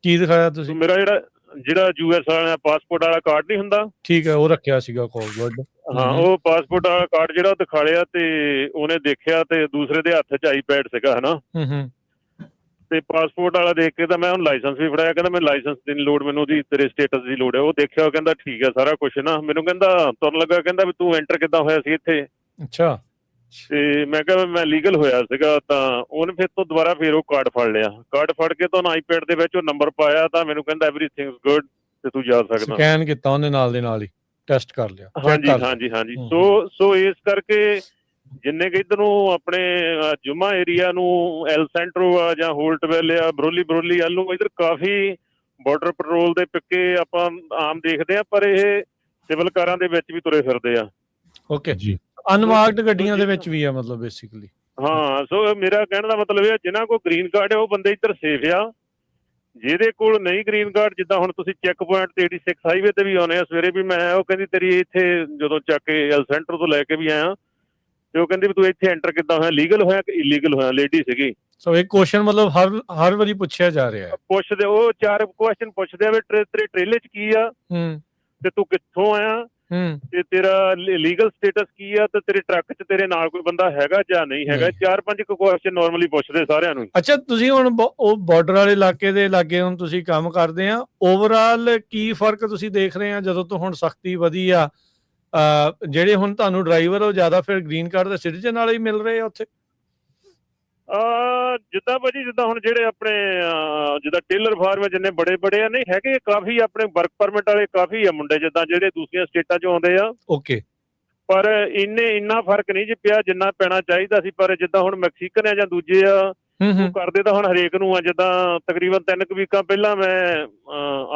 ਕੀ ਦਿਖਾਇਆ ਤੁਸੀਂ? ਮੇਰਾ ਜਿਹੜਾ US ਵਾਲਾ ਪਾਸਪੋਰਟ ਵਾਲਾ ਕਾਰਡ ਨਹੀਂ ਹੁੰਦਾ, ਠੀਕ ਹੈ, ਉਹ ਰੱਖਿਆ ਸੀਗਾ ਕੋਲ। ਹਾਂ, ਉਹ ਪਾਸਪੋਰਟ ਵਾਲਾ ਕਾਰਡ ਜਿਹੜਾ ਉਹ ਦਿਖਾ ਲਿਆ, ਤੇ ਉਹਨੇ ਦੇਖਿਆ ਤੇ ਦੂਸਰੇ ਦੇ ਹੱਥ 'ਚ ਆਈਪੈਡ ਸੀਗਾ ਹਨਾ, ਤੇ ਪਾਸਪੋਰਟ ਵਾਲਾ ਦੇਖ ਕੇ ਤਾਂ ਮੈਂ ਹੁਣ ਲਾਇਸੈਂਸ ਵੀ ਫੜਾਇਆ। ਕਹਿੰਦਾ ਮੈਨੂੰ ਲਾਇਸੈਂਸ ਦੀ ਨਹੀਂ ਲੋੜ, ਮੈਨੂੰ ਉਹਦੀ ਤੇਰੇ ਸਟੇਟਸ ਦੀ ਲੋੜ ਹੈ। ਉਹ ਦੇਖਿਆ, ਉਹ ਕਹਿੰਦਾ ਠੀਕ ਹੈ ਸਾਰਾ ਕੁਛ ਨਾ। ਮੈਨੂੰ ਕਹਿੰਦਾ ਤੁਰਨ ਲੱਗਾ, ਕਹਿੰਦਾ ਵੀ ਤੂੰ ਐਂਟਰ ਕਿੱਦਾਂ ਹੋਇਆ ਸੀ ਇੱਥੇ? ਅੱਛਾ। ਤੇ ਮੈਂ ਕਿਹਾ ਮੈਂ ਲੀਗਲ ਹੋਇਆ ਸੀਗਾ। ਤਾਂ ਉਹਨੇ ਫਿਰ ਤੋਂ ਦੁਬਾਰਾ ਫਿਰ ਉਹ ਕਾਰਡ ਫੜ ਲਿਆ, ਕਾਰਡ ਫੜ ਕੇ ਤਾਂ ਆਈਪੈਡ ਦੇ ਵਿੱਚ ਉਹ ਨੰਬਰ ਪਾਇਆ, ਤਾਂ ਮੈਨੂੰ ਕਹਿੰਦਾ ਐਵਰੀਥਿੰਗ ਗੁੱਡ, ਤੇ ਤੂੰ ਜਾ ਸਕਦਾ। ਸਕੈਨ ਕੀਤਾ ਉਹਨੇ ਨਾਲ ਦੇ ਨਾਲ ਹੀ, ਟੈਸਟ ਕਰ ਲਿਆ। ਹਾਂਜੀ। ਸੋ ਇਸ ਕਰਕੇ ਜਿੰਨੇ ਕਿ ਇੱਧਰ ਨੂੰ ਆਪਣੇ ਜੁਮਾ ਏਰੀਆ ਨੂੰ, ਐਲ ਸੈਂਟਰੋ ਆ ਜਾਂ ਹੋਲਟਵੈਲ ਆ, ਬਰੋਲੀ ਵੱਲ ਨੂੰ, ਇੱਧਰ ਕਾਫੀ ਬਾਰਡਰ ਪੈਟਰੋਲ ਦੇ ਪਿੱਕੇ ਆਪਾਂ ਆਮ ਦੇਖਦੇ ਆ, ਪਰ ਇਹ ਸਿਵਲ ਕਾਰਾਂ ਦੇ ਵਿੱਚ ਵੀ ਤੁਰੇ ਫਿਰਦੇ ਆ। ਓਕੇ ਜੀ। ਅਨਮਾਰਕਡ ਗੱਡੀਆਂ ਦੇ ਵਿੱਚ ਵੀ ਆ ਮਤਲਬ ਬੇਸਿਕਲੀ। ਹਾਂ, ਸੋ ਮੇਰਾ ਕਹਿਣ ਦਾ ਮਤਲਬ ਇਹ, ਜਿਨ੍ਹਾਂ ਕੋਲ ਗ੍ਰੀਨ ਕਾਰਡ ਹੈ ਉਹ ਬੰਦੇ ਇੱਧਰ ਸੇਫ ਆ। ਜਿਹਦੇ ਕੋਲ ਨਹੀਂ ਗ੍ਰੀਨ ਕਾਰਡ, ਜਿੱਦਾਂ ਹੁਣ ਤੁਸੀਂ ਚੈੱਕ ਪੁਆਇੰਟ ਤੇ 86 ਹਾਈਵੇ ਤੇ ਵੀ ਆਉਣੇ ਆ, ਸਵੇਰੇ ਵੀ ਮੈਂ ਉਹ ਕਹਿੰਦੀ ਤੇਰੀ ਇੱਥੇ ਜਦੋਂ ਚੱਕ ਕੇ ਐਲ ਸੈਂਟਰ ਤੋਂ ਲੈ ਕੇ ਵੀ ਆਇਆ, ਤੇ ਉਹ ਕਹਿੰਦੀ ਵੀ ਤੂੰ ਇੱਥੇ ਐਂਟਰ ਕਿੱਦਾਂ ਹੋਇਆ, ਲੀਗਲ ਹੋਇਆ ਕਿ ਇਲੀਗਲ ਹੋਇਆ? ਲੇਡੀ ਸੀਗੀ। ਸੋ ਇਹ ਕੁਐਸਚਨ ਮਤਲਬ ਹਰ ਵਾਰੀ ਪੁੱਛਿਆ ਜਾ ਰਿਹਾ ਹੈ। ਪੁੱਛਦੇ, ਉਹ 4 ਕੁਐਸਚਨ ਪੁੱਛਦੇ ਆ ਵੀ ਤੇਰੇ ਟ੍ਰੇਲੇ 'ਚ ਕੀ ਆ, ਤੇ ਤੂੰ ਕਿੱਥੋਂ ਆਇਆ, ਤੇ ਤੇਰਾ ਲੀਗਲ ਸਟੇਟਸ ਕੀ ਆ, ਤੇ ਤੇਰੇ ਟਰੱਕ 'ਚ ਤੇਰੇ ਨਾਲ ਕੋਈ ਬੰਦਾ ਹੈਗਾ ਜਾਂ ਨਹੀਂ ਹੈਗਾ। 4-5 ਕੁਐਸਚਨ ਨਾਰਮਲੀ ਪੁੱਛਦੇ ਸਾਰਿਆਂ ਨੂੰ। ਅੱਛਾ, ਤੁਸੀਂ ਹੁਣ ਉਹ ਬਾਰਡਰ ਵਾਲੇ ਇਲਾਕੇ ਦੇ ਲਾਗੇ ਹੁਣ ਤੁਸੀਂ ਕੰਮ ਕਰਦੇ ਆ, ਓਵਰਆਲ ਕੀ ਫਰਕ ਤੁਸੀਂ ਦੇਖ ਰਹੇ ਆ ਜਦੋਂ ਤੋਂ ਹੁਣ ਸਖਤੀ ਵਧੀ ਆ? ਜਿਹੜੇ ਹੁਣ ਤੁਹਾਨੂੰ ਡਰਾਈਵਰ ਉਹ ਜ਼ਿਆਦਾ ਫਿਰ ਗ੍ਰੀਨ ਕਾਰਡ ਦੇ ਸਿਟੀਜ਼ਨ ਵਾਲੇ ਹੀ ਮਿਲ ਰਹੇ ਆ ਉੱਥੇ? ਜਿੱਦਾਂ ਭਾਜੀ, ਜਿੱਦਾਂ ਹੁਣ ਜਿਹੜੇ ਆਪਣੇ ਜਿੱਦਾਂ ਟੇਲਰ ਫਾਰਮ ਜਿੰਨੇ ਬੜੇ ਆ, ਨਹੀਂ ਹੈਗੇ ਕਾਫੀ ਆਪਣੇ ਵਰਕ ਪਰਮਿਟ ਵਾਲੇ ਕਾਫੀ ਆ ਮੁੰਡੇ, ਜਿੱਦਾਂ ਜਿਹੜੇ ਦੂਸਰੀਆਂ ਸਟੇਟਾਂ 'ਚੋਂ ਆਉਂਦੇ ਆ। ਓਕੇ। ਪਰ ਇੰਨਾ ਫਰਕ ਨਹੀਂ ਜੀ ਪਿਆ ਜਿੰਨਾ ਪੈਣਾ ਚਾਹੀਦਾ ਸੀ। ਪਰ ਜਿੱਦਾਂ ਹੁਣ ਮੈਕਸੀਕਨ ਆ ਜਾਂ ਦੂਜੇ ਆ, ਉਹ ਕਰਦੇ ਤਾਂ ਹੁਣ ਹਰੇਕ ਨੂੰ ਆ। ਜਿੱਦਾਂ ਤਕਰੀਬਨ 3 ਵੀਕਾਂ ਪਹਿਲਾਂ ਮੈਂ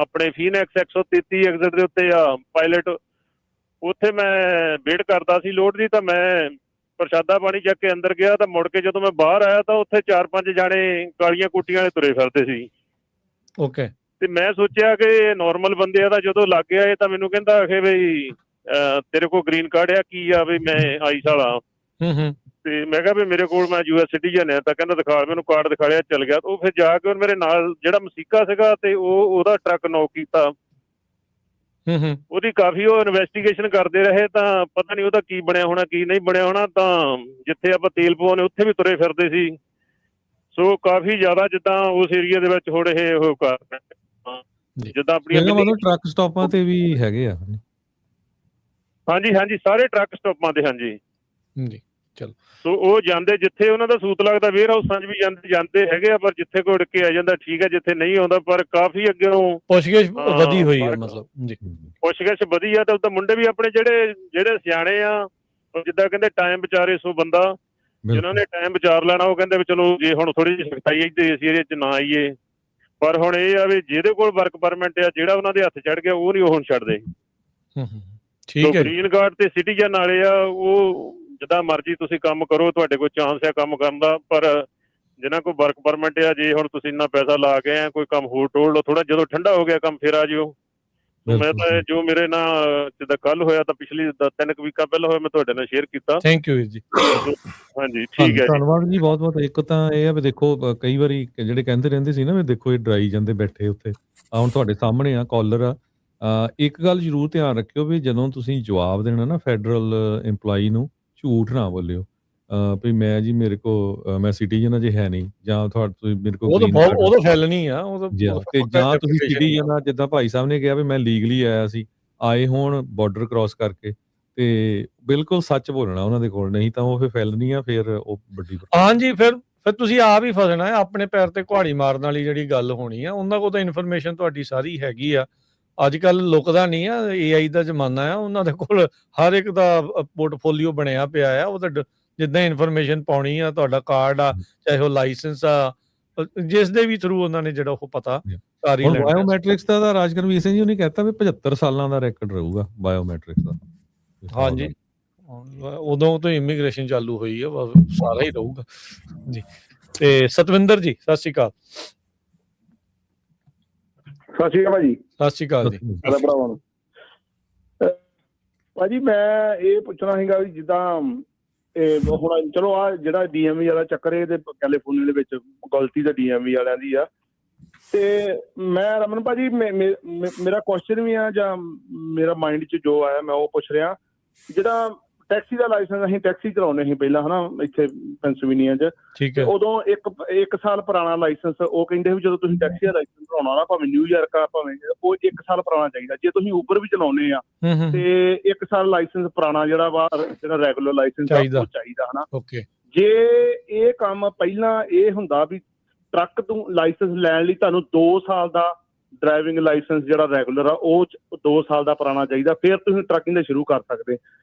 ਆਪਣੇ ਫੀਨਿਕਸ 133 ਐਗਜ਼ਿਟ ਦੇ ਉੱਤੇ ਆ ਪਾਇਲਟ, ਉੱਥੇ ਮੈਂ ਵੇਟ ਕਰਦਾ ਸੀ ਲੋਡ ਦੀ, ਤਾਂ ਮੈਂ ਪ੍ਰਸ਼ਾਦਾ ਪਾਣੀ ਚੱਕ ਕੇ ਅੰਦਰ ਗਿਆ, ਤਾਂ ਮੁੜ ਕੇ ਜਦੋਂ ਮੈਂ ਬਾਹਰ ਆਇਆ ਤਾਂ ਉੱਥੇ 4-5 ਜਾਣੇ ਕਾਲੀਆਂ ਕੋਟੀਆਂ ਵਾਲੇ ਤੁਰੇ ਫਿਰਦੇ ਸੀ। ਓਕੇ। ਤੇ ਮੈਂ ਸੋਚਿਆ ਕਿ ਨਾਰਮਲ ਬੰਦੇ ਆ, ਤਾਂ ਜਦੋਂ ਲੱਗ ਆਏ ਤਾਂ ਮੈਨੂੰ ਕਹਿੰਦਾ ਕਿ ਬਈ ਤੇਰੇ ਕੋਲ ਗ੍ਰੀਨ ਕਾਰਡ ਆ? ਕੀ ਆ ਵੀ ਮੈਂ ਆਈਸ ਵਾਲਾ। ਤੇ ਮੈਂ ਕਿਹਾ ਵੀ ਮੇਰੇ ਕੋਲ, ਮੈਂ US ਸਿਟੀਜ਼ਨ ਆ। ਤਾਂ ਕਹਿੰਦਾ ਦਿਖਾ, ਮੈਨੂੰ ਕਾਰਡ ਦਿਖਾ ਲਿਆ, ਚੱਲ ਗਿਆ। ਉਹ ਫਿਰ ਜਾ ਕੇ ਮੇਰੇ ਨਾਲ ਜਿਹੜਾ ਮਸੀਕਾ ਸੀਗਾ, ਤੇ ਉਹਦਾ ਟਰੱਕ ਨੌਕ ਕੀਤਾ। ਉਹਦੀ ਕਾਫੀ ਉਹ ਇਨਵੈਸਟੀਗੇਸ਼ਨ ਕਰਦੇ ਰਹੇ, ਤਾਂ ਪਤਾ ਨਹੀਂ ਉਹਦਾ ਕੀ ਬਣਿਆ ਹੋਣਾ ਕੀ ਨਹੀਂ ਬਣਿਆ ਹੋਣਾ। ਤਾਂ ਜਿੱਥੇ ਆਪਾਂ ਤੇਲ ਪਵਾਉਂਦੇ ਉੱਥੇ ਵੀ ਤੁਰੇ ਫਿਰਦੇ ਸੀ। ਸੋ ਕਾਫੀ ਜ਼ਿਆਦਾ ਜਿੱਦਾਂ ਉਸ ਏਰੀਆ ਦੇ ਵਿੱਚ ਹੁਣ ਇਹ ਉਹ ਕਰ ਜਿੱਦਾਂ ਆਪਣੀਆਂ ਮਤਲਬ ਟਰੱਕ ਸਟਾਪਾਂ ਤੇ ਵੀ ਹੈਗੇ ਆ। ਹਾਂਜੀ ਸਾਰੇ ਟਰੱਕ ਸਟਾਪਾਂ ਤੇ। ਹਾਂਜੀ ਜੀ ਚਲੋ। ਸੋ ਉਹ ਜਾਂਦੇ ਜਿੱਥੇ ਉਹਨਾਂ ਦਾ ਸੂਤ ਲੱਗਦਾ ਵੇਅਰ ਹਾਊਸਾਂ 'ਚ ਵੀ ਜਾਂਦੇ ਹੈਗੇ ਆ, ਪਰ ਜਿੱਥੇ ਕੋਈ ਉੜ ਕੇ ਆ ਜਾਂਦਾ ਠੀਕ ਹੈ, ਜਿੱਥੇ ਨਹੀਂ ਆਉਂਦਾ। ਪਰ ਕਾਫੀ ਅੱਗੇੋਂ ਪੁੱਛਗਿੱਛ ਵਧੀ ਹੋਈ ਹੈ, ਮਤਲਬ ਜੀ ਪੁੱਛਗਿੱਛ ਵਧੀ ਆ। ਤੇ ਉਹਦਾ ਮੁੰਡੇ ਵੀ ਆਪਣੇ ਜਿਹੜੇ ਸਿਆਣੇ ਆ, ਜਿੱਦਾਂ ਕਹਿੰਦੇ ਟਾਈਮ ਵਿਚਾਰੇ ਸੋ ਬੰਦਾ, ਜਿਨ੍ਹਾਂ ਨੇ ਟਾਈਮ ਵਿਚਾਰ ਲੈਣਾ, ਉਹ ਕਹਿੰਦੇ ਵੀ ਚਲੋ ਜੇ ਹੁਣ ਥੋੜੀ ਜਿਹੀ ਸਖਤਾਈ ਇੱਥੇ ਇਸ ਏਰੀਏ 'ਚ ਨਾ ਆਈਏ। ਪਰ ਹੁਣ ਇਹ ਆ ਵੀ ਜਿਹਦੇ ਕੋਲ ਵਰਕ ਪਰਮਿਟ ਆ, ਜਿਹੜਾ ਉਹਨਾਂ ਦੇ ਹੱਥ ਚੜ ਗਿਆ ਉਹ ਨਹੀਂ ਉਹ ਹੁਣ ਛੱਡਦੇ। ਠੀਕ ਹੈ। ਗ੍ਰੀਨ ਕਾਰਡ ਤੇ ਸਿਟੀਜ਼ਨ ਵਾਲੇ ਆ, ਉਹ ਜਿੱਦਾਂ ਮਰਜ਼ੀ ਤੁਸੀਂ ਕੰਮ ਕਰੋ, ਤੁਹਾਡੇ ਕੋਲ ਚਾਂਸ ਹੈ ਕੰਮ ਕਰਨ ਦਾ। ਪਰ ਜਿਨ੍ਹਾਂ ਕੋਲ ਵਰਕ ਪਰਮਿਟ ਆ, ਜੇ ਹੁਣ ਤੁਸੀਂ ਇੰਨਾ ਪੈਸਾ ਲਾ ਕੇ ਆ, ਕੋਈ ਕੰਮ ਹੋਰ ਟੋਲ ਲਓ, ਥੋੜਾ ਜਦੋਂ ਠੰਡਾ ਹੋ ਗਿਆ ਕੰਮ ਫਿਰ ਆ ਜਿਓ। ਮੈਂ ਤਾਂ ਜੋ ਮੇਰੇ ਨਾਲ ਜਿੱਦਾਂ ਕੱਲ ਹੋਇਆ, ਤਾਂ ਪਿਛਲੀ 3 ਵੀਕਾਂ ਪਹਿਲਾਂ ਹੋਇਆ, ਮੈਂ ਤੁਹਾਡੇ ਨਾਲ ਸ਼ੇਅਰ ਕੀਤਾ। ਥੈਂਕ ਯੂ ਜੀ। ਹਾਂਜੀ ਠੀਕ ਹੈ, ਧੰਨਵਾਦ ਜੀ ਬਹੁਤ ਬਹੁਤ। ਇੱਕ ਤਾਂ ਇਹ ਆ ਵੀ ਦੇਖੋ, ਕਈ ਵਾਰੀ ਜਿਹੜੇ ਕਹਿੰਦੇ ਰਹਿੰਦੇ ਸੀ ਨਾ ਵੀ ਦੇਖੋ ਇਹ ਡਰਾਈ ਜਾਂਦੇ ਬੈਠੇ ਉੱਥੇ, ਹੁਣ ਤੁਹਾਡੇ ਸਾਹਮਣੇ ਆ ਕਾਲਰ ਆ। ਇੱਕ ਗੱਲ ਜ਼ਰੂਰ ਧਿਆਨ ਰੱਖਿਓ ਵੀ ਜਦੋਂ ਤੁਸੀਂ ਜਵਾਬ ਦੇਣਾ ਨਾ ਫੈਡਰਲ ਇੰਪਲਾਈ ਨੂੰ, ਝੂਠ ਨਾ ਬੋਲਿਓ ਵੀ ਮੈਂ ਜੀ ਮੇਰੇ ਕੋਲ ਮੈਂ ਸਿਟੀਜ਼ਨ ਅਜੇ ਹੈ ਨਹੀਂ, ਜਾਂ ਤੁਸੀਂ ਮੇਰੇ ਕੋਲ ਉਹ ਤਾਂ ਫੈਲਨੀ ਆ। ਤੇ ਜਾਂ ਤੁਸੀਂ ਸਿਟੀਜ਼ਨ ਆ, ਜਿੱਦਾਂ ਭਾਈ ਸਾਹਿਬ ਨੇ ਕਿਹਾ ਵੀ ਮੈਂ ਲੀਗਲੀ ਆਇਆ ਸੀ, ਆਏ ਹੋਣ ਬਾਰਡਰ ਕ੍ਰਾਸ ਕਰਕੇ, ਤੇ ਬਿਲਕੁਲ ਸੱਚ ਬੋਲਣਾ ਉਹਨਾਂ ਦੇ ਕੋਲ, ਨਹੀਂ ਤਾਂ ਉਹ ਫਿਰ ਫੈਲਨੀ ਆ, ਫਿਰ ਉਹ ਵੱਡੀ। ਹਾਂਜੀ ਫਿਰ ਤੁਸੀਂ ਆਪ ਹੀ ਫਸਣਾ ਹੈ, ਆਪਣੇ ਪੈਰ ਤੇ ਕੁਹਾੜੀ ਮਾਰਨ ਵਾਲੀ ਜਿਹੜੀ ਗੱਲ ਹੋਣੀ ਆ। ਉਹਨਾਂ ਕੋਲ ਤਾਂ ਇਨਫੋਰਮੇਸ਼ਨ ਤੁਹਾਡੀ ਸਾਰੀ ਹੈਗੀ ਆ। ਅੱਜ ਕੱਲ੍ਹ ਲੁਕਦਾ ਨਹੀਂ ਆ, AI ਦਾ ਜ਼ਮਾਨਾ ਆ। ਉਹਨਾਂ ਦੇ ਕੋਲ ਹਰ ਇੱਕ ਦਾ ਪੋਰਟਫੋਲੀਓ ਬਣਿਆ ਪਿਆ ਆ। ਉਹ ਤਾਂ ਜਿੱਦਾਂ ਇਨਫੋਰਮੇਸ਼ਨ ਪਾਉਣੀ ਆ, ਤੁਹਾਡਾ ਕਾਰਡ ਆ, ਚਾਹੇ ਉਹ ਲਾਇਸੈਂਸ ਆ, ਜਿਸ ਦੇ ਵੀ ਥਰੂ ਉਹਨਾਂ ਨੇ ਜਿਹੜਾ ਉਹ ਪਤਾ ਸਾਰੀ ਲੈਣਾ। ਬਾਇਓਮੈਟ੍ਰਿਕਸ ਦਾ ਰਾਜਕਰਮਵੀਰ ਸਿੰਘ ਜੀ ਉਹਨੇ ਕਹਿਤਾ ਵੀ 75 ਸਾਲਾਂ ਦਾ ਰੈਕੋਰਡ ਰਹੂਗਾ ਬਾਇਓਮੈਟ੍ਰਿਕਸ ਦਾ। ਹਾਂਜੀ, ਉਦੋਂ ਤੋਂ ਇਮੀਗ੍ਰੇਸ਼ਨ ਚਾਲੂ ਹੋਈ ਆ, ਸਾਰਾ ਹੀ ਰਹੂਗਾ ਜੀ। ਤੇ ਸਤਵਿੰਦਰ ਜੀ ਸਤਿ ਸ਼੍ਰੀ ਅਕਾਲ। ਸਤਿ ਸ਼੍ਰੀ ਅਕਾਲ ਭਾਜੀ। ਸਤਿ ਸ਼੍ਰੀ ਅਕਾਲ ਜੀ। ਭਰਾਵਾਂ ਨੂੰ ਭਾਜੀ ਮੈਂ ਇਹ ਪੁੱਛਣਾ ਸੀਗਾ ਵੀ ਜਿੱਦਾਂ ਹੁਣ ਚਲੋ ਆ ਜਿਹੜਾ DMV ਵਾਲਾ ਚੱਕਰ, ਇਹਦੇ ਕੈਲੀਫੋਰਨੀਆ ਦੇ ਵਿੱਚ ਗਲਤੀ ਤਾਂ DMV ਵਾਲਿਆਂ ਦੀ ਆ। ਤੇ ਮੈਂ ਰਮਨ ਭਾਜੀ ਮੇਰਾ ਕੁਐਸਚਨ ਵੀ ਆ, ਜਾਂ ਮੇਰਾ ਮਾਈਂਡ 'ਚ ਜੋ ਆਇਆ ਮੈਂ ਉਹ ਪੁੱਛ ਰਿਹਾ। ਜਿਹੜਾ ਟੈਕਸੀ ਦਾ ਲਾਇਸੈਂਸ ਅਸੀਂ ਟੈਕਸੀ ਚਲਾਉਂਦੇ ਸੀ ਪਹਿਲਾਂ ਹਨਾ ਇੱਥੇ ਪੈਂਸਿਲਵੇਨੀਆ 'ਚ, ਠੀਕ ਹੈ। ਉਦੋਂ ਇੱਕ ਸਾਲ ਪੁਰਾਣਾ ਲਾਇਸੈਂਸ ਉਹ ਕਹਿੰਦੇ ਵੀ ਜਦੋਂ ਤੁਸੀਂ ਟੈਕਸੀ ਦਾ ਲਾਇਸੈਂਸ ਬਣਾਉਣਾ ਨਾ, ਭਾਵੇਂ ਨਿਊਯਾਰਕ ਆ ਭਾਵੇਂ, ਉਹ 1 ਸਾਲ ਪੁਰਾਣਾ ਚਾਹੀਦਾ। ਜੇ ਤੁਸੀਂ ਉਬਰ ਵੀ ਚਲਾਉਂਦੇ ਆ ਤੇ 1 ਸਾਲ ਲਾਇਸੈਂਸ ਪੁਰਾਣਾ ਜਿਹੜਾ ਵਾ, ਜਿਹੜਾ ਰੈਗੂਲਰ ਲਾਇਸੈਂਸ ਉਹ ਚਾਹੀਦਾ ਹਨਾ। ਓਕੇ। ਜੇ ਇਹ ਕੰਮ ਪਹਿਲਾਂ ਇਹ ਹੁੰਦਾ ਵੀ ਟਰੱਕ ਤੋਂ ਲਾਇਸੈਂਸ ਲੈਣ ਲਈ ਤੁਹਾਨੂੰ 2 ਸਾਲ ਦਾ ਡਰਾਈਵਿੰਗ ਲਾਇਸੈਂਸ ਜਿਹੜਾ ਰੈਗੂਲਰ ਆ ਉਹ 2 ਸਾਲ ਦਾ ਪੁਰਾਣਾ ਚਾਹੀਦਾ, ਫਿਰ ਤੁਸੀਂ ਟਰੱਕਿੰਗ ਦਾ ਸ਼ੁਰੂ ਕਰ ਸਕਦੇ।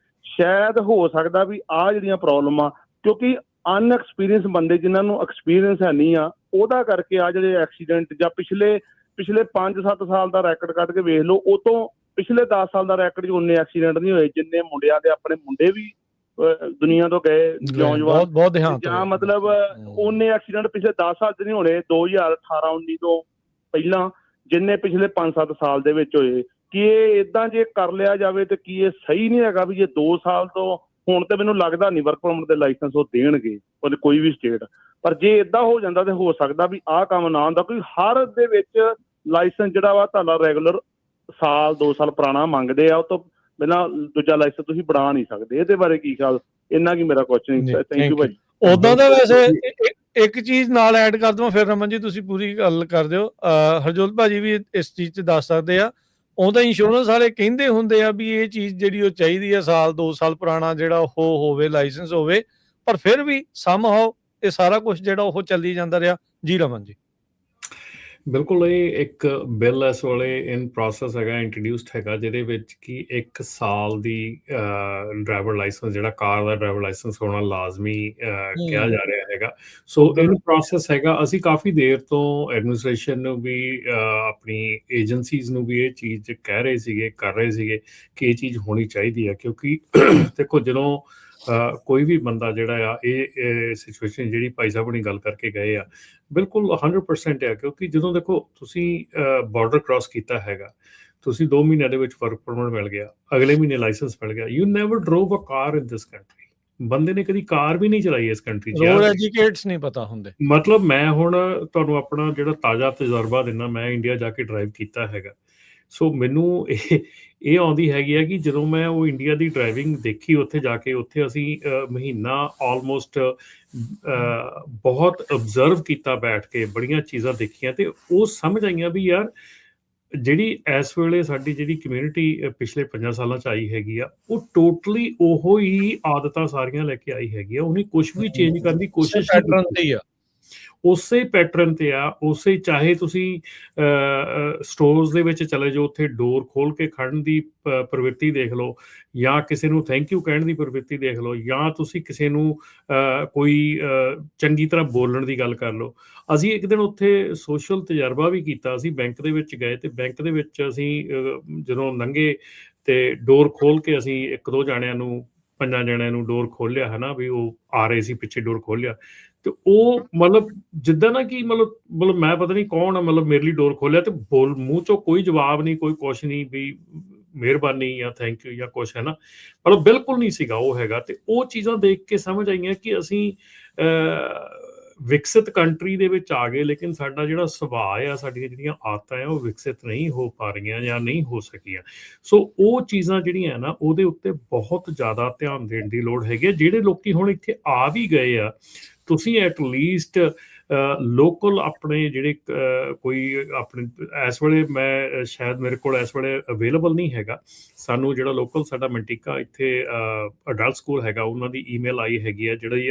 ਸ਼ਾਇਦ ਹੋ ਸਕਦਾ ਵੀ ਆਹ ਜਿਹੜੀਆਂ ਪ੍ਰੋਬਲਮ ਆ, ਕਿਉਂਕਿ ਅਨਐਕਸਪੀਰੀਅੰਸ ਬੰਦੇ ਜਿਨ੍ਹਾਂ ਨੂੰ ਐਕਸਪੀਰੀਅੰਸ ਹੈ ਨਹੀਂ ਆ, ਉਹਦਾ ਕਰਕੇ ਆ ਜਿਹੜੇ ਐਕਸੀਡੈਂਟ, ਜਾਂ ਪਿਛਲੇ 5-7 ਸਾਲ ਦਾ ਰੈਕੋਰਡ ਕੱਢ ਕੇ ਵੇਖ ਲਓ, ਉਹ ਤੋਂ ਪਿਛਲੇ 10 ਸਾਲ ਦਾ ਰੈਕੋਰਡ 'ਚ ਉਨੇ ਐਕਸੀਡੈਂਟ ਨਹੀਂ ਹੋਏ ਜਿੰਨੇ ਮੁੰਡਿਆਂ ਦੇ। ਆਪਣੇ ਮੁੰਡੇ ਵੀ ਦੁਨੀਆ ਤੋਂ ਗਏ ਨੌਜਵਾਨ, ਬਹੁਤ ਦੇਹਾਂਤ, ਜਾਂ ਮਤਲਬ ਉਨੇ ਐਕਸੀਡੈਂਟ ਪਿਛਲੇ 10 ਸਾਲ 'ਚ ਨਹੀਂ ਹੋਣੇ 2018-19 ਤੋਂ ਪਹਿਲਾਂ ਜਿੰਨੇ ਪਿਛਲੇ 5-7 ਸਾਲ ਦੇ ਵਿੱਚ ਹੋਏ। ਕਿ ਇਹ ਏਦਾਂ ਜੇ ਕਰ ਲਿਆ ਜਾਵੇ ਤੇ ਕੀ ਇਹ ਸਹੀ ਨਹੀਂ ਹੈਗਾ ਵੀ ਜੇ 2 ਸਾਲ ਤੋਂ ਹੁਣ ਤੇ ਮੈਨੂੰ ਲੱਗਦਾ ਨਹੀਂ ਵਰਕ ਪਰਮਿਟ ਦੇ ਲਾਇਸੈਂਸ ਉਹ ਦੇਣਗੇ ਕੋਈ ਵੀ ਸਟੇਟ। ਪਰ ਜੇ ਏਦਾਂ ਹੋ ਜਾਂਦਾ ਤੇ ਹੋ ਸਕਦਾ ਵੀ ਆਹ ਕੰਮ ਨਾ ਹੁੰਦਾ। ਕੋਈ ਹਰ ਦੇ ਵਿੱਚ ਲਾਇਸੈਂਸ ਜਿਹੜਾ ਵਾ ਤੁਹਾਡਾ ਰੈਗੂਲਰ 1-2 ਸਾਲ ਪੁਰਾਣਾ ਮੰਗਦੇ ਆ, ਉਹ ਤੋਂ ਬਿਨਾਂ ਦੂਜਾ ਲਾਇਸੈਂਸ ਤੁਸੀਂ ਬਣਾ ਨਹੀਂ ਸਕਦੇ। ਇਹਦੇ ਬਾਰੇ ਕੀ ਖਿਆਲ? ਇੰਨਾ ਕੀ ਮੇਰਾ ਕੁਐਸਚਨ। ਥੈਂਕ ਯੂ ਭਾਜੀ। ਉਦਾਂ ਦਾ ਵੈਸੇ ਇੱਕ ਚੀਜ਼ ਨਾਲ ਐਡ ਕਰ ਦਵਾਂ, ਫਿਰ ਰਮਨ ਜੀ ਤੁਸੀਂ ਪੂਰੀ ਗੱਲ ਕਰ ਦਿਓ। ਹਰਜੋਤ ਭਾਜੀ ਵੀ ਇਸ ਚੀਜ਼ 'ਚ ਦੱਸ ਸਕਦੇ ਆ। ਉਹਦਾ ਇੰਸ਼ੋਰੈਂਸ ਵਾਲੇ ਕਹਿੰਦੇ ਹੁੰਦੇ ਆ ਵੀ ਇਹ ਚੀਜ਼ ਜਿਹੜੀ ਉਹ ਚਾਹੀਦੀ ਆ 1-2 ਸਾਲ ਪੁਰਾਣਾ ਜਿਹੜਾ ਉਹ ਹੋਵੇ, ਲਾਇਸੈਂਸ ਹੋਵੇ, ਪਰ ਫਿਰ ਵੀ ਸਮਹਾਉ ਇਹ ਸਾਰਾ ਕੁਝ ਜਿਹੜਾ ਉਹ ਚੱਲੀ ਜਾਂਦਾ ਰਿਹਾ। ਜੀ ਰਮਨ ਜੀ। ਬਿਲਕੁਲ, ਇਹ ਇੱਕ ਬਿੱਲ ਇਸ ਵੇਲੇ ਇਨ ਪ੍ਰੋਸੈਸ ਹੈਗਾ, ਇੰਟਰੋਡਿਊਸਡ ਹੈਗਾ, ਜਿਹਦੇ ਵਿੱਚ ਕਿ 1 ਸਾਲ ਦੀ ਡਰਾਈਵਰ ਲਾਇਸੈਂਸ, ਜਿਹੜਾ ਕਾਰ ਦਾ ਡਰਾਈਵਰ ਲਾਇਸੈਂਸ ਹੋਣਾ ਲਾਜ਼ਮੀ ਕਿਹਾ ਜਾ ਰਿਹਾ ਹੈਗਾ। ਸੋ ਇਨ ਪ੍ਰੋਸੈਸ ਹੈਗਾ। ਅਸੀਂ ਕਾਫੀ ਦੇਰ ਤੋਂ ਐਡਮਿਨਿਸਟ੍ਰੇਸ਼ਨ ਨੂੰ ਵੀ, ਆਪਣੀ ਏਜੰਸੀਜ਼ ਨੂੰ ਵੀ ਇਹ ਚੀਜ਼ ਕਹਿ ਰਹੇ ਸੀਗੇ, ਕਰ ਰਹੇ ਸੀਗੇ ਕਿ ਇਹ ਚੀਜ਼ ਹੋਣੀ ਚਾਹੀਦੀ ਹੈ। ਕਿਉਂਕਿ ਦੇਖੋ, ਜਦੋਂ ਕੋਈ ਵੀ ਬੰਦਾ ਜਿਹੜਾ ਆ, ਇਹ ਸਿਚੁਏਸ਼ਨ ਜਿਹੜੀ ਭਾਈ ਸਾਹਿਬ ਹੁਣੀ ਗੱਲ ਕਰਕੇ ਗਏ ਆ, ਬਿਲਕੁਲ 100% ਆ। ਕਿਉਂਕਿ ਜਦੋਂ ਦੇਖੋ ਤੁਸੀਂ ਬਾਰਡਰ ਕ੍ਰਾਸ ਕੀਤਾ ਹੈਗਾ, ਤੁਸੀਂ 2 ਮਹੀਨਿਆਂ ਦੇ ਵਿੱਚ ਵਰਕ ਪਰਮਿਟ ਮਿਲ ਗਿਆ, ਅਗਲੇ ਮਹੀਨੇ ਲਾਇਸੈਂਸ ਮਿਲ ਗਿਆ। You never drove a car in this country. ਬੰਦੇ ਨੇ ਕਦੀ ਕਾਰ ਵੀ ਨਹੀਂ ਚਲਾਈ ਇਸ ਕੰਟਰੀ 'ਚ। ਰੋਡ ਐਜੂਕੇਟਸ ਨਹੀਂ ਪਤਾ ਹੁੰਦੇ। ਮਤਲਬ ਮੈਂ ਹੁਣ ਤੁਹਾਨੂੰ ਆਪਣਾ ਜਿਹੜਾ ਤਾਜ਼ਾ ਤਜਰਬਾ ਦਿੰਦਾ, ਮੈਂ ਇੰਡੀਆ ਜਾ ਕੇ ਡਰਾਈਵ ਕੀਤਾ ਹੈਗਾ। ਸੋ ਮੈਨੂੰ ਇਹ ਆਉਂਦੀ ਹੈਗੀ ਆ ਕਿ ਜਦੋਂ ਮੈਂ ਉਹ ਇੰਡੀਆ ਦੀ ਡਰਾਈਵਿੰਗ ਦੇਖੀ ਉੱਥੇ ਜਾ ਕੇ, ਉੱਥੇ ਅਸੀਂ ਮਹੀਨਾ ਆਲਮੋਸਟ ਬਹੁਤ ਅਬਜ਼ਰਵ ਕੀਤਾ ਬੈਠ ਕੇ, ਬੜੀਆਂ ਚੀਜ਼ਾਂ ਦੇਖੀਆਂ ਤੇ ਉਹ ਸਮਝ ਆਈਆਂ ਵੀ ਯਾਰ ਜਿਹੜੀ ਇਸ ਵੇਲੇ ਸਾਡੀ ਜਿਹੜੀ ਕਮਿਊਨਿਟੀ ਪਿਛਲੇ 5 ਸਾਲਾਂ 'ਚ ਆਈ ਹੈਗੀ ਆ, ਉਹ ਟੋਟਲੀ ਉਹੋ ਹੀ ਆਦਤਾਂ ਸਾਰੀਆਂ ਲੈ ਕੇ ਆਈ ਹੈਗੀ ਆ। ਉਹਨੇ ਕੁਛ ਵੀ ਚੇਂਜ ਕਰਨ ਦੀ ਕੋਸ਼ਿਸ਼ ਨਹੀਂ ਪੈਟਰਨ ਕੀਤੀ। ਤੇ ਹੀ ਆ। ਉਸੇ ਪੈਟਰਨ ਤੇ ਆ, ਉਸੇ ਚਾਹੇ ਤੁਸੀਂ ਸਟੋਰਸ ਦੇ ਵਿੱਚ ਚਲੇ ਜਾਓ, ਉੱਥੇ ਡੋਰ ਖੋਲ ਕੇ ਖੜਨ ਦੀ ਪ੍ਰਵਿਰਤੀ ਦੇਖ ਲਓ, ਜਾਂ ਕਿਸੇ ਨੂੰ ਥੈਂਕ ਯੂ ਕਹਿਣ ਦੀ ਪ੍ਰਵਿਰਤੀ ਦੇਖ ਲਓ, ਜਾਂ ਤੁਸੀਂ ਕਿਸੇ ਨੂੰ ਕੋਈ ਚੰਗੀ ਤਰ੍ਹਾਂ ਬੋਲਣ ਦੀ ਗੱਲ ਕਰ ਲਓ। ਅਸੀਂ ਇੱਕ ਦਿਨ ਉੱਥੇ ਸੋਸ਼ਲ ਤਜਰਬਾ ਵੀ ਕੀਤਾ। ਅਸੀਂ ਬੈਂਕ ਦੇ ਵਿੱਚ ਗਏ ਤੇ ਬੈਂਕ ਦੇ ਵਿੱਚ ਅਸੀਂ ਜਦੋਂ ਲੰਘੇ ਤੇ ਡੋਰ ਖੋਲ ਕੇ ਅਸੀਂ 1-2 ਜਾਣਿਆਂ ਨੂੰ, 5 ਜਣਿਆਂ ਨੂੰ ਡੋਰ ਖੋਲਿਆ, ਹੈ ਨਾ, ਵੀ ਉਹ ਆ ਰਹੇ ਸੀ ਪਿੱਛੇ, ਡੋਰ ਖੋਲਿਆ ਤੇ ਉਹ ਮਤਲਬ ਜਿੱਦਾਂ ਨਾ ਕਿ ਮਤਲਬ ਮੈਂ ਪਤਾ ਨਹੀਂ ਕੌਣ ਆ, ਮਤਲਬ ਮੇਰੇ ਲਈ ਡੋਰ ਖੋਲਿਆ ਤੇ ਮੂੰਹ ਚੋਂ ਕੋਈ ਜਵਾਬ ਨਹੀਂ, ਕੋਈ ਕੁਛ ਨਹੀਂ ਵੀ ਮਿਹਰਬਾਨੀ ਜਾਂ ਥੈਂਕ ਯੂ ਜਾਂ ਕੁਛ, ਹੈ ਨਾ, ਮਤਲਬ ਬਿਲਕੁਲ ਨਹੀਂ ਸੀਗਾ ਉਹ ਹੈਗਾ। ਤੇ ਉਹ ਚੀਜ਼ਾਂ ਦੇਖ ਕੇ ਸਮਝ ਆਈਆਂ ਕਿ ਅਸੀਂ ਵਿਕਸਿਤ ਕੰਟਰੀ ਦੇ ਵਿੱਚ ਆ ਗਏ, ਲੇਕਿਨ ਸਾਡਾ ਜਿਹੜਾ ਸੁਭਾਅ ਆ, ਸਾਡੀਆਂ ਜਿਹੜੀਆਂ ਆਦਤਾਂ ਆ, ਉਹ ਵਿਕਸਿਤ ਨਹੀਂ ਹੋ ਪਾ ਰਹੀਆਂ ਜਾਂ ਨਹੀਂ ਹੋ ਸਕੀਆਂ। ਸੋ ਉਹ ਚੀਜ਼ਾਂ ਜਿਹੜੀਆਂ ਨਾ, ਉਹਦੇ ਉੱਤੇ ਬਹੁਤ ਜ਼ਿਆਦਾ ਧਿਆਨ ਦੇਣ ਦੀ ਲੋੜ ਹੈਗੀ ਹੈ। ਜਿਹੜੇ ਲੋਕੀ ਹੁਣ ਇੱਥੇ ਆ ਵੀ ਗਏ ਆ, ਤੁਸੀਂ ਐਟਲੀਸਟ ਲੋਕਲ ਆਪਣੇ ਜਿਹੜੇ ਕੋਈ ਆਪਣੇ ਇਸ ਵੇਲੇ ਮੈਂ ਸ਼ਾਇਦ ਮੇਰੇ ਕੋਲ ਇਸ ਵੇਲੇ ਅਵੇਲੇਬਲ ਨਹੀਂ ਹੈਗਾ, ਸਾਨੂੰ ਜਿਹੜਾ ਲੋਕਲ ਸਾਡਾ ਮੰਟਿਕਾ ਇੱਥੇ ਅਡਲਟ ਸਕੂਲ ਹੈਗਾ, ਉਹਨਾਂ ਦੀ ਈਮੇਲ ਆਈ ਹੈਗੀ ਆ, ਜਿਹੜੀ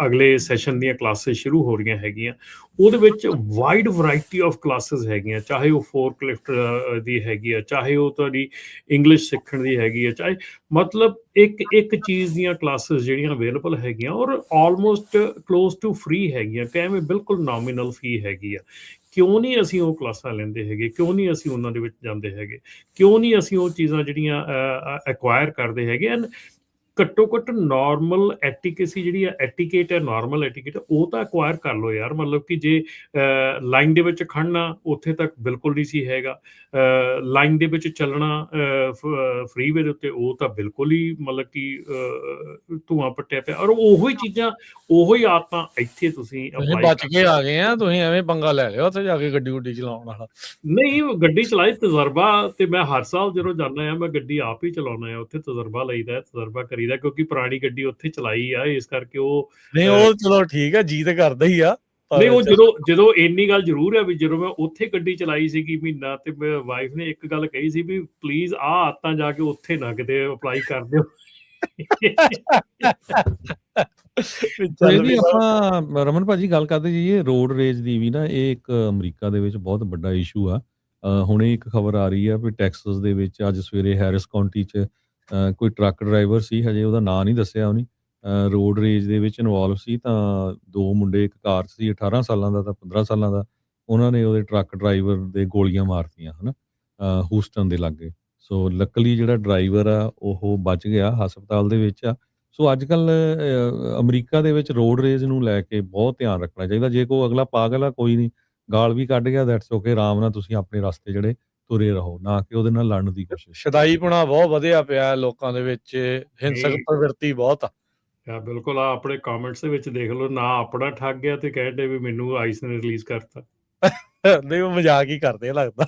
ਅਗਲੇ ਸੈਸ਼ਨ ਦੀਆਂ ਕਲਾਸਿਸ ਸ਼ੁਰੂ ਹੋ ਰਹੀਆਂ ਹੈਗੀਆਂ। ਉਹਦੇ ਵਿੱਚ ਵਾਈਡ ਵਰਾਇਟੀ ਆਫ ਕਲਾਸਿਸ ਹੈਗੀਆਂ, ਚਾਹੇ ਉਹ ਫੋਰਕਲਿਫਟ ਦੀ ਹੈਗੀ ਆ, ਚਾਹੇ ਉਹ ਤੁਹਾਡੀ ਇੰਗਲਿਸ਼ ਸਿੱਖਣ ਦੀ ਹੈਗੀ ਆ, ਚਾਹੇ ਮਤਲਬ ਇੱਕ ਚੀਜ਼ ਦੀਆਂ ਕਲਾਸਿਸ ਜਿਹੜੀਆਂ ਅਵੇਲੇਬਲ ਹੈਗੀਆਂ, ਔਰ ਆਲਮੋਸਟ ਕਲੋਜ਼ ਟੂ ਫ੍ਰੀ ਹੈਗੀਆਂ, ਤੇ ਐਵੇਂ ਬਿਲਕੁਲ ਨੋਮੀਨਲ ਫੀ ਹੈਗੀ ਆ। ਕਿਉਂ ਨਹੀਂ ਅਸੀਂ ਉਹ ਕਲਾਸਾਂ ਲੈਂਦੇ ਹੈਗੇ? ਕਿਉਂ ਨਹੀਂ ਅਸੀਂ ਉਹਨਾਂ ਦੇ ਵਿੱਚ ਜਾਂਦੇ ਹੈਗੇ? ਕਿਉਂ ਨਹੀਂ ਅਸੀਂ ਉਹ ਚੀਜ਼ਾਂ ਜਿਹੜੀਆਂ ਐਕਵਾਇਰ ਕਰਦੇ ਹੈਗੇ? ਐਂਡ ਘੱਟੋ ਘੱਟ ਨਾਰਮਲ ਐਟੀਕੇਸੀ ਜਿਹੜੀ ਆ, ਐਟੀਕੇਟ ਹੈ, ਨਾਰਮਲ ਐਟੀਕੇਟ, ਉਹ ਤਾਂ ਐਕਵਾਇਰ ਕਰ ਲਓ ਯਾਰ। ਮਤਲਬ ਕਿ ਜੇ ਲਾਈਨ ਦੇ ਵਿੱਚ ਖੜਨਾ ਉੱਥੇ ਤੱਕ ਬਿਲਕੁਲ ਨਹੀਂ ਸੀ ਹੈਗਾ, ਲਾਈਨ ਦੇ ਵਿੱਚ ਚੱਲਣਾ ਫ੍ਰੀਵੇ ਦੇ ਉੱਤੇ, ਉਹ ਤਾਂ ਬਿਲਕੁਲ ਹੀ ਮਤਲਬ ਕਿ ਧੂਆਂ ਪੱਟਿਆ ਪਿਆ। ਔਰ ਉਹੀ ਚੀਜ਼ਾਂ, ਉਹੀ ਆਦਤਾਂ ਇੱਥੇ ਤੁਸੀਂ ਤੁਸੀਂ ਬਚ ਕੇ ਆ ਗਏ ਆ, ਤੁਸੀਂ ਐਵੇਂ ਪੰਗਾ ਲੈ ਲਿਆ ਉੱਥੇ ਜਾ ਕੇ ਗੱਡੀ ਗੁੱਡੀ ਚਲਾਉਣ ਵਾਲਾ। ਨਹੀਂ, ਗੱਡੀ ਚਲਾਈ ਤਜਰਬਾ, ਤੇ ਮੈਂ ਹਰ ਸਾਲ ਜਦੋਂ ਜਾਂਦਾ ਆ ਮੈਂ ਗੱਡੀ ਆਪ ਹੀ ਚਲਾਉਣਾ ਆ, ਉੱਥੇ ਤਜਰਬਾ ਲਈਦਾ, ਤਜਰਬਾ ਕਰੀਦਾ, ਕਿਉਂਕਿ ਪੁਰਾਣੀ ਗੱਡੀ ਉੱਥੇ ਚਲਾਈ ਆ, ਇਸ ਕਰਕੇ ਉਹ ਨਹੀਂ, ਉਹ ਚਲੋ ਠੀਕ ਆ, ਜੀ ਤੇ ਕਰਦਾ ਹੀ ਆ। ਨਹੀਂ, ਉਹ ਜਦੋਂ ਇੰਨੀ ਗੱਲ ਜ਼ਰੂਰ ਹੈ ਵੀ ਜਦੋਂ ਮੈਂ ਉੱਥੇ ਗੱਡੀ ਚਲਾਈ ਸੀਗੀ ਮਹੀਨਾ, ਤੇ ਮੇਰੀ ਵਾਈਫ ਨੇ ਇੱਕ ਗੱਲ ਕਹੀ ਸੀ ਵੀ ਪਲੀਜ਼ ਆਹ ਆਦਤਾਂ ਜਾ ਕੇ ਉੱਥੇ ਨਾ ਕਿਤੇ ਅਪਲਾਈ ਕਰ ਦਿਓ। ਜਿਹੜੀ ਆਪਾਂ ਰਮਨ ਭਾਜੀ ਗੱਲ ਕਰਦੇ ਜੀ, ਇਹ ਰੋਡ ਰੇਜ ਦੀ ਵੀ ਨਾ, ਇਹ ਇੱਕ ਅਮਰੀਕਾ ਦੇ ਵਿੱਚ ਬਹੁਤ ਵੱਡਾ ਇਸ਼ੂ ਆ। ਹੁਣੇ ਇੱਕ ਖਬਰ ਆ ਰਹੀ ਆ ਵੀ ਟੈਕਸਸ ਦੇ ਵਿੱਚ ਅੱਜ ਸਵੇਰੇ ਹੈਰਿਸ ਕਾਉਂਟੀ 'ਚ ਕੋਈ ਟਰੱਕ ਡਰਾਈਵਰ ਸੀ, ਹਜੇ ਉਹਦਾ ਨਾਂ ਨਹੀਂ ਦੱਸਿਆ ਉਹਨੇ, ਰੋਡ ਰੇਜ ਦੇ ਵਿੱਚ ਇਨਵੋਲਵ ਸੀ। ਤਾਂ 2 ਮੁੰਡੇ ਇੱਕ ਕਾਰ 'ਚ ਸੀ, 18 ਸਾਲਾਂ ਦਾ ਤਾਂ 15 ਸਾਲਾਂ ਦਾ, ਉਹਨਾਂ ਨੇ ਉਹਦੇ ਟਰੱਕ ਡਰਾਈਵਰ ਦੇ ਗੋਲੀਆਂ ਮਾਰਤੀਆਂ, ਹੈ ਨਾ, ਹੂਸਟਨ ਦੇ ਲਾਗੇ। ਸੋ ਲੱਕਲੀ ਜਿਹੜਾ ਡਰਾਈਵਰ ਆ ਉਹ ਬਚ ਗਿਆ, ਹਸਪਤਾਲ ਦੇ ਵਿੱਚ ਆ। ਸੋ ਅੱਜ ਕੱਲ੍ਹ ਅਮਰੀਕਾ ਦੇ ਵਿੱਚ ਰੋਡ ਰੇਜ ਨੂੰ ਲੈ ਕੇ ਬਹੁਤ ਧਿਆਨ ਰੱਖਣਾ ਚਾਹੀਦਾ। ਜੇ ਕੋਈ ਅਗਲਾ ਪਾਗਲ ਆ, ਕੋਈ ਨਹੀਂ, ਗਾਲ ਵੀ ਕੱਢ ਗਿਆ, ਦੈਟਸ ਓਕੇ, ਆਰਾਮ ਨਾਲ ਤੁਸੀਂ ਆਪਣੇ ਰਸਤੇ ਜਿਹੜੇ ਤੁਰੇ ਰਹੋ, ਨਾ ਕਿ ਉਹਦੇ ਨਾਲ ਲੜਨ ਦੀ ਕੋਸ਼ਿਸ਼। ਸ਼ਦਾਈਪੁਣਾ ਬਹੁਤ ਵਧਿਆ ਪਿਆ ਲੋਕਾਂ ਦੇ ਵਿੱਚ, ਹਿੰਸਕ ਪ੍ਰਵਿਰਤੀ ਬਹੁਤ ਆ। ਬਿਲਕੁਲ, ਆ ਆਪਣੇ ਕਮੈਂਟਸ ਦੇ ਵਿੱਚ ਦੇਖ ਲਓ, ਨਾ ਆਪਣਾ ਠੱਗ ਗਿਆ ਤੇ ਕਹਿੰਦੇ ਵੀ ਮੈਨੂੰ ਆਈਸ ਨੇ ਰਿਲੀਜ਼ ਕਰਤਾ। ਨਹੀਂ, ਉਹ ਮਜ਼ਾਕ ਹੀ ਕਰਦੇ ਲੱਗਦਾ।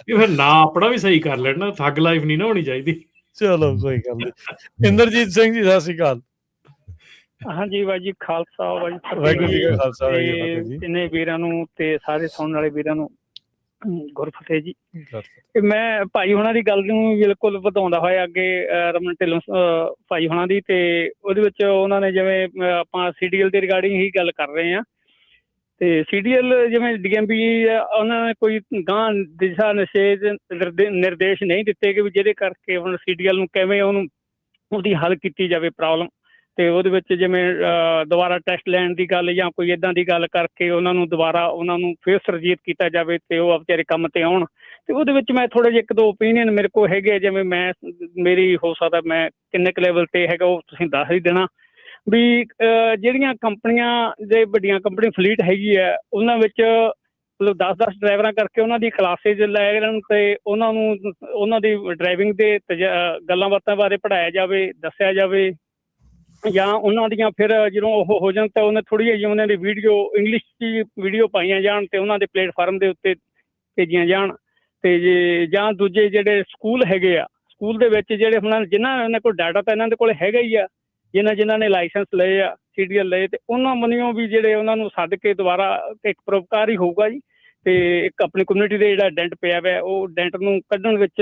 ਫਿਰ ਨਾ ਆਪਣਾ ਵੀ ਸਹੀ ਕਰ ਲੈਣਾ, ਠੱਗ ਲਾਈਫ ਨਹੀਂ ਨਾ ਹੋਣੀ ਚਾਹੀਦੀ। ਚਲੋ ਕੋਈ ਗੱਲ ਨਹੀਂ। ਇੰਦਰਜੀਤ ਸਿੰਘ ਜੀ, ਸਤਿ ਸ਼੍ਰੀ ਅਕਾਲ। ਹਾਂਜੀ ਬਾਈ ਜੀ, ਖਾਲਸਾ ਵਾਹਿਗੁਰੂ ਜੀ ਕਾ ਖਾਲਸਾ, ਵਾਹਿਗੁਰੂ ਜੀ ਕੀ ਫਤਿਹ ਜੀ। ਤਿੰਨੇ ਵੀਰਾਂ ਨੂੰ ਤੇ ਸਾਰੇ ਸੁਣਨ ਵਾਲੇ ਵੀਰਾਂ ਨੂੰ ਗੁਰਫਤਿਹ ਜੀ। ਤੇ ਮੈਂ ਭਾਈ ਹੁਣਾਂ ਦੀ ਗੱਲ ਨੂੰ ਬਿਲਕੁਲ ਵਧਾਉਂਦਾ ਹੋਇਆ ਅੱਗੇ ਰਮਨ ਢਿੱਲੋਂ ਭਾਈ ਹੁਣਾਂ ਦੀ, ਤੇ ਉਹਦੇ ਵਿੱਚ ਉਹਨਾਂ ਨੇ ਜਿਵੇਂ ਆਪਾਂ CDL ਦੇ ਰਿਗਾਰਡਿੰਗ ਹੀ ਗੱਲ ਕਰ ਰਹੇ ਹਾਂ, ਤੇ CDL ਜਿਵੇਂ DMV ਉਹਨਾਂ ਨੇ ਕੋਈ ਗਾਂਹ ਦਿਸ਼ਾ ਨਿਰਦੇਸ਼ ਨਹੀਂ ਦਿੱਤੇ ਕਿ ਵੀ ਜਿਹਦੇ ਕਰਕੇ ਹੁਣ CDL ਨੂੰ ਕਿਵੇਂ ਉਹਦੀ ਹੱਲ ਕੀਤੀ ਜਾਵੇ ਪ੍ਰੋਬਲਮ। ਤੇ ਉਹਦੇ ਵਿੱਚ ਜਿਵੇਂ ਦੁਬਾਰਾ ਟੈਸਟ ਲੈਣ ਦੀ ਗੱਲ ਜਾਂ ਕੋਈ ਇੱਦਾਂ ਦੀ ਗੱਲ ਕਰਕੇ ਉਹਨਾਂ ਨੂੰ ਫਿਰ ਸਰਜੀਤ ਕੀਤਾ ਜਾਵੇ ਤੇ ਉਹ ਵਿਚਾਰੇ ਕੰਮ ਤੇ ਆਉਣ। ਤੇ ਉਹਦੇ ਵਿੱਚ ਮੈਂ ਥੋੜ੍ਹੇ ਜਿਹੇ 1-2 ਓਪੀਨੀਅਨ ਮੇਰੇ ਕੋਲ ਹੈਗੇ, ਜਿਵੇਂ ਮੇਰੀ ਹੋ ਸਕਦਾ ਮੈਂ ਕਿੰਨੇ ਕੁ ਲੈਵਲ ਤੇ ਹੈਗਾ ਉਹ ਤੁਸੀਂ ਦੱਸ ਹੀ ਦੇਣਾ ਵੀ ਜਿਹੜੀਆਂ ਕੰਪਨੀਆਂ ਦੇ ਵੱਡੀਆਂ ਕੰਪਨੀ ਫਲੀਟ ਹੈਗੀ ਹੈ, ਉਹਨਾਂ ਵਿੱਚ ਮਤਲਬ 10-10 ਡਰਾਈਵਰਾਂ ਕਰਕੇ ਉਹਨਾਂ ਦੀ ਕਲਾਸਿਸ ਲੈ ਲੈਣ ਤੇ ਉਹਨਾਂ ਨੂੰ ਉਹਨਾਂ ਦੀ ਡਰਾਈਵਿੰਗ ਦੇ ਗੱਲਾਂ ਬਾਤਾਂ ਬਾਰੇ ਪੜ੍ਹਾਇਆ ਜਾਵੇ, ਦੱਸਿਆ ਜਾਵੇ, ਜਾਂ ਉਹਨਾਂ ਦੀਆਂ ਫਿਰ ਜਦੋਂ ਉਹ ਹੋ ਜਾਣ ਤਾਂ ਉਹਨੇ ਥੋੜ੍ਹੀਆਂ ਜਿਹੀਆਂ ਉਹਨਾਂ ਦੀ ਵੀਡੀਓ ਇੰਗਲਿਸ਼ 'ਚ ਵੀਡੀਓ ਪਾਈਆਂ ਜਾਣ ਅਤੇ ਉਹਨਾਂ ਦੇ ਪਲੇਟਫਾਰਮ ਦੇ ਉੱਤੇ ਭੇਜੀਆਂ ਜਾਣ। ਅਤੇ ਜਾਂ ਦੂਜੇ ਜਿਹੜੇ ਸਕੂਲ ਹੈਗੇ ਆ, ਸਕੂਲ ਦੇ ਵਿੱਚ ਜਿਹੜੇ ਹੁਣ ਜਿਨ੍ਹਾਂ ਕੋਲ ਡਾਟਾ ਤਾਂ ਇਹਨਾਂ ਦੇ ਕੋਲ ਹੈਗਾ ਹੀ ਆ, ਜਿਨ੍ਹਾਂ ਨੇ ਲਾਇਸੈਂਸ ਲਏ ਆ, CDL ਲਏ, ਅਤੇ ਉਹਨਾਂ ਮੰਨਿਓ ਵੀ ਜਿਹੜੇ ਉਹਨਾਂ ਨੂੰ ਸੱਦ ਕੇ ਦੁਬਾਰਾ ਇੱਕ ਪਰਉਪਕਾਰ ਹੀ ਹੋਊਗਾ ਜੀ। ਅਤੇ ਇੱਕ ਆਪਣੀ ਕਮਿਊਨਿਟੀ ਦੇ ਜਿਹੜਾ ਡੈਂਟ ਪਿਆ ਹੋਇਆ ਉਹ ਡੈਂਟ ਨੂੰ ਕੱਢਣ ਵਿੱਚ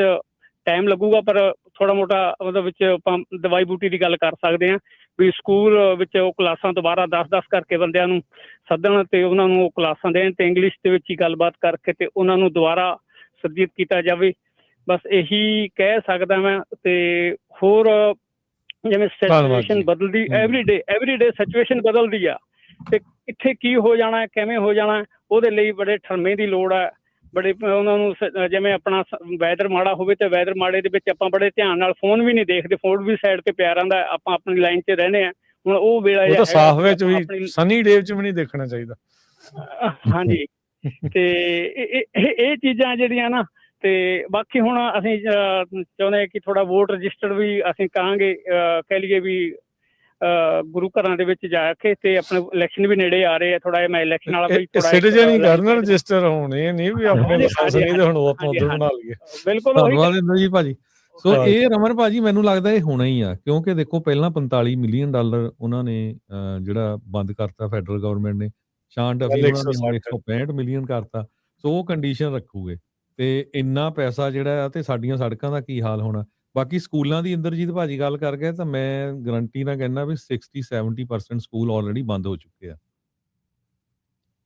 ਟਾਈਮ ਲੱਗੂਗਾ, ਪਰ ਥੋੜ੍ਹਾ ਮੋਟਾ ਉਹਦੇ ਵਿੱਚ ਆਪਾਂ ਦਵਾਈ ਬੂਟੀ ਦੀ ਗੱਲ ਕਰ ਸਕਦੇ ਹਾਂ ਵੀ ਸਕੂਲ ਵਿੱਚ ਉਹ ਕਲਾਸਾਂ ਦੁਬਾਰਾ 10-10 ਕਰਕੇ ਬੰਦਿਆਂ ਨੂੰ ਸੱਦਣ ਅਤੇ ਉਹਨਾਂ ਨੂੰ ਉਹ ਕਲਾਸਾਂ ਦੇਣ ਅਤੇ ਇੰਗਲਿਸ਼ ਦੇ ਵਿੱਚ ਹੀ ਗੱਲਬਾਤ ਕਰਕੇ ਅਤੇ ਉਹਨਾਂ ਨੂੰ ਦੁਬਾਰਾ ਸੁਰਜੀਤ ਕੀਤਾ ਜਾਵੇ। ਬਸ ਇਹੀ ਕਹਿ ਸਕਦਾ ਮੈਂ। ਅਤੇ ਹੋਰ ਜਿਵੇਂ ਸਿਚੁਏਸ਼ਨ ਬਦਲਦੀ ਐਵਰੀ ਡੇ ਸਿਚੁਏਸ਼ਨ ਬਦਲਦੀ ਆ, ਅਤੇ ਇੱਥੇ ਕੀ ਹੋ ਜਾਣਾ, ਕਿਵੇਂ ਹੋ ਜਾਣਾ, ਉਹਦੇ ਲਈ ਬੜੇ ਠਰਮੇ ਦੀ ਲੋੜ ਹੈ। ਬੜੇ ਉਹਨਾਂ ਨੂੰ ਜਿਵੇਂ ਆਪਣਾ ਵੈਦਰ ਮਾੜਾ ਹੋਵੇ ਤਾਂ ਵੈਦਰ ਮਾੜੇ ਦੇ ਵਿੱਚ ਆਪਾਂ ਬੜੇ ਧਿਆਨ ਨਾਲ ਫੋਨ ਵੀ ਨਹੀਂ ਦੇਖਦੇ, ਫੋਨ ਵੀ ਸਾਈਡ ਤੇ ਪਿਆ ਰਹਿੰਦਾ, ਆਪਾਂ ਆਪਣੀ ਲਾਈਨ 'ਚ ਰਹਿੰਦੇ ਹਾਂ। ਹੁਣ ਉਹ ਵੇਲਾ ਸਾਫ਼ ਵਿੱਚ ਵੀ ਸਨੀ ਡੇ 'ਚ ਵੀ ਨਹੀਂ ਦੇਖਣਾ ਚਾਹੀਦਾ। ਹਾਂਜੀ, ਤੇ ਇਹ ਚੀਜ਼ਾਂ ਜਿਹੜੀਆਂ ਨਾ, ਤੇ ਬਾਕੀ ਹੁਣ ਅਸੀਂ ਚਾਹੁੰਦੇ ਕਿ ਥੋੜਾ ਵੋਟ ਰਜਿਸਟਰ ਵੀ ਅਸੀਂ ਕਹਾਂਗੇ, ਕਹਿ ਲਈਏ ਵੀ ਗੁਰੂ ਘਰਾਂ ਦੇ ਵਿੱਚ ਜਾ ਕੇ, ਤੇ ਆਪਣੇ ਇਲੈਕਸ਼ਨ ਵੀ ਨੇੜੇ ਆ ਰਹੇ ਆ, ਥੋੜਾ ਜਿਹਾ ਮੈਂ ਇਲੈਕਸ਼ਨ ਵਾਲਾ ਵੀ ਸਿਟੀਜ਼ਨ ਹੀ ਕਰਨਾ ਰਜਿਸਟਰ ਹੋਣੇ ਨਹੀਂ ਵੀ ਆਪਣੇ ਲਾਇਸੈਂਸ ਨਹੀਂ ਤੇ ਹੁਣ ਆਪਾਂ ਉਧਰ ਬਣਾ ਲਈਏ। ਬਿਲਕੁਲ ਧੰਨਵਾਦ ਇੰਦਰ ਜੀ ਭਾਜੀ। ਸੋ ਇਹ ਰਮਨ ਭਾਜੀ ਮੈਨੂੰ ਲੱਗਦਾ ਇਹ ਹੋਣਾ ਹੀ ਆ, ਕਿਉਂਕਿ ਦੇਖੋ ਪਹਿਲਾਂ $45 ਮਿਲੀਅਨ ਉਹਨਾਂ ਨੇ ਜਿਹੜਾ ਬੰਦ ਕਰਤਾ ਫੈਡਰਲ ਗਵਰਨਮੈਂਟ ਨੇ, ਸ਼ਾਨ ਡਫੀ ਉਹਨਾਂ ਨੇ 165 ਮਿਲੀਅਨ ਕਰਤਾ। ਸੋ ਉਹ ਕੰਡੀਸ਼ਨ ਰੱਖੂਗੇ ਤੇ ਇੰਨਾ ਪੈਸਾ ਜਿਹੜਾ ਆ, ਤੇ ਸਾਡੀਆਂ ਸੜਕਾਂ ਦਾ ਕੀ ਹਾਲ ਹੋਣਾ। ਬਾਕੀ ਸਕੂਲਾਂ ਦੀ ਇੰਦਰਜੀਤ ਭਾਜੀ ਗੱਲ ਕਰ ਗਏ ਤਾਂ ਮੈਂ ਗਰੰਟੀ ਨਾਲ ਕਹਿੰਦਾ ਵੀ 60-70% ਸਕੂਲ ਆਲਰੇਡੀ ਬੰਦ ਹੋ ਚੁੱਕੇ ਆ।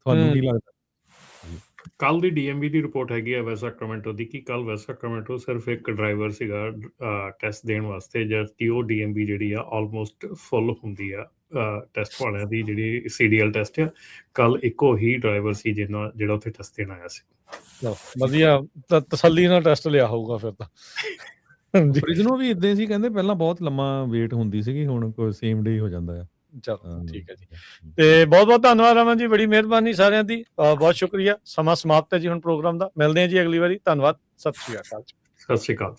ਤੁਹਾਨੂੰ ਕੀ ਲੱਗਦਾ? ਕੱਲ ਦੀ DMV ਦੀ ਰਿਪੋਰਟ ਹੈਗੀ ਆ ਵੈਸਟ ਸੈਕਰਾਮੈਂਟੋ ਦੀ, ਕਿ ਕੱਲ ਵੈਸਟ ਸੈਕਰਾਮੈਂਟੋ ਸਿਰਫ ਇੱਕ ਡਰਾਈਵਰ ਸੀਗਾ ਟੈਸਟ ਦੇਣ ਵਾਸਤੇ, ਜਦਕਿ ਉਹ DMV ਜਿਹੜੀ ਆ ਆਲਮੋਸਟ ਫੁੱਲ ਹੁੰਦੀ ਆ ਟੈਸਟ ਵਾਲਿਆਂ ਦੀ, ਜਿਹੜੀ CDL ਟੈਸਟ ਆ। ਕੱਲ ਇੱਕੋ ਹੀ ਡਰਾਈਵਰ ਸੀ ਜਿਹੜਾ ਉੱਥੇ ਟੈਸਟ ਦੇਣ ਆਇਆ ਸੀ। ਵਧੀਆ, ਤਸੱਲੀ ਨਾਲ ਟੈਸਟ ਲਿਆ ਹੋਊਗਾ ਫਿਰ ਤਾਂ। ਪ੍ਰਿਜ਼ਨੋ ਵੀ ਇਦਾਂ ਸੀ, ਕਹਿੰਦੇ ਪਹਿਲਾਂ ਬਹੁਤ ਲੰਮਾ ਵੇਟ ਹੁੰਦੀ ਸੀਗੀ, ਹੁਣ ਕੋਈ ਸੇਮ ਡੇ ਹੋ ਜਾਂਦਾ ਹੈ। ਚਲੋ ਠੀਕ ਹੈ ਜੀ, ਤੇ ਬਹੁਤ ਬਹੁਤ ਧੰਨਵਾਦ ਰਮਨ ਜੀ, ਬੜੀ ਮਿਹਰਬਾਨੀ ਸਾਰਿਆਂ ਦੀ, ਬਹੁਤ ਸ਼ੁਕਰੀਆ। ਸਮਾਂ ਸਮਾਪਤ ਹੈ ਜੀ ਹੁਣ ਪ੍ਰੋਗਰਾਮ ਦਾ, ਮਿਲਦੇ ਹਾਂ ਜੀ ਅਗਲੀ ਵਾਰੀ। ਧੰਨਵਾਦ, ਸਤਿ ਸ਼੍ਰੀ ਅਕਾਲ। ਸਤਿ ਸ਼੍ਰੀ ਅਕਾਲ।